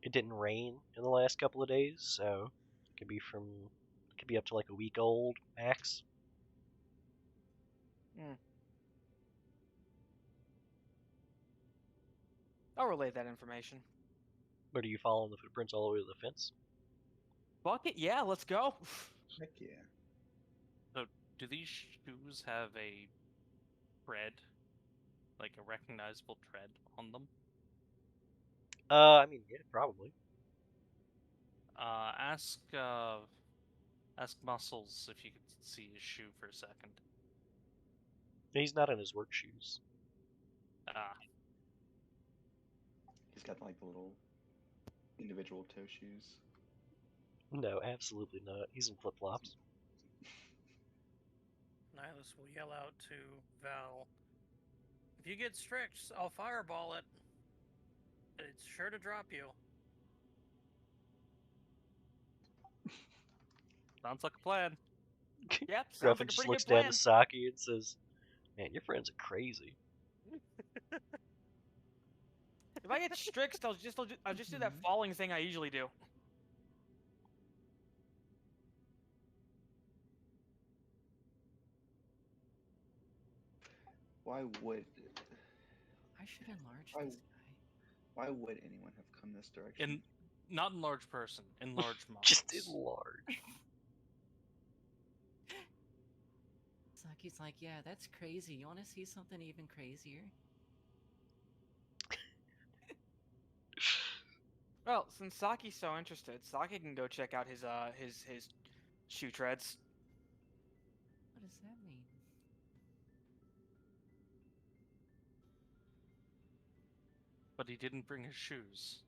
it didn't rain in the last couple of days, so it could be up to like a week old max. I'll relay that information. But are you following the footprints all the way to the fence? Fuck it, yeah, let's go. Heck yeah. So, do these shoes have a tread, like a recognizable tread on them? I mean, yeah, probably. Ask Muscles if you could see his shoe for a second. He's not in his work shoes. Ah, He's got like the little individual toe shoes. No, absolutely not. He's in flip flops. Nihilus will yell out to Val, "If you get Strix, I'll fireball it. It's sure to drop you." sounds like a plan. Yep, sounds Gruffin like a just pretty looks good down plan. to Saki and says, "Man, your friends are crazy." If I get Strixed, I'll just do that falling thing I usually do. Why would I should enlarge I- this guy. why would anyone have come this direction? Not in large person, in large muscles. Just in large. Saki's like, yeah, that's crazy. You want to see something even crazier? Well, since Saki's so interested, Saki can go check out his shoe treads. What does that mean? But he didn't bring his shoes.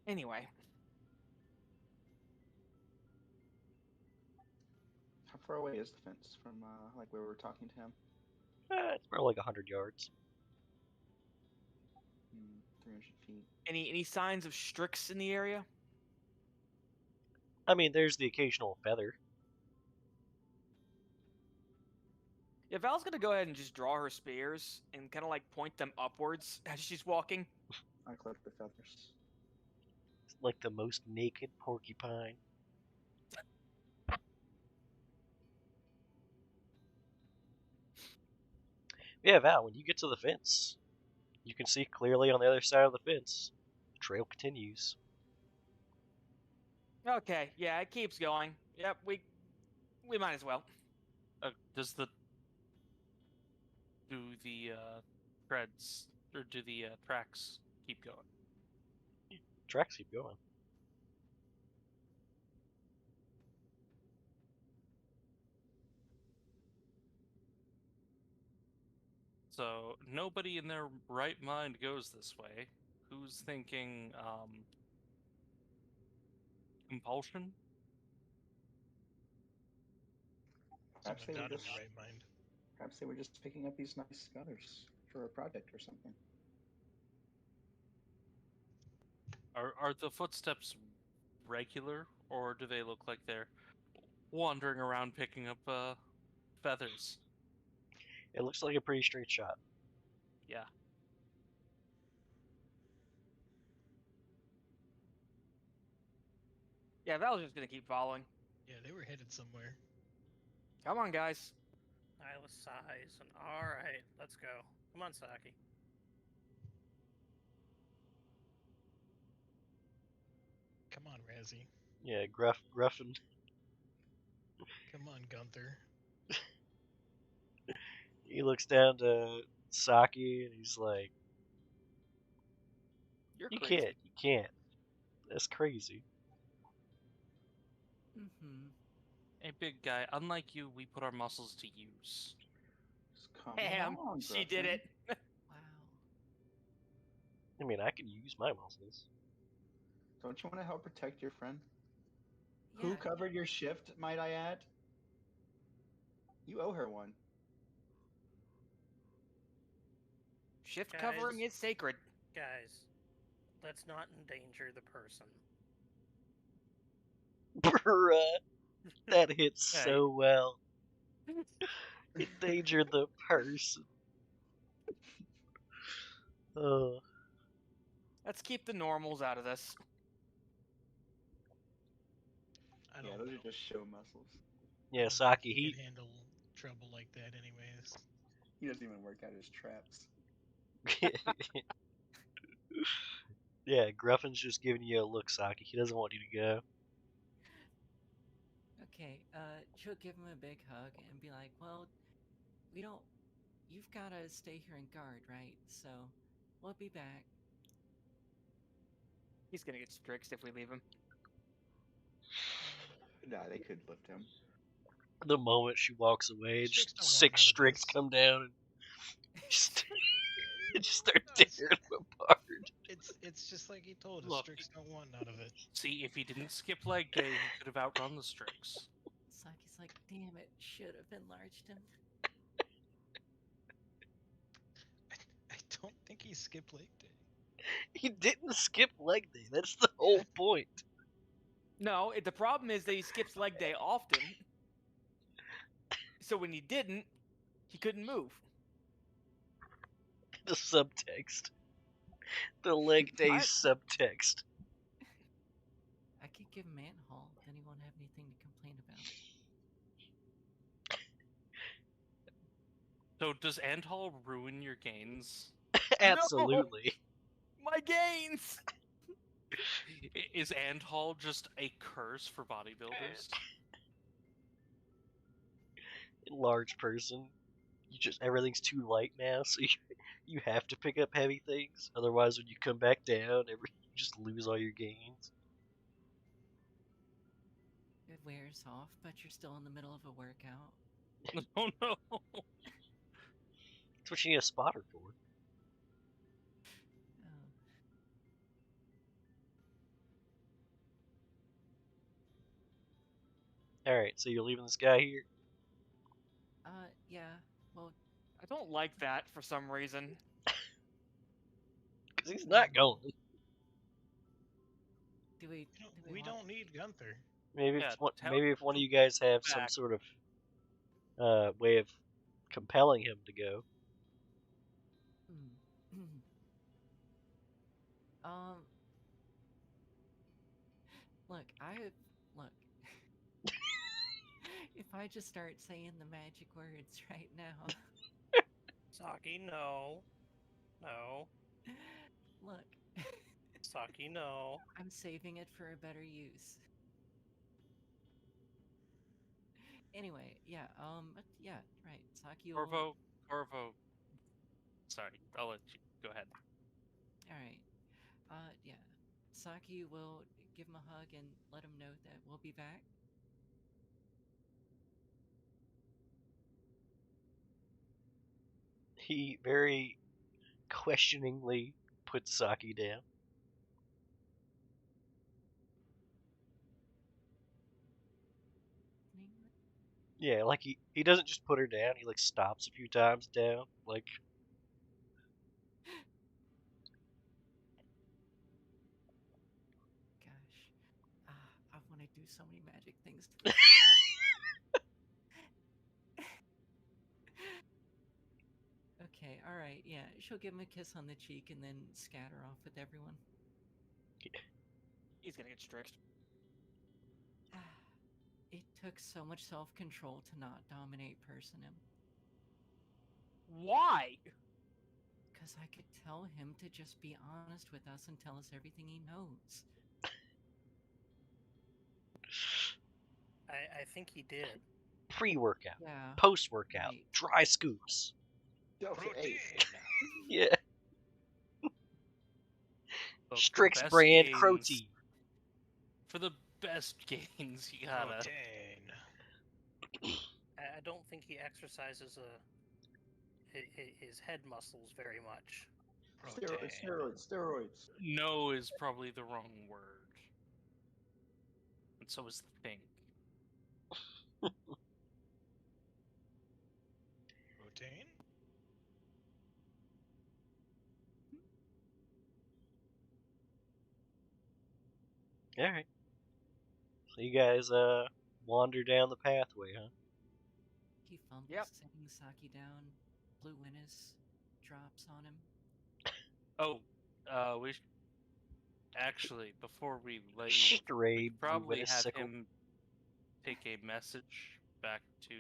Anyway, How far away is the fence from like where we were talking to him? It's probably like 100 yards. 300 feet. any signs of Strix in the area? I mean, there's the occasional feather. Yeah, Val's gonna go ahead and just draw her spears and kind of like point them upwards as she's walking. I collect the feathers. It's like the most naked porcupine. Yeah, Val, when you get to the fence, you can see clearly on the other side of the fence. The trail continues. Okay, yeah, it keeps going. Yep, we might as well. Do the treads or do the tracks keep going? Tracks keep going. So nobody in their right mind goes this way. Who's thinking compulsion? Perhaps they Someone were not in just their right mind. perhaps they were just picking up these nice feathers for a project or something. Are the footsteps regular, or do they look like they're wandering around picking up feathers? It looks like a pretty straight shot. Yeah. Yeah, Val's just gonna keep following. Yeah, they were headed somewhere. Come on, guys. Nihilus sighs, and alright, let's go. Come on, Saki. Come on, Razzie. Yeah, Gruffin. Come on, Gunther. He looks down to Saki and he's like, You're "You crazy. can't. You can't. That's crazy." Mm-hmm. Hey, big guy, unlike you, we put our muscles to use. Just come Damn, along, she did Gruffin. it. Wow. I mean, I can use my muscles. Don't you want to help protect your friend? Yeah, Who covered your shift, might I add? You owe her one. Shift Guys. covering is sacred. Guys, let's not endanger the person. Bruh, that hits Hey. so well. Endanger the person. Oh, Let's keep the normals out of this. I Yeah, don't those know. are just show muscles. I yeah, don't think Saki, he he can handle trouble like that, anyways. He doesn't even work out his traps. yeah, Gruffin's just giving you a look, Saki. He doesn't want you to go. Okay, she'll give him a big hug and be like, well, we don't. You've gotta stay here and guard, right? So, we'll be back. He's gonna get strixed if we leave him. Nah, they could lift him. The moment she walks away, Strix just don't want 6 none of Strix this. come down and just, just start No, it's- tearing him apart. It's just like he told us. Look, Strix don't want none of it. See, if he didn't skip leg day, he could have outrun the Strix. Saki's like, damn it, should have enlarged him. I don't think he skipped leg day. He didn't skip leg day. That's the whole point. No, the problem is that he skips leg day often. So when he didn't, he couldn't move. The subtext. The leg day I- subtext. I could give him ant haul, then he won't have anything to complain about. So does Antal ruin your gains? Absolutely. My gains! Is Antal just a curse for bodybuilders? Large person. You just everything's too light now, so you have to pick up heavy things. Otherwise, when you come back down, you just lose all your gains. It wears off, but you're still in the middle of a workout. Oh no! That's what you need a spotter for. Oh. Alright, so you're leaving this guy here? Yeah. Well, I don't like that for some reason. Because he's not going. do we? We want- don't need Gunther. Maybe Yeah, maybe if one of him you guys have some back. sort of way of compelling him to go. Look, look. If I just start saying the magic words right now, Saki, no. No. look, Saki, no. I'm saving it for a better use. Anyway, yeah, yeah, right. Saki will. Corvo. Sorry, I'll let you go ahead. All right. Yeah. Saki will give him a hug and let him know that we'll be back. He very questioningly puts Saki down. Yeah, like he doesn't just put her down, he like stops a few times down. Like Gosh, I want to do so many magic things to this. Okay, all right, yeah. She'll give him a kiss on the cheek and then scatter off with everyone. He's gonna get strixed. It took so much self-control to not dominate Personam. Why? Because I could tell him to just be honest with us and tell us everything he knows. I think he did. pre-workout, Yeah. post-workout, Right. dry scoops. Delta 8. Yeah. Look, Strix best brand gains- protein. For the best gains, you gotta. Protein. I don't think he exercises his head muscles very much. Protein. Steroids. No is probably the wrong word. And so is think. maintain. All right. So you guys wander down the pathway, huh? He fumbles, Yep. setting Saki down. Blue Winnis drops on him. Oh, we actually, before we let you, Stray we could probably Blue have sickle. him take a message back to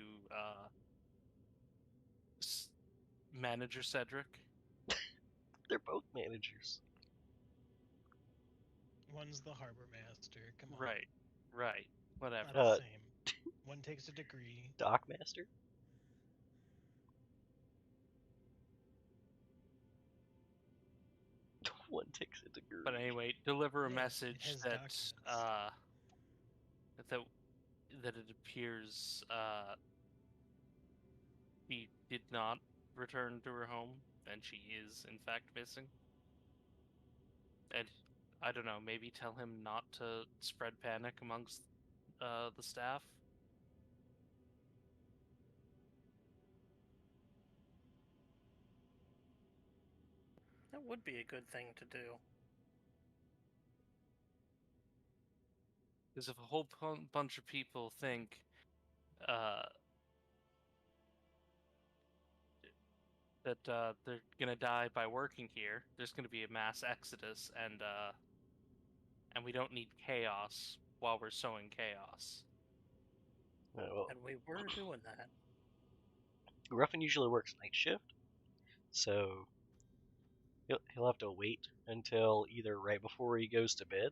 manager Cedric. They're both managers. One's the harbor master. Come on. Right. Whatever. Not the same. One takes a degree. Dockmaster? One takes a degree. But anyway, deliver a Yeah, it message has that documents. that it appears he did not return to her home, and she is in fact missing. And I don't know, maybe tell him not to spread panic amongst the staff. That would be a good thing to do. Because if a whole bunch of people think that they're gonna die by working here, there's gonna be a mass exodus, and we don't need chaos while we're sowing chaos. Well, And we were doing that. Ruffin usually works night shift, so he'll have to wait until either right before he goes to bed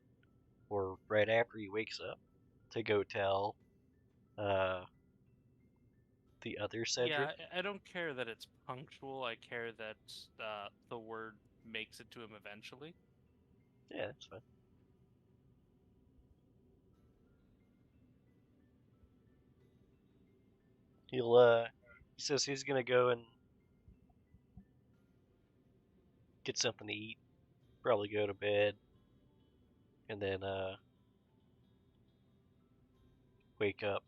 or right after he wakes up to go tell the other Cedric. Yeah, I don't care that it's punctual. I care that the word makes it to him eventually. Yeah, that's fine. He says he's gonna go and get something to eat, probably go to bed, and then wake up,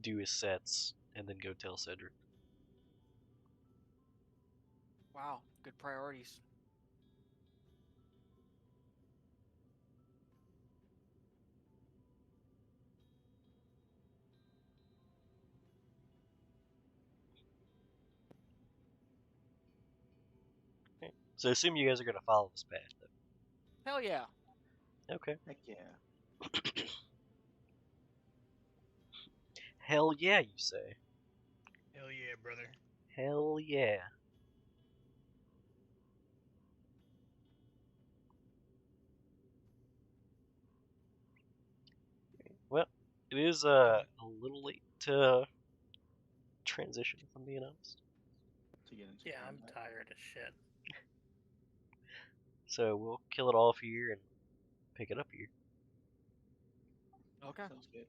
do his sets, and then go tell Cedric. Wow, good priorities. Okay. So I assume you guys are gonna follow this path, Hell yeah. then. Okay. Heck yeah. Hell yeah, you say. Hell yeah, brother. Hell yeah. Well, it is a little late to transition, if I'm being honest. To get into Yeah, I'm combat. tired as shit. So we'll kill it off here and pick it up here. Okay. Sounds good.